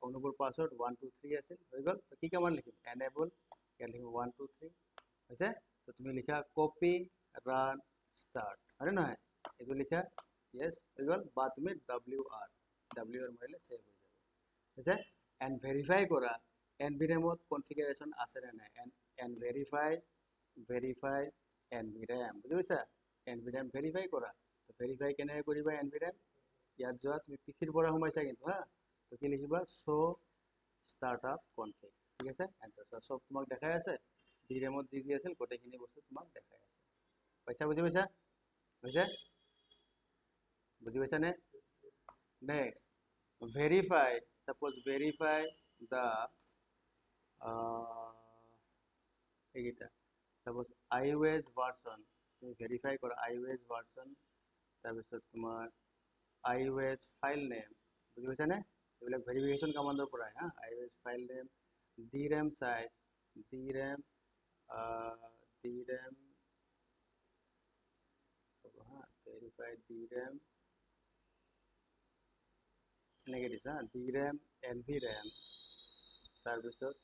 অনুবৰ পাসওয়ার্ড 1 2 3 আছিল হৈ গল তো কি কমান্ড লিখিম enable ইয়াত লিখিম 1 2 3 হৈছে তো তুমি লিখা কপি রান স্টার্ট আরে না এটো লিখা yes হৈ গল বা তুমি wr মাৰিলে সেভ হৈ যাব হৈছে এন্ড ভেৰিফাই কৰা NVRAM কনফিগাৰেশন আছে না নাই এন্ড ভেৰিফাই NVRAM বুঝিছা NVRAM ভেৰিফাই কৰা তো ভেৰিফাই কেনে কৰিবা NVRAM ইয়াত যোৱা তুমি পিসিৰ পৰা সোমাইছা কিন্তু হা তো কি লিখিবা শো স্টার্টআপ কনফিগ ঠিক আছে এন্টার সব তোমাক দেখাই আছে DRAM দি আছিল গোটেইখিনি বস্তু তোমাক দেখাই আছে বুজি পাইছা হৈছে বুজি পাইছা নে next verify suppose verify the এইটা suppose iOS version তুমি verify কৰা iOS version তাৰপিছত তোমাৰ iOS file name বুজি পাইছা নে এইবিলাক ভেৰিফিকেশন কমান্ডৰ পৰা হা iOS file name DRAM size DRAM verify DRAM negative DRAM NVRAM তাৰপিছত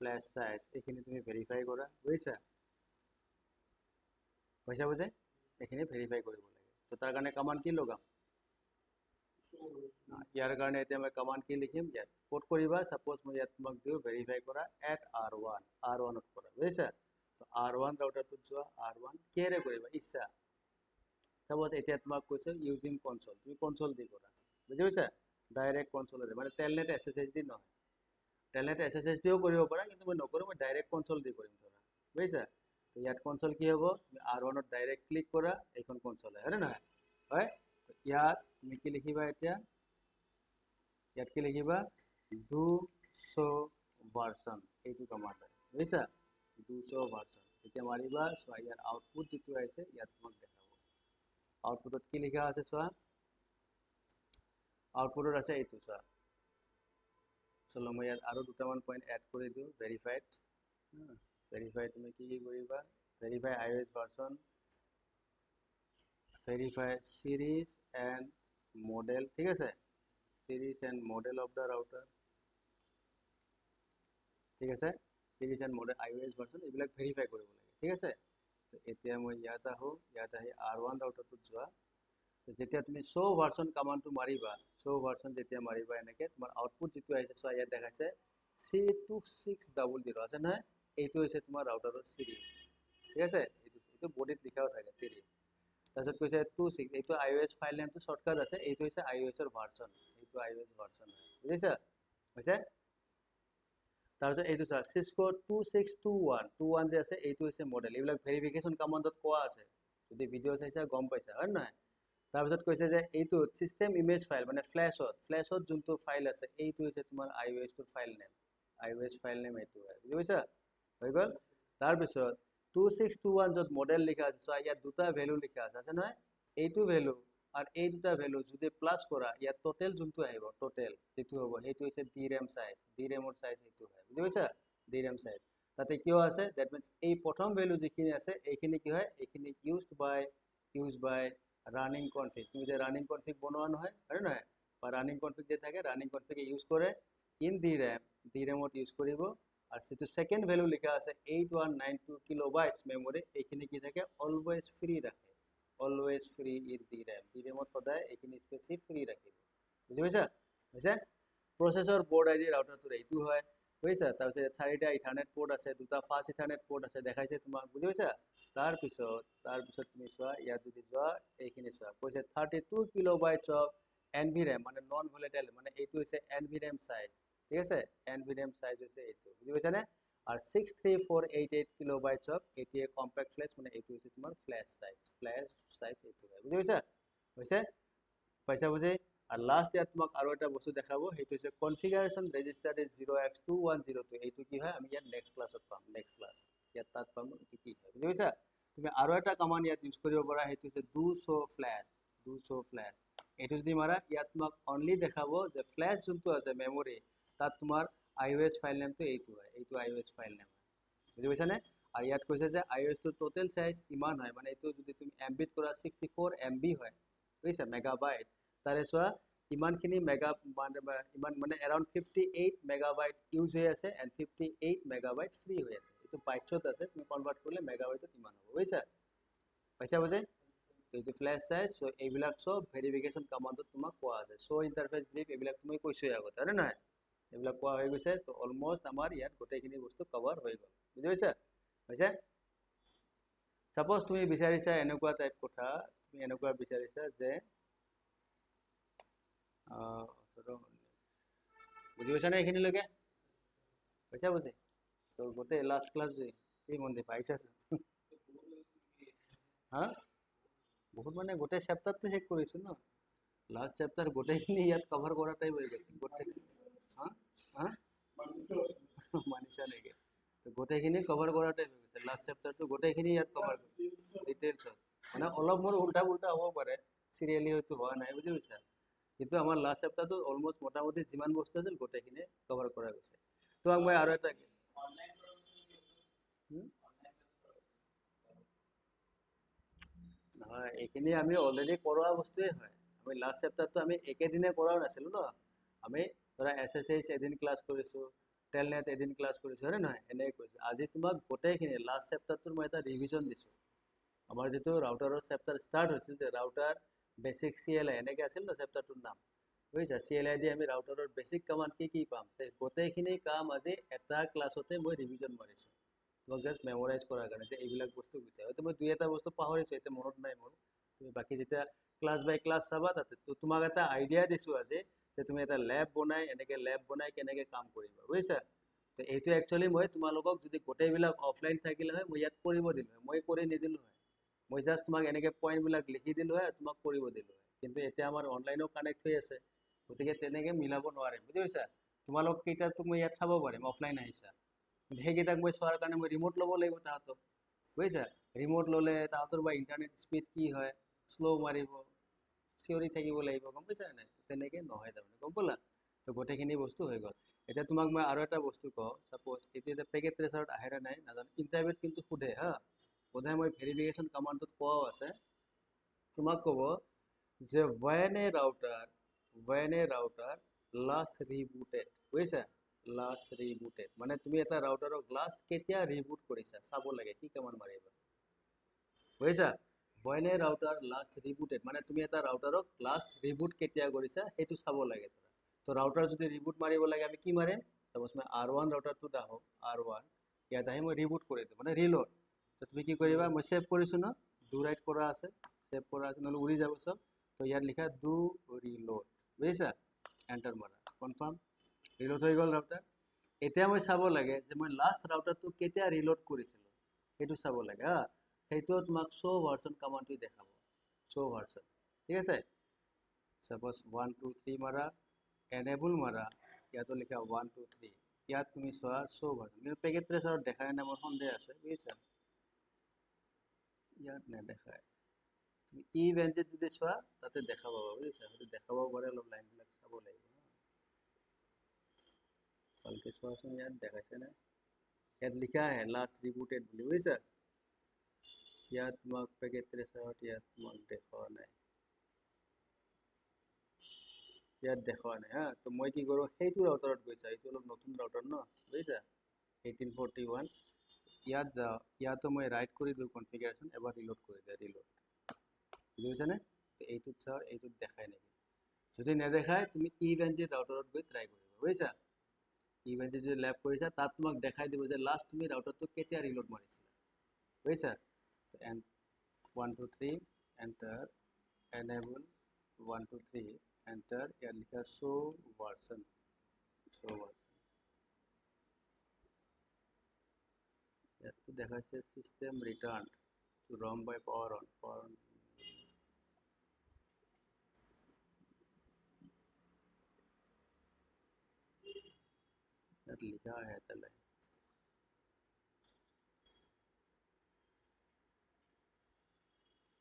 flash size এইখিনি তুমি ভেৰিফাই কৰা বুজিছা পইচা বুঝে এইখিনি ভেৰিফাই কৰিব লাগে তো তাৰ কাৰণে কমান্ড কি লগাম ইয়াৰ কাৰণে এতিয়া মই কমান্ড কি লিখিম ইয়াত কোড কৰিবা সাপোজ মই ইয়াত তোমাক দিও ভেৰিফাই কৰা @r1 ত কৰা বুজিছা তো r1 ৰাউটাৰটোত যোৱা r1 কেৰে কৰিবা ইচ্ছা সাপোজ এতিয়া তোমাক কৈছে ইউজিং কনসোল তুমি কনসোল দি কৰা বুজি পাইছা ডাইৰেক্ট কনসোলৰে মানে টেলনেট SSH দি নহয় টেলনেট SSH দিও কৰিব পাৰা কিন্তু মই নকৰো মই ডাইৰেক্ট কনসোল দি কৰিম ধৰা বুজিছা তো ইয়াত কনসোল কি হ'ব তুমি r1 ত ডাইৰেক্ট ক্লিক কৰা এইখন কনসোল হয় না নহয় হয় তো ইয়াত তুমি কি লিখিবা এতিয়া ইয়াত কি লিখিবা do show version এইটো কমান্ড হয় বুজিছা do show version এতিয়া মাৰিবা সো ইয়াৰ আউটপুট যেটো আছে ইয়াত তোমাক দেখাব আউটপুটত কি লিখা আছে চোৱা আউটপুটত আছে এইটো চোৱা চলো মই ইয়াত আৰু দুটামান পইণ্ট এড কৰি দিও ভেৰিফাইড তুমি কি কৰিবা verify iOS version verify series and model ঠিক আছে series and model of the router ঠিক আছে series and model iOS version এইবিলাক ভেৰিফাই কৰিব লাগে ঠিক আছে তো এতিয়া মই ইয়াত আহি R1 ৰাউটাৰটোত যোৱা যেতিয়া তুমি show version কমান্ডটো মাৰিবা show version যেতিয়া মাৰিবা এনেকে তোমাৰ আউটপুট যেটো আহিছে সো ইয়াত দেখাইছে C2600 আছে না এইটো হৈছে তোমাৰ ৰাউটাৰৰ সিৰিজ ঠিক আছে এইটো বডিত লিখাও থাকে সিৰিজ তাৰপিছত কৈছে 26 এইটো iOS ফাইল নেমটো শৰ্টকাট আছে এইটো হৈছে iOS ৰ ভাৰ্সন এইটো iOS ভাৰ্সন বুজিছা হৈছে তাৰপিছত এইটো চা Cisco 2621 যে আছে এইটো হৈছে মডেল এইবিলাক ভেৰিফিকেশন কমান্ডত কোৱা আছে যদি ভিডিও চাইছা গম পাইছা হয় নাই তাৰপিছত কৈছে যে এইটো সিস্টেম ইমেজ ফাইল মানে ফ্ল্যাশত যোনটো ফাইল আছে এইটো হৈছে তোমাৰ iOS ৰ file name iOS file name এইটো হয় বুজিছা হৈ গল তাৰপিছত 2621 যত মডেল লিখা আছে সো ইয়াত দুটা ভ্যালু লিখা আছে নহয় এইটো ভ্যালু আর এই দুটা ভ্যালু যদি প্লাস করা ইয়াত টোটাল যোনটো আহিব টোটাল যেটো হ'ব সেইটো হৈছে DRAM সাইজ DRAM ৰ সাইজ এইটো হয় বুজি পাইছা DRAM সাইজ তাতে কিয় আছে দ্যাট মিন্স এই প্ৰথম ভ্যালু যিখিনি আছে এইখিনি কি হয় এইখিনি ইউজ বাই ৰানিং কনফিগ তুমি যে ৰানিং কনফিগ বনোৱা নহয় আৰু নহয় বা ৰানিং কনফিগ যে থাকে ৰানিং কনফিগ ইউজ কৰে ইন DRAM ত ইউজ কৰিব আর যেটো সেকেন্ড ভ্যালু লিখা আছে 8192 কিলোবাইটস মেমরি এইখিনি কি থাকে অলওয়েজ ফ্রি রাখে অলওয়েজ ফ্রি ইন DRAM ত সদায় এইখিনি স্পেসিফিক ফ্রি ৰাখিব বুজি পাইছা হৈছে প্ৰসেসৰ বৰ্ড আইডি ৰাউটাৰটোৰ এইটো হয় বুজিছা তাৰপিছত চাৰিটা ইথাৰনেট পোৰ্ট আছে দুটা ফাস্ট ইথাৰনেট পোৰ্ট আছে দেখাইছে তোমাক বুজি পাইছা তাৰপিছত তুমি চোৱা ইয়াত যদি যোৱা এইখিনি চোৱা কৈছে 32 কিলোবাইটস অফ NVRAM মানে নন ভলেটাইল মানে এইটো হৈছে NVRAM সাইজ ঠিক আছে NVRAM সাইজ হৈছে এইটো বুজি পাইছানে আর 63488 কিলোবাইটস অফ এটি কম্প্যাক্ট ফ্ল্যাশ মানে এইটো হৈছে তোমাৰ ফ্ল্যাশ সাইজ এইটো হয় বুজি পাইছা হৈছে পইচা বুঝে আৰ লাস্ট ইয়াত তোমাক আৰু এটা বস্তু দেখাবো সেইটো হৈছে কনফিগারেশন রেজিস্টার ইজ 0x2102 এইটো কি হয় আমি ইয়াত নেক্সট ক্লাছত পাম নেক্সট ক্লাস ইয়াত তাত পাম কি কি হয় বুজি পাইছা তুমি আৰু এটা কমান্ড ইয়াত ইউজ কৰিব পাৰা সেইটো হৈছে do show flash এইটো যদি মাৰা ইয়াত তোমাক অনলি দেখাবো যে ফ্ল্যাশ যোনটো আছে মেমৰি তাত তোমাৰ iOS ফাইল নেমটো এইটো হয় এইটো iOS ফাইল নেম বুজি পাইছা নে আৰু ইয়াত কৈছে যে iOS টো টোটাল সাইজ ইমান হয় মানে এইটো যদি তুমি MB ত কৰা 64 MB হয় বুজিছা মেগাবাইট তাৰে চোৱা ইমানখিনি মেগা ইমান মানে এৰাউণ্ড 58 মেগাবাইট ইউজ হৈ আছে এণ্ড 58 মেগাবাইট ফ্ৰী হৈ আছে এইটো বাইটছত আছে তুমি কনভাৰ্ট কৰিলে মেগাবাইটত ইমান হ'ব বুজিছা পাইছা বুজি এইটো ফ্ল্যাশ সাইজ সো এইবিলাক সব ভেৰিফিকেশন কমান্ডত তোমাক কোৱা আছে সো ইন্টাৰফেস ব্লিপ এইবিলাক তুমি কৈছোই আগতে হয় নহয় এইবিলাক কোৱা হৈ গৈছে তো অলমোস্ট আমাৰ ইয়াত গোটেইখিনি বস্তু কভাৰ হৈ গ'ল বুজি পাইছা হৈছে সাপোজ তুমি বিচাৰিছা এনেকুৱা টাইপ কথা তুমি এনেকুৱা বিচাৰিছা যে বুজি পাইছা নে এইখিনিলৈকে পাইছা বুজি তো গোটেই লাষ্ট ক্লাছ যে কি মন্দিৰ পাইছা হা বহুত মানে গোটেই চেপ্টাৰটো শেষ কৰিছো ন লাষ্ট চেপ্টাৰ গোটেইখিনি ইয়াত কভাৰ কৰাটাই হৈ গৈছে গোটেই হা হা মানিছা নেকি তো গোটেইখিনি কভাৰ কৰাটাই হৈ গৈছে লাষ্ট চেপ্টাৰটো গোটেইখিনি ইয়াত কভাৰ ডিটেইলছত মানে অলপ মোৰ উল্টা পুল্টা হ'ব পাৰে চিৰিয়েলি হয়তো হোৱা নাই বুজি পাইছা কিন্তু আমাৰ লাষ্ট চেপ্টাৰটো অলমোস্ট মোটামুটি যিমান বস্তু আছিল গোটেইখিনি কভাৰ কৰা গৈছে তোমাক মই আৰু এটা নহয় এইখিনি আমি অলৰেডি কৰোৱা বস্তুৱে হয় আমি লাষ্ট চেপ্টাৰটো আমি একেদিনে কৰাও নাছিলোঁ ন আমি ধৰা SSH এদিন ক্লাছ কৰিছোঁ টেলনেট এদিন ক্লাছ কৰিছোঁ হয়নে নহয় এনেকৈ কৰিছোঁ আজি তোমাক গোটেইখিনি লাষ্ট চেপ্টাৰটোৰ মই এটা ৰিভিজন দিছোঁ আমাৰ যিটো ৰাউটাৰৰ চেপ্টাৰ ষ্টাৰ্ট হৈছিল যে ৰাউটাৰ বেচিক CLI এনেকৈ আছিল ন চেপ্টাৰটোৰ নাম বুজিছা CLI দি আমি ৰাউটাৰৰ বেচিক কমাণ্ড কি পাম গোটেইখিনি কাম আজি এটা ক্লাছতে মই ৰিভিজন মাৰিছোঁ তোমাক জাষ্ট মেমৰাইজ কৰাৰ কাৰণে যে এইবিলাক বস্তু বুজিছা হয়তো মই দুই এটা বস্তু পাহৰিছোঁ এতিয়া মনত নাই মোৰ তুমি বাকী যেতিয়া ক্লাছ বাই ক্লাছ চাবা তাতে তো তোমাক এটা আইডিয়া দিছোঁ আজি যে তুমি এটা লেব বনাই এনেকৈ লেব বনাই কেনেকৈ কাম কৰিবা বুজিছা তো এইটো একচুৱেলি মই তোমালোকক যদি গোটেইবিলাক অফলাইন থাকিলে হয় মই ইয়াত কৰিব দিলোঁ হয় মই কৰি নিদিলোঁ হয় মই জাষ্ট তোমাক এনেকৈ পইণ্টবিলাক লিখি দিলোঁ হয় তোমাক কৰিব দিলোঁ হয় কিন্তু এতিয়া আমাৰ অনলাইনো কানেক্ট হৈ আছে গতিকে তেনেকৈ মিলাব নোৱাৰিম বুজি পাইছা তোমালোক কেইটাতো মই ইয়াত চাব পাৰিম অফলাইন আহিছা কিন্তু সেইকেইটাক মই চোৱাৰ কাৰণে মই ৰিমোট ল'ব লাগিব তাহাঁতক বুজিছা ৰিমোট ল'লে তাহাঁতৰ বা ইণ্টাৰনেট স্পীড কি হয় শ্ল' মাৰিব চিঞৰি থাকিব লাগিব গম পাইছা নাই তেনেকৈ নহয় তাৰমানে গম পালা তো গোটেইখিনি বস্তু হৈ গ'ল এতিয়া তোমাক মই আৰু এটা বস্তু কওঁ ছাপ'জ এইটো এতিয়া পেকেট ট্ৰেচাৰত আহে নে নাই নাজানো ইণ্টাৰভিউত কিন্তু সোধে হা বোধহয় মই ভেৰিফিকেশ্যন কমাণ্ডটোত কোৱাও আছে তোমাক ক'ব যে when a router last rebooted বুজিছা লাষ্ট ৰিবুটেড মানে তুমি এটা ৰাউটাৰক লাষ্ট কেতিয়া ৰিবুট কৰিছা চাব লাগে কি কমাণ্ড মাৰিবা বুজিছা when a router last rebooted মানে তুমি এটা ৰাউটাৰক লাষ্ট ৰিবুট কেতিয়া কৰিছা সেইটো চাব লাগে তো ৰাউটাৰ যদি ৰিবুট মাৰিব লাগে আমি কি মাৰিম সাপোজ মই R1 ৰাউটাৰটোত আহোঁ R1 ইয়াত আহি মই ৰিবুট কৰি দিওঁ মানে ৰিলোড তো তুমি কি কৰিবা মই সেভ কৰিছোঁ ন ডু ৰাইট কৰা আছে সেভ কৰা আছে নহ'লে উৰি যাব চব তো ইয়াত লিখা ডু ৰিলোড বুজিছা এণ্টাৰ মাৰা কনফাৰ্ম ৰিলোড হৈ গ'ল ৰাউটাৰ এতিয়া মই চাব লাগে যে মই লাষ্ট ৰাউটাৰটো কেতিয়া ৰিলোড কৰিছিলোঁ সেইটো চাব লাগে হা সেইটো তোমাক শ্ব' ভাৰ্চন কমাণ্ডটো দেখাব শ্ব' ভাৰ্চন ঠিক আছে সাপোজ 1 2 3 মাৰা এনেবল মাৰা ইয়াতো লিখা 1 2 3 ইয়াত তুমি চোৱা শ্ব' ভাৰ্চন কিন্তু পেকেট ট্ৰেচাৰত দেখাই নাই মোৰ সন্দেহ আছে বুজিছা ইয়াত নেদেখায় তুমি ইভেণ্টত যদি চোৱা তাতে দেখা পাবা বুজিছা সেইটো দেখাব পাৰে অলপ লাইনবিলাক চাব লাগিব ভালকৈ চোৱাচোন ইয়াত দেখাইছে নে ইয়াত লিখা আহে লাষ্ট ৰিবুটেড বুলি বুজিছা ইয়াত তোমাক পেকেট ট্ৰেচাৰত ইয়াত তোমাক দেখুওৱা নাই ইয়াত দেখুওৱা নাই হা তো মই কি কৰোঁ সেইটো ৰাউটাৰত গৈছা এইটো অলপ নতুন ৰাউটাৰ ন বুজিছা 1841 ইয়াত যাওঁ ইয়াতো মই ৰাইট কৰি দিওঁ কনফিগাৰেশ্যন এবাৰ ৰিলোড কৰি দিয়া ৰিলোড বুজি পাইছানে এইটোত চাওঁ এইটোত দেখায় নেকি যদি নেদেখায় তুমি ইভেণ্টেড ৰাউটাৰত গৈ ট্ৰাই কৰিবা বুজিছা ইভেণ্টেড যদি লেব কৰিছা তাত তোমাক দেখাই দিব যে লাষ্ট তুমি ৰাউটাৰটো কেতিয়া ৰিলোড মাৰিছিলা বুজিছা and 1 2 3 enter enable 1 2 3 এণ্টাৰ, ইয়াত লিখা শো ভাৰ্চন, ইয়াতো দেখাইছে system return to ROM by power on, ইয়াত লিখা আহে তাহলে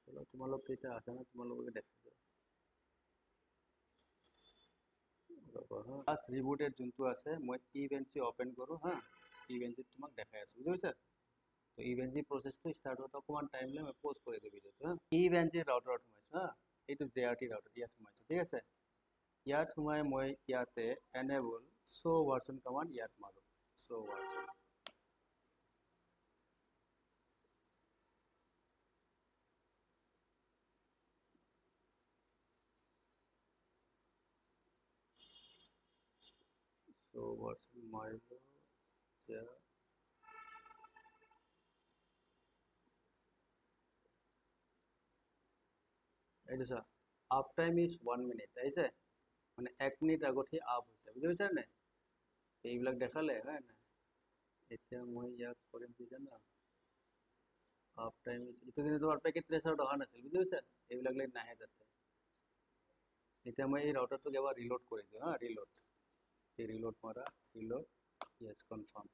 চলো তোমালোক কেইটা আছে না তোমালোকে দেখাই দিও লাষ্ট রিবুটেড যোনটো আছে মই ইভেন্টসি ওপেন কৰো হা ইভেন্টসি তোমাক দেখাই আছো বুজিছা তো ইভেন্টসি প্ৰসেসটো স্টাৰ্ট হওঁতে অকমান টাইম লৈ মই পোস্ট কৰি দিম ভিডিওটো হা ইভেন্টসি ৰাউটাৰত সোমাইছো হা এইটো জেআৰটি ৰাউটাৰ ইয়াত সোমাইছো ঠিক আছে ইয়াত সোমাই মই ইয়াতে এনেবল শো ভাৰ্চন কমান্ড ইয়াত মাৰো শো ভাৰ্চন শো ভাৰ্চন মাৰিলো এতিয়া এইটো চা আপ টাইম ইজ 1 মিনিট আহিছে মানে 1 মিনিট আগতহে আপ হৈছে বুজি পাইছা নে এইবিলাক দেখালে হয় না এতিয়া মই ইয়াক কৰিম কি জানা আপ টাইম ইটো কিন্তু তোমাৰ পেকেট ট্ৰেচাৰত অহা নাছিল বুজি পাইছা এইবিলাক লাইন নাহে তাতে এতিয়া মই এই ৰাউটাৰটোক এবাৰ ৰিলোড কৰি দিওঁ হা ৰিলোড মাৰা ৰিলোড ইয়েস কনফাৰ্ম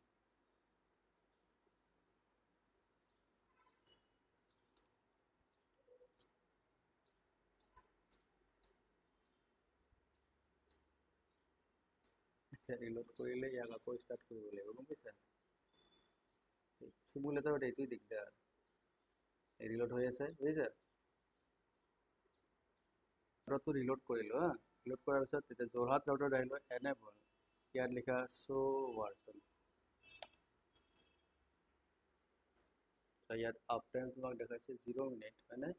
আচ্ছা ৰিলোড কৰিলে ইয়াক আকৌ স্টাৰ্ট কৰিব লাগিব গম পাইছা সিমুলেটৰত এইটোই দিগদাৰ ৰিলোড হৈ আছে বুজিছা ৰাউটাৰটো ৰিলোড কৰিলো হা ৰিলোড কৰাৰ পিছত তেতিয়া যোৰহাট ৰাউটাৰ আহিলো এনেবল ইয়াত লিখা শো ভাৰ্চন ইয়াত আপ টাইম তোমাক দেখাইছে 0 মিনিট হয়নে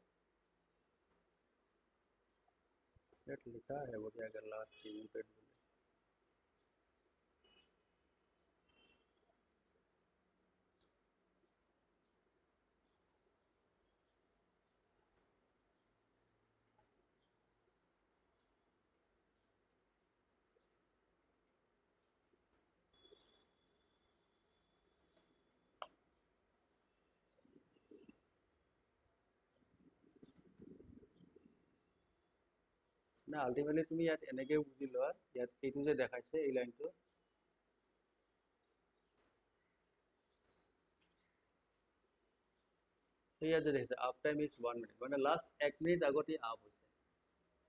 ইয়াত লিখা है वो क्या कर लास्ट রিমুটেড না আলটিমেটলি তুমি ইয়াত এনেকে বুজি লোৱা ইয়াত এইটো যে দেখাইছে এই লাইনটো ইয়াত যে দেখাইছে আপ টাইম ইজ 1 মিনিট মানে লাষ্ট 1 মিনিট আগতে আপ হৈছে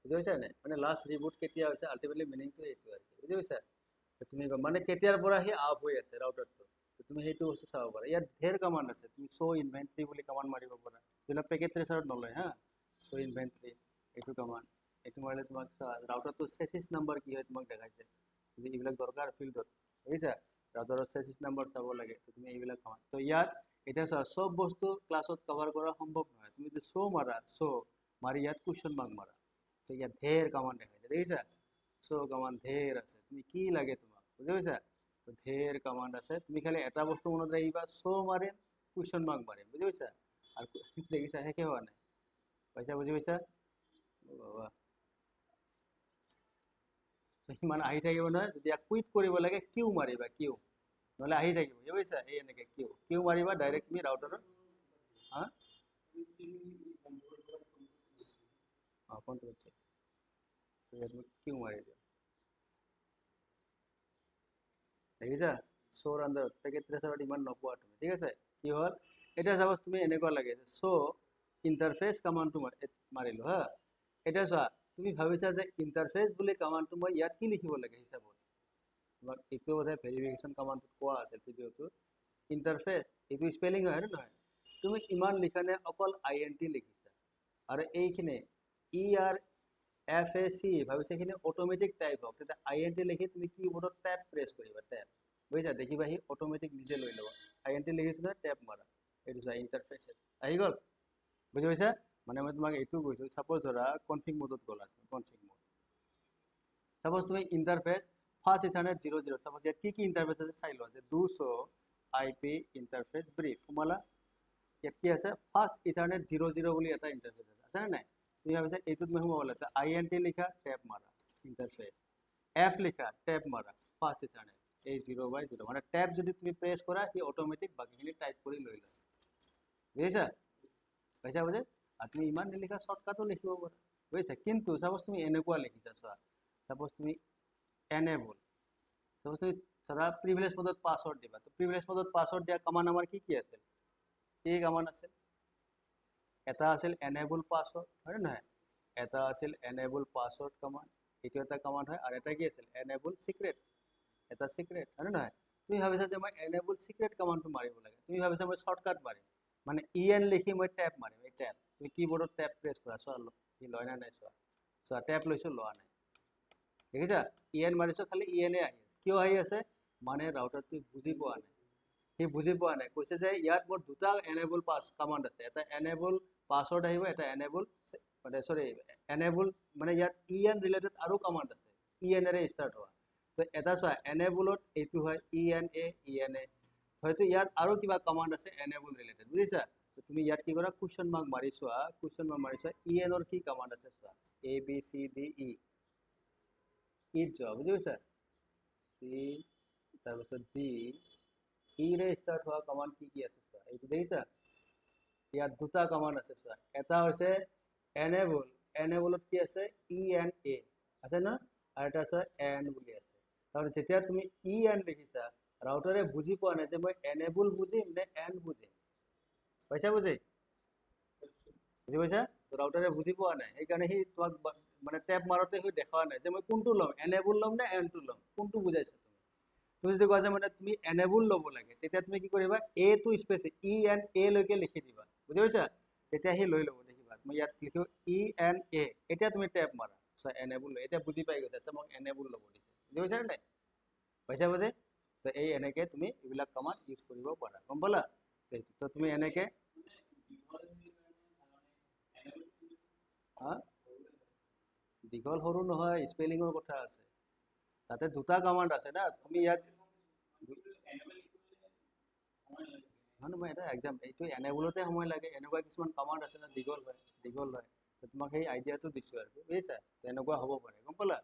বুজি পাইছা নে মানে লাষ্ট রিবুট কেতিয়া হৈছে আলটিমেটলি মিনিংটো এইটো আছে বুজি পাইছা তুমি মানে কেতিয়াৰ পৰা হি আপ হৈ আছে ৰাউটাৰটো তুমি সেইটো বস্তু চাব পাৰা ইয়াত ঢেৰ কমান্ড আছে তুমি শো ইনভেন্টৰি বুলি কমান্ড মাৰিব পাৰা যেনে পেকেট ট্ৰেচাৰত নলয় হা শো ইনভেন্টৰি এইটো কমান্ড এইটো মাৰিলে তোমাক ৰাউটাৰটো চেসিস নাম্বাৰ কি হয় তোমাক দেখাইছে যদি এইবিলাক দৰকাৰ ফিল্ডত বুজিছা ৰাউটাৰৰ চেসিস নাম্বাৰ চাব লাগে তুমি এইবিলাক কমান্ড তো ইয়াত এটা সব বস্তু ক্লাছত কভাৰ কৰা সম্ভৱ নহয় তুমি যদি শো মাৰা শো মাৰি ইয়াত কোৱেশ্চন মাৰ্ক মাৰা তো ইয়াত ঢেৰ কমান্ড দেখাইছে দেখিছা শো কমান্ড ঢেৰ আছে তুমি কি লাগে তোমাক বুজি পাইছা তো ঢেৰ কমান্ড আছে তুমি খালি এটা বস্তু মনত ৰাখিবা শো মাৰিম কোৱেশ্চন মাৰ্ক মাৰিম বুজি পাইছা আৰু দেখিছা শেষে হোৱা নাই পাইছা বুজি পাইছা বাবা ইমান আহি থাকিব নহয় যদি কুইট কৰিব লাগে কিউ মাৰিবা কিউ নহলে আহি থাকিব বুজি পাইছা এই এনেকে কিউ মাৰিবা ডাইৰেক্ট তুমি ৰাউটাৰত হা কন্ট্ৰোল চেক কিউ মাৰি দিয়া দেখিছা শোৰ আন্দাৰত পেকেট ট্ৰেচাৰত ইমান নপোৱা তুমি ঠিক আছে কি হ'ল এটা সাপোজ তুমি এনেকুৱা লাগে শো ইন্টাৰফেস কমান্ডটো মাৰিলো হা এটা চোৱা তুমি ভাবিছা যে ইন্টাৰফেস বুলি কমান্ডটো মই ইয়াত কি লিখিব লাগে হিচাপত তোমাক এইটো কথা ভেৰিফিকেশন কমান্ডটো কোৱা আছে ভিডিওটো ইন্টাৰফেস এইটো স্পেলিং হয় নহয় তুমি ইমান লিখানে অকল আইএনটি লিখিছা আৰু এইখিনি ERFAC ভাবিছা এইখিনি অটোমেটিক টাইপ হওক তেতিয়া আইএনটি লিখি তুমি কিবোৰ্ডত ট্যাব প্ৰেছ কৰিবা ট্যাব বুজিছা দেখিবা হি অটোমেটিক নিজে লৈ ল'ব আইএনটি লিখিছা ট্যাব মাৰা এইটো চা ইন্টাৰফেসেস আহি গল বুজি পাইছা মানে মই তোমাক এইটো কৈছো সাপোজ ধৰা কনফিগ মোডত গলা কনফিগ মোড সাপোজ তুমি ইন্টাৰফেস ফাৰ্স্ট ইথাৰনেট 00 সাপোজ ইয়াত কি ইন্টাৰফেস আছে চাই লোৱা যে 200 IP ইন্টাৰফেস ব্ৰিফ তোমালা ইয়াত কি আছে ফাৰ্স্ট ইথাৰনেট 00 বুলি এটা ইন্টাৰফেস আছে না নাই তুমি ভাবিছা এইটোত মই সোমাব লাগে আইএনটি লিখা ট্যাব মাৰা ইন্টারফেস এফ লিখা ট্যাব মারা ফার্স্ট ইথারনেট এই 0/0 মানে ট্যাব যদি তুমি প্রেস করা সি অটোমেটিক বাকিখিনি টাইপ কৰি লৈ লয় বুজিছা বুঝা বুঝে আৰ তুমি ইমান নিলিখা শৰ্টকাটও লিখিব পাৰা বুজিছা কিন্তু সাপোজ তুমি এনেকুৱা লিখিছা চোৱা সাপোজ তুমি এনেবল সাপোজ তুমি ধৰা প্ৰিভিলেজ মোডত পাসওয়াৰ্ড দিবা তো প্ৰিভিলেজ মোডত পাসওয়াৰ্ড দিয়া কমান্ড আমাৰ কি আছিল এই কমান্ড আছিল এটা আছিল এনেবল পাসওয়ার্ড হয় নহয় এটা আছিল এনেবল পাসওয়ার্ড কমান্ড এইটো এটা কমান্ড হয় আৰু এটা কি আছিল এনেবল সিক্ৰেট এটা সিক্ৰেট হয় নহয় তুমি ভাবিছা যে মই এনেবল সিক্ৰেট কমান্ডটো মাৰিব লাগে তুমি ভাবিছা মই শৰ্টকাট মাৰিম মানে en লিখি মই ট্যাব মাৰিম এই ট্যাব তুমি কিবোৰ্ডত ট্যাব প্ৰেস কৰা চোৱা কি লয় না নাই চোৱা চোৱা ট্যাব লৈছো লোৱা নাই দেখিছা en মাৰিছো খালি en এ আহি কিয় আহি আছে মানে ৰাউটাৰটো বুজি পোৱা নাই সি বুজি পোৱা নাই কৈছে যে ইয়াত মোৰ দুটা এনেবল পাস কমান্ড আছে এটা এনেবল পাসওয়ার্ড আহিব এটা এনেবল মানে সরি এনেবল মানে ইয়াত en রিলেটেড আৰু কমান্ড আছে en এৰে স্টাৰ্ট হোৱা তো এটা চোৱা এনেবলত এইটো হয় ena হয়তো ইয়াত আৰু কিবা কমান্ড আছে এনেবল ৰিলেটেড বুজিছা তো তুমি ইয়াত কি কৰা কোৱেশ্চন মাৰ্ক মাৰি চোৱা কোৱেশ্চন মাৰ্ক মাৰি চোৱা en ৰ কি কমান্ড আছে চোৱা a b c d e যোৱা বুজিছা c তাৰপিছত d e ৰে স্টাৰ্ট হোৱা কমান্ড কি আছে চোৱা এইটো দেখিছা ইয়াত দুটা কমান্ড আছে চোৱা এটা হৈছে এনেবলত কি আছে ena আছে না আৰু এটা আছে n বুলি আছে কাৰণ যেতিয়া তুমি en লিখিছা ৰাউটাৰে বুজি পোৱা নাই যে মই এনেবল বুজিম নে n বুজিম পইচা বুজি বুজি পাইছা রাউটারে বুজি পোৱা নাই সেইকাৰণে সি তোমাক মানে ট্যাব মাৰোতে সি দেখাৱা নাই যে মই কোনটো লম এনেবল লম নে n টো লম কোনটো বুজাইছা তুমি যদি কোৱা যে মানে তুমি এনেবল লব লাগে তেতিয়া তুমি কি কৰিবা a টো স্পেস ena লৈকে লিখি দিবা বুজি পাইছা তেতিয়া সি লৈ লব দেখিবা মই ইয়াত লিখো ena এতিয়া তুমি ট্যাব মাৰা সো এনেবল এতিয়া বুজি পাই গৈছা মোক এনেবল লব দিছে বুজি পাইছা নাই পইচা বুজি তো এই এনেকে তুমি এইবিলাক কমান্ড ইউজ কৰিব পাৰা গম পালা তো তুমি এনেকে দীঘল সৰু নহয় স্পেলিংৰ কথা আছে তাতে দুটা কমান্ড আছে না তুমি ইয়াত মই এটা এক্সাম এইটো এনেবলতে সময় লাগে এনেকুৱা কিছুমান কমান্ড আছে না দীঘল হয় তো তোমাক সেই আইডিয়াটো দিছো আৰু বুজিছা তেনেকুৱা হ'ব পাৰে গম পালা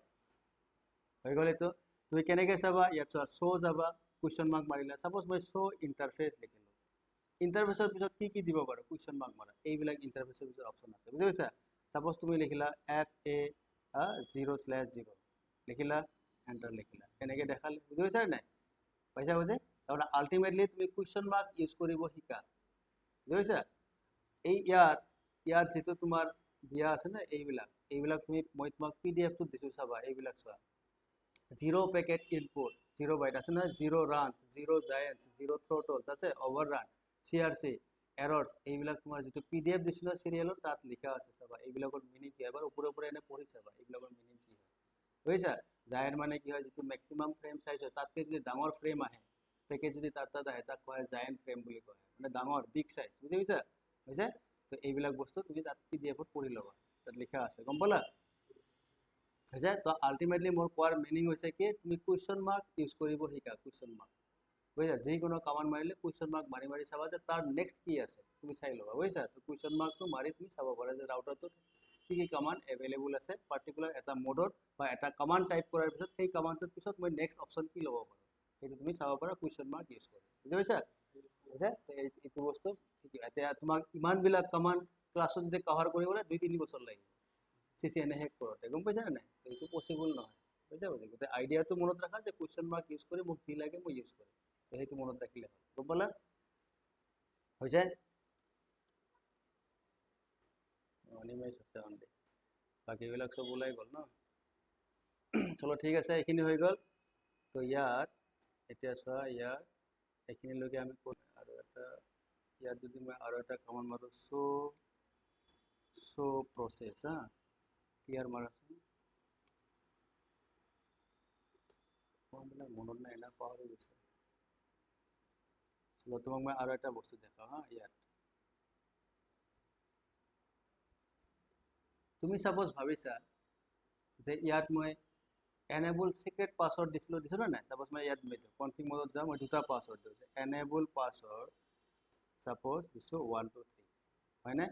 হৈ গ'ল এইটো তুমি কেনেকৈ চাবা ইয়াত চোৱা শ্ব' যাবা কুৱেশ্যন মাৰ্ক মাৰিলা সাপোজ মই শ্ব' ইণ্টাৰফেচ লিখিলোঁ ইণ্টাৰফেচৰ পিছত কি দিব পাৰোঁ কুৱেশ্যন মাৰ্ক মাৰা এইবিলাক ইণ্টাৰফেচৰ পিছত অপশ্যন আছে বুজি পাইছা সাপোজ তুমি লিখিলা FA0/0 লিখিলা এণ্টাৰ লিখিলা এনেকৈ দেখালে বুজি পাইছা নাই পাইছা বুজি তাৰমানে আল্টিমেটলি তুমি কুৱেশ্যন মাৰ্ক ইউজ কৰিব শিকা বুজি পাইছা এই ইয়াত যিটো তোমাৰ দিয়া আছে না এইবিলাক তুমি মই তোমাক PDF টো দিছো চাবা এইবিলাক চোৱা 0 packet input 0 byte আছে না 0 runs 0 giants 0 throttles আছে overrun CRC errors এইবিলাক তোমাৰ যেটো PDF দিছিল সিৰিয়ালত তাত লিখা আছে চাবা এইবিলাকৰ মিনিং কি এবাৰ ওপৰে এনে পঢ়ি চাবা এইবিলাকৰ মিনিং কি হয় বুজিছা giant মানে কি হয় যেটো ম্যাক্সিমাম ফ্রেম সাইজ হয় তাতকে যদি ডাঙৰ ফ্ৰেম আহে পেকেজ যদি তাত আহে তাক কয় giant ফ্ৰেম বুলি কয় মানে ডাঙৰ বিগ সাইজ বুজি পাইছা বুজিছা তো এইবিলাক বস্তু তুমি তাত PDF ত পঢ়ি লবা তাত লিখা আছে গম পালা বুঝা তো আল্টিমেটলি মোর কোয়ার মিনিং হইছে কি তুমি কোয়েশ্চন মার্ক ইউজ কৰিব শিকা কোয়েশ্চন মার্ক বুঝা যে কোনো কমান্ড মারিলে কোয়েশ্চন মার্ক মারি চাবা যে তার নেক্সট কি আছে তুমি চাই লবা বুঝা তো কোয়েশ্চন মার্কটো মারি তুমি চাব পাৰা যে ৰাউটাৰটোত কি কমান্ড এভেইলেবল আছে পাৰ্টিকুলাৰ এটা মোডত বা এটা কমান্ড টাইপ কৰাৰ পিছত সেই কমান্ডটোৰ পিছত মই নেক্সট অপশন কি লব পাৰো সেইটো তুমি চাব পাৰা কোয়েশ্চন মাৰ্ক ইউজ কৰি বুজি পাইছা বুঝা তো এইটো বস্তু এতিয়া তোমাক ইমান বিলাক কমান্ড ক্লাছত যদি কভার কৰিবলৈ 2-3 বছৰ লাগিব CCNA হেক কৰোতে গম পাইছা নাই এইটো পসিবল নহয় বুঝা বুঝি গতে আইডিয়াটো মনত ৰাখা যে কোয়েশ্চন মাৰ্ক ইউজ কৰি মোক কি লাগে মই ইউজ কৰিম সেইটো মনত ৰাখিলে গম পালা হৈ যায় অনিমেজ আছে অনলি বাকি বিলাক সব ওলাই গল ন চলো ঠিক আছে এইখিনি হৈ গল তো ইয়াত এতিয়া চোৱা ইয়াত এইখিনি লগে আমি আৰু এটা ইয়াত যদি মই আৰু এটা কমান্ড মাৰো শো প্ৰসেস ক্লিয়াৰ মাৰাছো মানে মনত নাই না পাহৰি গৈছে চলো তোমাক মই আৰু এটা বস্তু দেখাও ইয়াত তুমি সাপোজ ভাবিছা যে ইয়াত মই এনেবল সিক্রেট পাসওয়ার্ড দিছো না সাপোজ মই ইয়াত মেটো কনফিগ মোডত যাম মই দুটা পাসওয়ার্ড দিছো এনেবল পাসওয়ার্ড সাপোজ দিছো 1 2 3 হয় না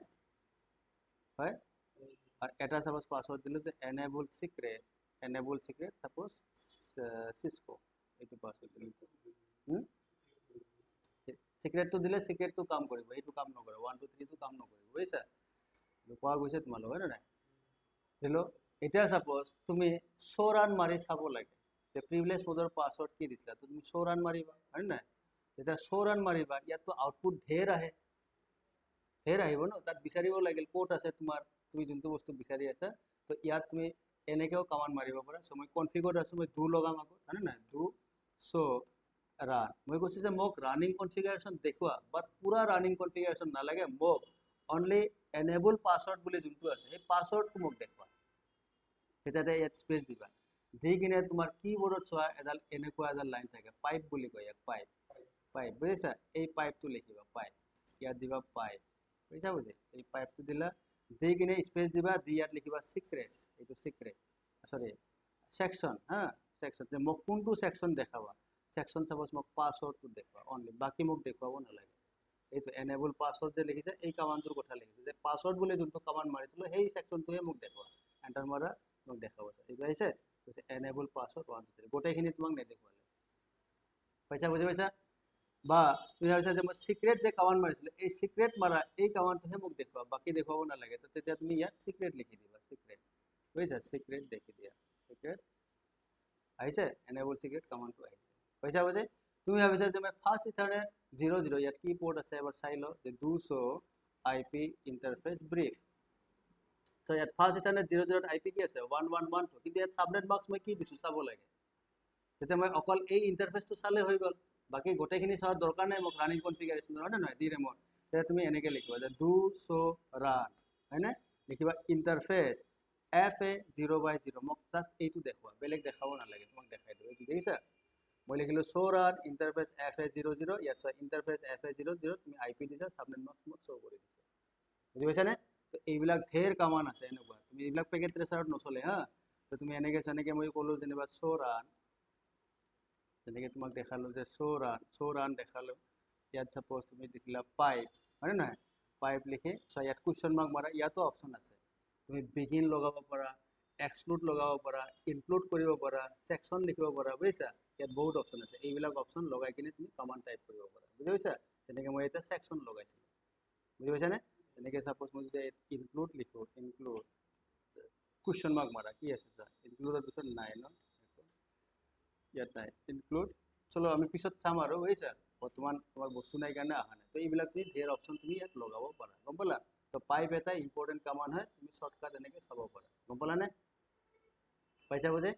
হয় আর এটা সাপোজ পাসওয়ার্ড দিলো যে enable secret enable secret suppose Cisco এইটো পাসওয়ার্ড দিলে সিক্রেটটো দিলে সিক্রেটটো কাম কৰিব, এইটো কাম নকৰে, 1 2 3 টো কাম নকৰিব, বুজিছা? কোৱা গৈছে তোমালোক, হয় নাই? দিলো। এতিয়া সাপোজ তুমি 100 ৰান মাৰি চাব লাগে যে প্ৰিভিলেজ মোডৰ পাসওয়াৰ্ড কি দিছিলা, তো তুমি 100 ৰান মাৰিবা, হয় নাই? যেতিয়া 100 ৰান মাৰিবা ইয়াতো আউটপুট ঢেৰ আহে, ঢেৰ আহিব ন, তাত বিচাৰিব লাগিল ক'ত আছে তোমাৰ তুমি যোনটো বস্তু বিচাৰি আছা। তো ইয়াত তুমি এনেকেও কমান্ড মাৰিব পাৰা। সো মই কনফিগত আছো, মই ডু লগাম আকৌ, হয় নাই? ডু সো রান, মই কৈছো যে মোক রানিং কনফিগারেশন দেখুৱা, বাট পুৰা ৰানিং কনফিগাৰেশন নালাগে, মোক অনলি এনেবল পাসওয়াৰ্ড বুলি যোনটো আছে সেই পাসওয়াৰ্ডটো মোক দেখুৱা। তেতিয়াতে ইয়াত স্পেস দিবা, দি কিনে তোমাৰ কিবোৰ্ডত চোৱা এডাল এনেকুৱা এডাল লাইন থাকে, পাইপ বুলি কয় ইয়াক, পাইপ পাইপ, বুজিছা? এই পাইপটো লিখিবা, পাইপ, ইয়াত দিবা পাইপ, বুজিছা? বুজি এই পাইপটো দিলা, দি কিনে স্পেস দিবা, দি ইয়াত লিখিবা সিক্রেট, এইটো সিক্রেট, সরি সেকশন, হ্যাঁ সেকশন, যে মোক কোনটো সেকশন দেখাবা, সেকশন সাপোজ মোক পাসওয়ার্ডটো দেখুৱা অনলি, বাকি মোক দেখুৱাব নালাগে। এইটো এনেবল পাসওয়াৰ্ড যে লিখিছে এই কমান্ডটোৰ কথা লিখিছে, যে পাসওয়াৰ্ড বুলি যোনটো কমান্ড মাৰিছিলো সেই সেকশনটোহে মোক দেখুৱা, এন্টাৰ মাৰা মোক দেখাব। এইটো আহিছে এনেবল পাসওয়াৰ্ড 1 2 3, গোটেইখিনি তোমাক নেদেখুৱালে, পাইছা? বুজি পাইছা? বা তুমি ভাবিছা যে মই সিক্ৰেট যে কমান্ড মাৰিছিলো এই সিক্ৰেট মাৰা এই কমান্ডটোহে মোক দেখুৱা, বাকি দেখুৱাব নালাগে। তো তেতিয়া তুমি ইয়াত সিক্রেট লিখি দিবা, সিক্রেট, বুজিছা? সিক্রেট দেখি দিয়া, সিক্রেট আহিছে, এনেবল সিক্রেট কমান্ডটো আহিছে, পাইছা? বুজি তুমি ভাবিছা যে মই ফার্স্ট ইথাৰনেট 00 ইয়াত কি পোৰ্ট আছে এবাৰ চাই ল, যে do show IP interface brief. তো ইয়াত ফাৰ্স্ট ইথাৰনেট 00 আইপি কি আছে 1112, কিন্তু ইয়াত সাবনেট বক্স মই কি দিছো চাব লাগে। তেতিয়া মই অকল এই ইন্টারফেসটো চালে হৈ গল, বাকি গোটেইখিনি চাৱাৰ দৰকাৰ নাই মোক, ৰানিং কনফিগাৰেশন হয় নহয় ডি ৰেমত। তেতিয়া তুমি এনেকে লিখিবা যে ডু শো ৰান, হয় না? লিখিবা ইন্টাৰফেস FA0/0, মোক জাস্ট এইটো দেখুৱা, বেলেগ দেখাব নালাগে, তোমাক দেখাই দিব। এইটো দেখিছা? মই লিখিলো শো ৰান ইন্টাৰফেস FA00, ইয়াত চোৱা ইন্টাৰফেস FA00, তুমি আইপি দিছা, সাবনেট বক্স মোক শো কৰি দিছে, বুজি পাইছা নে? তো এইবিলাক ঢেৰ কমান্ড আছে এনেকুৱা, তুমি এইবিলাক পেকেট ট্ৰেচাৰত নচলে, হা? তো তুমি এনেকে যেনেকে মই ক'লো যেনিবা শো ৰান, যেনেকে তোমাক দেখালো যে শো রান দেখালো, ইয়াত সাপোজ তুমি লিখিলা পাইপ, হয় নহয়? পাইপ লিখি ইয়াত কুৱেশ্যন মাৰ্ক মাৰা, ইয়াতো অপশ্যন আছে, তুমি বিগিন লগাব পাৰা, এক্সক্লুড লগাব পাৰা, ইনক্লুড কৰিব পাৰা, সেকশন লিখিব পাৰা, বুজিছা? ইয়াত বহুত অপশ্যন আছে, এইবিলাক অপশ্যন লগাই কিনে তুমি কমান্ড টাইপ কৰিব পাৰা, বুজি পাইছা? যেনেকে মই এটা সেকশন লগাইছিলো, বুজি পাইছা নে? যেনেকে সাপোজ মই যদি ইনক্লুড লিখো, ইনক্লুড কুৱেশ্যন মাৰ্ক মাৰা, কি আছে চোৱা, ইনক্লুডৰ পিছত নাই ন, ইয়াত নাই ইনক্লুড, চলো আমি পিছত চাম আৰু, বুজিছা? বৰ্তমান তোমাৰ বস্তু নাই কাৰণে অহা নাই। তো এইবিলাক তুমি ঢেৰ অপশ্যন তুমি ইয়াত লগাব পাৰা, গম পালা? তো পাইপ এটা ইম্পৰ্টেণ্ট কমান্ড হয়, তুমি শৰ্টকাট এনেকে চাব পাৰা, গম পালানে? পাইছা বুজি?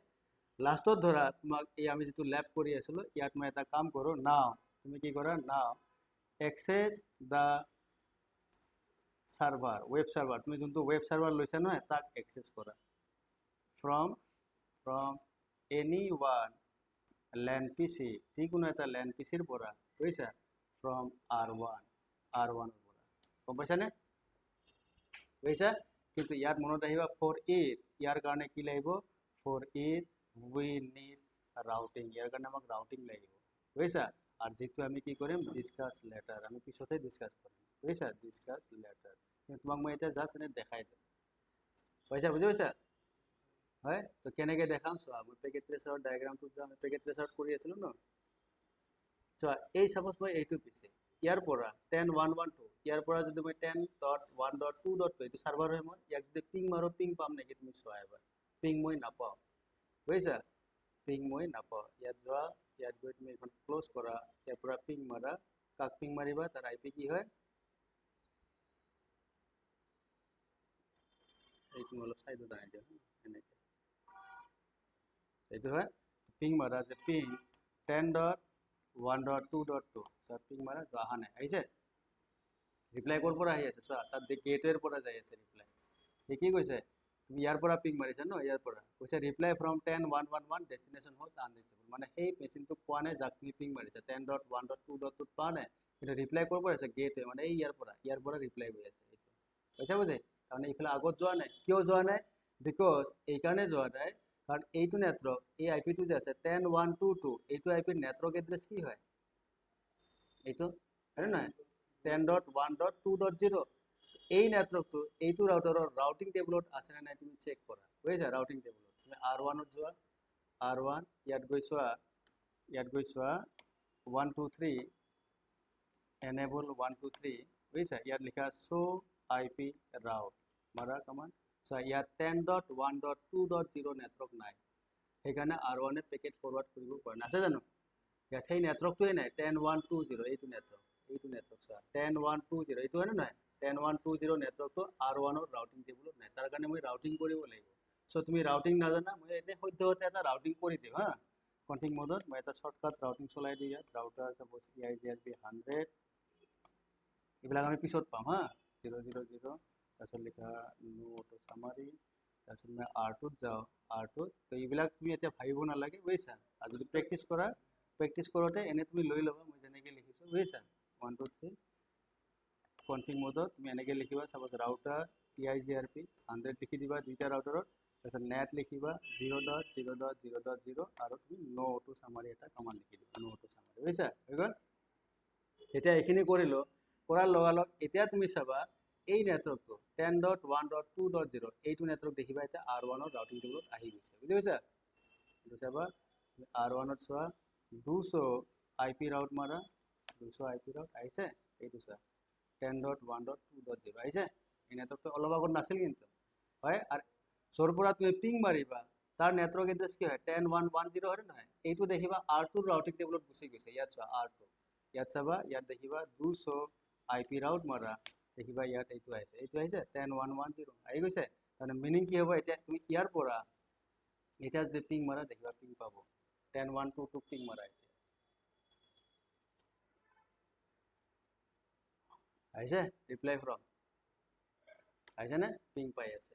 লাষ্টত ধৰা তোমাক এই আমি যিটো লেব কৰি আছিলো, ইয়াত মই এটা কাম কৰো, নাও তুমি কি কৰা, নাও এক্সেছ দা সাৰ্ভাৰ, ৱেব সাৰ্ভাৰ, তুমি যোনটো ৱেব সাৰ্ভাৰ লৈছা নহয় তাক এক্সেছ কৰা, ফ্ৰম এনি ওৱান ল্যান পিসি, যিকোনো এটা ল্যান পিসিৰ পৰা, বুজিছা? ফ্ৰম R1 ৰ পৰা, গম পাইছানে? বুজিছা? কিন্তু ইয়াত মনত আহিবা ফৰ ইট, ইয়াৰ কাৰণে কি লাগিব, for it we need routing, ইয়াৰ কাৰণে আমাক ৰাউটিং লাগিব, বুজিছা? আৰু যিটো আমি কি কৰিম, ডিসকাস লেটাৰ, আমি পিছতে ডিসকাস কৰিম, বুজিছা? ডিসকাস লেটাৰ, কিন্তু তোমাক মই এতিয়া জাষ্ট এনে দেখাই দিম, পাইছা? বুজি পাইছা? হয়, তো কেনেকে দেখাম চোৱা, মই পেকেট ট্ৰেচাৰৰ ডায়াগ্ৰামটো যাম, পেকেট ট্ৰেচাৰত কৰি আছিলো ন, চোৱা এই সাপোজ মই এইটো পিছে ইয়াৰ পৰা 10.1.1.2, ইয়াৰ পৰা যদি মই 10.1.2.2 এইটো সাৰ্ভাৰ হয়, মই ইয়াক যদি পিং মাৰো, পিং পাম নেকি তুমি চোৱা এবাৰ, পিং মই নাপাওঁ, বুজিছা? পিং মই নাপাওঁ। ইয়াত যোৱা, ইয়াত গৈ তুমি এখন ক্লোজ কৰা, ইয়াৰ পৰা পিং মাৰা, কাক পিং মাৰিবা, তাৰ আইপি কি হয়, এইটো অলপ চাইডত আনি দিয়া, এনেকে এইটো হয়, পিং মাৰা যে পিং 10.1.2.2, তাত পিং মাৰা, অহা নাই, আহিছে? ৰিপ্লাই ক'ৰ পৰা আহি আছে চোৱা, তাত গেটৱেৰ পৰা যাই আছে ৰিপ্লাই, সি কি কৈছে, তুমি ইয়াৰ পৰা পিং মাৰিছা ন, ইয়াৰ পৰা কৈছে ৰিপ্লাই ফ্ৰম 10.1.1 ডেষ্টিনেশ্যন হোষ্ট আনৰিচেবল, মানে সেই মেচিনটোক পোৱা নাই যাক তুমি পিং মাৰিছা, 10.1.2.2 পোৱা নাই, কিন্তু ৰিপ্লাই ক'ৰ পৰা আছে, গেটৱে, মানে এই ইয়াৰ পৰা ৰিপ্লাই গৈ আছে, এইটো পইচা বুজি? তাৰমানে এইফালে আগত যোৱা নাই, কিয় যোৱা নাই, বিকজ এইকাৰণে যোৱা নাই কাৰণ এইটো নেটৱৰ্ক, এই আইপিটো যে আছে 10.1.2.2, এইটো আইপিৰ নেটৱৰ্ক এড্ৰেছ কি হয়, এইটো হয় নহয় 10.1.2.0, এই নেটৱৰ্কটো এইটো ৰাউটাৰৰ ৰাউটিং টেবুলত আছে নে নাই তুমি চেক কৰা, বুজিছা? ৰাউটিং টেবুলত তুমি R1 যোৱা R1 ইয়াত গৈ চোৱা 1 2 3 enable 1 2 3 বুজিছা ইয়াত লিখা show IP route মাৰা কমান্ড সো ইয়াত 10.1.2.0 নেটৱৰ্ক নাই সেইকাৰণে R1 এ পেকেট ফৰৱাৰ্ড কৰিব পৰা নাই আছে জানো ইয়াত সেই নেটৱৰ্কটোৱে নাই 10.1.2.0 এইটো নেটৱৰ্ক চোৱা 10.1.2.0 এইটো হয় নে নহয় 10.1.2.0 নেটৱৰ্কটো R1 ৰ ৰাউটিং টেবুলত নাই তাৰ কাৰণে মই ৰাউটিং কৰিব লাগিব সো তুমি ৰাউটিং নাজানা মই এনে সদ্যহতে এটা ৰাউটিং কৰি দিম হা কনফিগ মোডত মই এটা শৰ্টকাট ৰাউটিং চলাই দিম ইয়াত ৰাউটাৰ সাপোজ EIGRP 100 এইবিলাক আমি পিছত পাম হা 000 তাৰপিছত লিখা নো অটো সামাৰি তাৰপিছত মই R2 যাও R2 তো এইবিলাক তুমি এতিয়া ভাবিব নালাগে বুজিছা আৰু যদি প্ৰেক্টিছ কৰোতে এনে তুমি লৈ ল'বা মই যেনেকৈ লিখিছো বুজিছা 1 2 3 কনফিগ মোডত তুমি এনেকৈ লিখিবা সাপোজ ৰাউটাৰ EIGRP 100 লিখি দিবা দুইটা ৰাউটাৰত তাৰপিছত নেট লিখিবা 0.0.0.0 আৰু তুমি নো অটো সামাৰি এটা কমান্ড লিখি দিবা নো অটো সামাৰি বুজিছা হৈ গ'ল এতিয়া এইখিনি কৰিলো কৰাৰ লগালগ এতিয়া তুমি চাবা এই নেটৱৰ্কটো 10.1.2.0 এইটো নেটৱৰ্ক দেখিবা এতিয়া R1 ৰ ৰাউটিং টেবুলত আহি গৈছে বুজি পাইছা এইটো চাবা R1 ত চোৱা 200 IP ৰাউট মাৰা 200 IP ৰাউট আহিছে এইটো চোৱা 10.1.2.0 আহিছে এই নেটৱৰ্কটো অলপ আগত নাছিল কিন্তু হয় আৰু সৰ পৰা তুমি পিং মাৰিবা তাৰ নেটৱৰ্ক এড্ৰেছ কি হয় 10.1.10 হয় নহয় এইটো দেখিবা R2 ৰ ৰাউটিং টেবুলত গুচি গৈছে ইয়াত চোৱা R2 ইয়াত চাবা ইয়াত দেখিবা 200 IP ৰাউট মাৰা দেখিবা ইয়াত এইটো আহিছে 10.1.10 আহি গৈছে মানে মিনিং কি হ'ব এতিয়া তুমি ইয়াৰ পৰা এটা যে পিং মাৰা দেখিবা পিং পাব 10.1.2 পিং মাৰা এতিয়া আহিছে ৰিপ্লাই ফ্ৰম আহিছে না পিং পাই আছে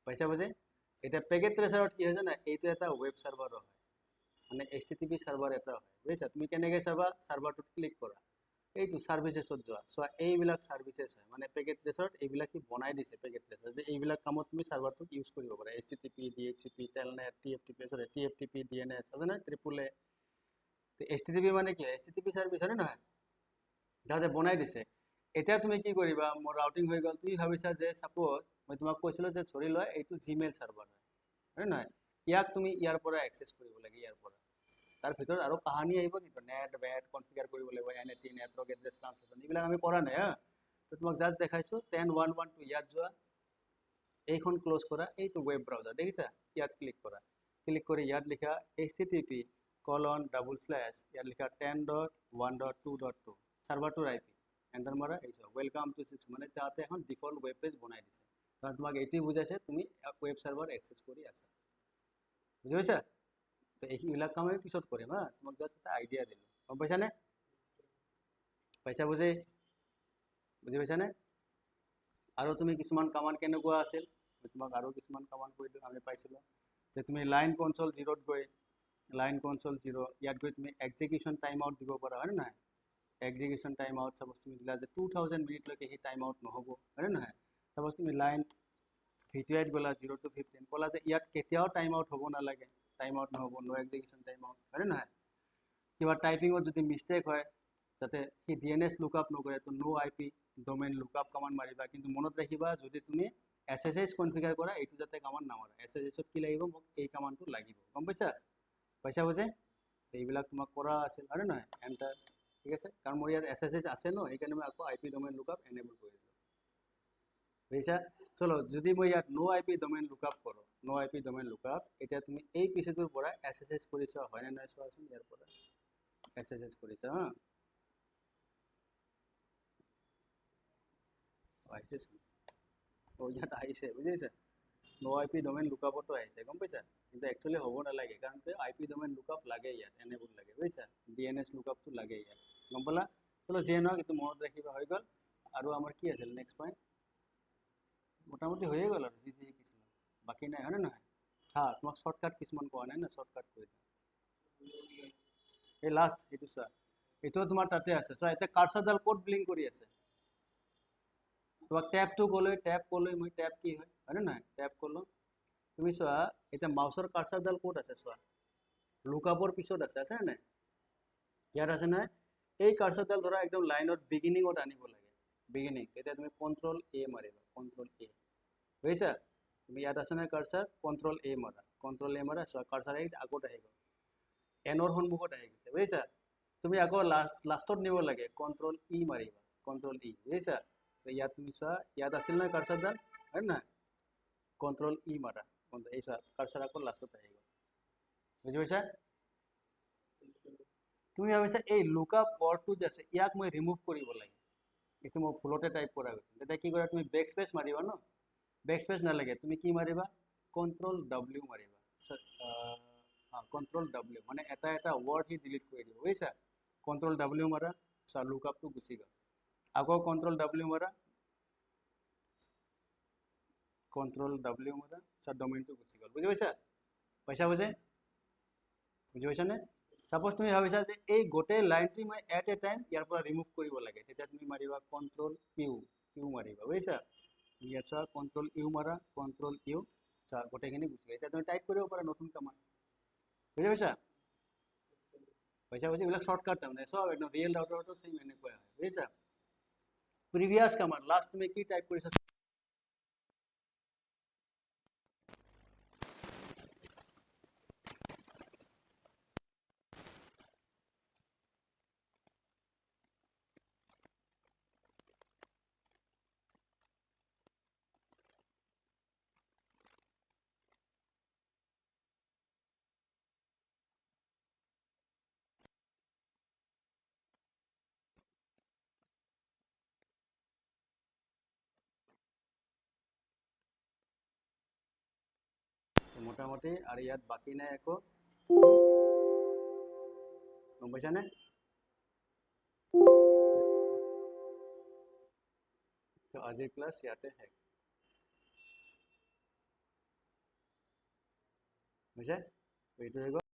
পইচা বুঝে এটা পেকেট ট্ৰেচাৰত কি হয় জানা এইটো এটা ওয়েব সাৰ্ভাৰ হয় মানে HTTP সাৰ্ভাৰ এটা হয় বুজিছা তুমি কেনেকৈ চাবা সাৰ্ভাৰটোত ক্লিক কৰা এইটো সাৰ্ভিসেছত যোৱা সো এইবিলাক সাৰ্ভিসেছ হয় মানে পেকেট ট্ৰেচাৰত এইবিলাক কি বনাই দিছে পেকেট ট্ৰেচাৰ যে এইবিলাক কামত তুমি সাৰ্ভাৰটোক ইউজ কৰিব পাৰা HTTP DHCP Telnet TFTP TFTP DNS আছে না AAA তো HTTP মানে কি HTTP সাৰ্ভিস হয় নহয় যাতে বনাই দিছে এতিয়া তুমি কি কৰিবা মোৰ ৰাউটিং হৈ গ'ল তুমি ভাবিছা যে সাপোজ মই তোমাক কৈছিলো যে ধৰি লোৱা এইটো জিমেইল সাৰ্ভাৰ হয় নহয় ইয়াক তুমি ইয়াৰ পৰা এক্সেস কৰিব লাগে ইয়াৰ পৰা তাৰ ভিতৰত আৰু কাহানি আহিব কিন্তু নেট বেট কনফিগাৰ কৰিব লাগিব NAT নেটৱৰ্ক এড্ৰেছ ট্ৰান্সলেশন এইবিলাক আমি কৰা নাই হা তো তোমাক জাস্ট দেখাইছো 10.1.1.2 ইয়াত যোৱা এইখন ক্লোজ কৰা এইটো ওয়েব ব্ৰাউজাৰ দেখিছা ইয়াত ক্লিক কৰা ক্লিক কৰি ইয়াত লিখা http:// ইয়াত লিখা 10.1.2.2 সাৰ্ভাৰটোৰ IP এন্টাৰ মাৰা এইটো ওয়েলকাম টু সিক্স মানে তাতে এখন ডিফল্ট ওয়েব পেজ বনাই দিছে কাৰণ তোমাক এইটোই বুজাইছে তুমি ওয়েব সাৰ্ভাৰ এক্সেস কৰি আছা বুজি পাইছা তো এইবিলাক কাম আমি পিছত কৰিম হা তোমাক জাস্ট এটা আইডিয়া দিলো গম পাইছা নে পইচা বুজি পাইছা নে আৰু তুমি কিছুমান কমান্ড কেনেকুৱা আছিল তোমাক আৰু কিছুমান কমান্ড কৈ দিও আমি পাইছিলো যে তুমি লাইন কনসোল 0 ত গৈ লাইন কনসোল 0 ইয়াত গৈ তুমি এক্সিকিউশন টাইম আউট দিব পাৰা হয় না এক্সিকিউশন টাইম আউট সাপোজ তুমি দিলা যে 2000 মিনিট লৈকে হি টাইম আউট নহব হয় না সাপোজ তুমি লাইন ভিটিআইত গলা 0 to 15 কলা যে ইয়াত কেতিয়াও টাইম আউট হ'ব না লাগে টাইম আউট নহব নো এক্সিকিউশন টাইম আউট হয় না কিবা টাইপিংত যদি মিস্টেক হয় যাতে কি DNS লুকআপ নকৰে তো নো IP ডোমেইন লুকআপ কমান্ড মাৰিবা কিন্তু মনত ৰাখিবা যদি তুমি SSH কনফিগাৰ কৰা এইটো যাতে কমান্ড নামাৰা SSH ত কি লাগিব মোক এই কমান্ডটো লাগিব গম পাইছা পইচা বুজে এইবিলাক তোমাক কৰা আছিল আৰু নহয় এন্টাৰ ঠিক আছে কাৰণ মোৰ ইয়াত SSH আছে ন এইকাৰণে মই আকৌ IP ডোমেইন লুকআপ এনেবল কৰি দিলো বুজিছা চলো যদি মই ইয়াত নো IP ডোমেইন লুকআপ কৰো নো IP ডোমেইন লুকআপ এতিয়া তুমি এই পিছটোৰ পৰা SSH কৰিছা হয় না নাই চোৱাচোন ইয়াৰ পৰা SSH কৰিছা হা আহিছে ও ইয়াত আহিছে বুজিছা নো IP ডোমেইন লুকআপটো আহিছে গম পাইছা কিন্তু একচুয়ালি হ'ব নালাগে কাৰণ IP ডোমেইন লুকআপ লাগে ইয়াত এনেবল লাগে বুজিছা DNS লুকআপটো লাগে ইয়াত গম পালা চলো যে নহওক এইটো মনত ৰাখিবা হৈ গ'ল আৰু আমাৰ কি আছিল নেক্সট পইণ্ট মোটামুটি হৈয়ে গ'ল আৰু যি কিছু বাকি নাই হয় না নহয় হা তোমাক শৰ্টকাট কিছুমান কোৱা নাই না শৰ্টকাট কৰি দিম এই লাষ্ট এইটো চোৱা এইটো তোমাৰ তাতে আছে চোৱা এতিয়া কাৰ্সাৰডাল কোড ব্লিংক কৰি আছে তোমাক ট্যাবটো ক'লৈ ট্যাব ক'লৈ মই ট্যাব কি হয় না নহয় ট্যাব ক'লো তুমি চোৱা এতিয়া মাউসৰ কাৰ্সাৰডাল কোড আছে চোৱা লুকআপৰ পিছত আছে না ইয়াত আছে না এই কাৰ্সাৰডাল ধৰা একদম লাইনত বিগিনিংত আনিব লাগে বিগিনিং এতিয়া তুমি কন্ট্ৰোল A মাৰিবা কন্ট্ৰোল A বুজিছা তুমি ইয়াত আছে না কাৰ্সাৰ কন্ট্ৰোল A মাৰা কণ্ট্ৰল এ মাৰা চোৱা কাৰ্চাৰ আহি আগত আহি গ'ল এনৰ সন্মুখত আহি গৈছে বুজিছা তুমি আকৌ লাষ্টত নিব লাগে কণ্ট্ৰল ই মাৰিবা কণ্ট্ৰল ই বুজিছা তো ইয়াত তুমি চোৱা ইয়াত আছিল নহয় কাৰ্চাৰডাল হয় নহয় কণ্ট্ৰল ই মাৰা এই চোৱা কাৰ্চাৰ আকৌ লাষ্টত আহি গ'ল বুজি পাইছা তুমি ভাবিছা এই লুকআপ ৱৰ্ডটো যে আছে ইয়াক মই ৰিমুভ কৰিব লাগে এইটো মই ভুলতে টাইপ কৰা গৈছে তেতিয়া কি কৰা তুমি বেক স্পেচ মাৰিবা ন বেক স্পেচ নালাগে তুমি কি মাৰিবা কণ্ট্ৰল ডব্লিউ মাৰিবা কণ্ট্ৰল ডব্লিউ মানে এটা এটা ৱৰ্ড সি ডিলিট কৰি দিব বুজিছা কণ্ট্ৰল ডব্লিউ মাৰা চোৱা লুকআপটো গুচি গ'ল আকৌ কণ্ট্ৰল ডব্লিউ মাৰা কণ্ট্ৰল ডব্লিউ মাৰা চোৱা ডমেইনটো গুচি গ'ল বুজি পাইছা বুজি পাইছানে সাপোজ তুমি ভাবিছা যে এই গোটেই লাইনটো মই এট এ টাইম ইয়াৰ পৰা ৰিমুভ কৰিব লাগে তেতিয়া তুমি মাৰিবা কণ্ট্ৰল ইউ মাৰিবা বুজিছা ইয়াত চোৱা কণ্ট্ৰল ইউ মাৰা কণ্ট্ৰল ইউ চোৱা গোটেইখিনি গুচি গ'ল এতিয়া তুমি টাইপ কৰিব পাৰা নতুন কমাণ্ড বুজি পাইছা এইবিলাক শ্বৰ্টকাট তাৰমানে চব একদম ৰিয়েল ৰাউটাৰটো চেম এনেকুৱাই হয় বুজিছা প্ৰিভিয়াছ কমাণ্ড লাষ্ট তুমি কি টাইপ কৰিছা মোটামুটি আৰু ইয়াত বাকী নাই একো গম পাইছানে তো আজিৰ ক্লাছ ইয়াতে শেষ বুজিছে এইটো হৈ গ'ল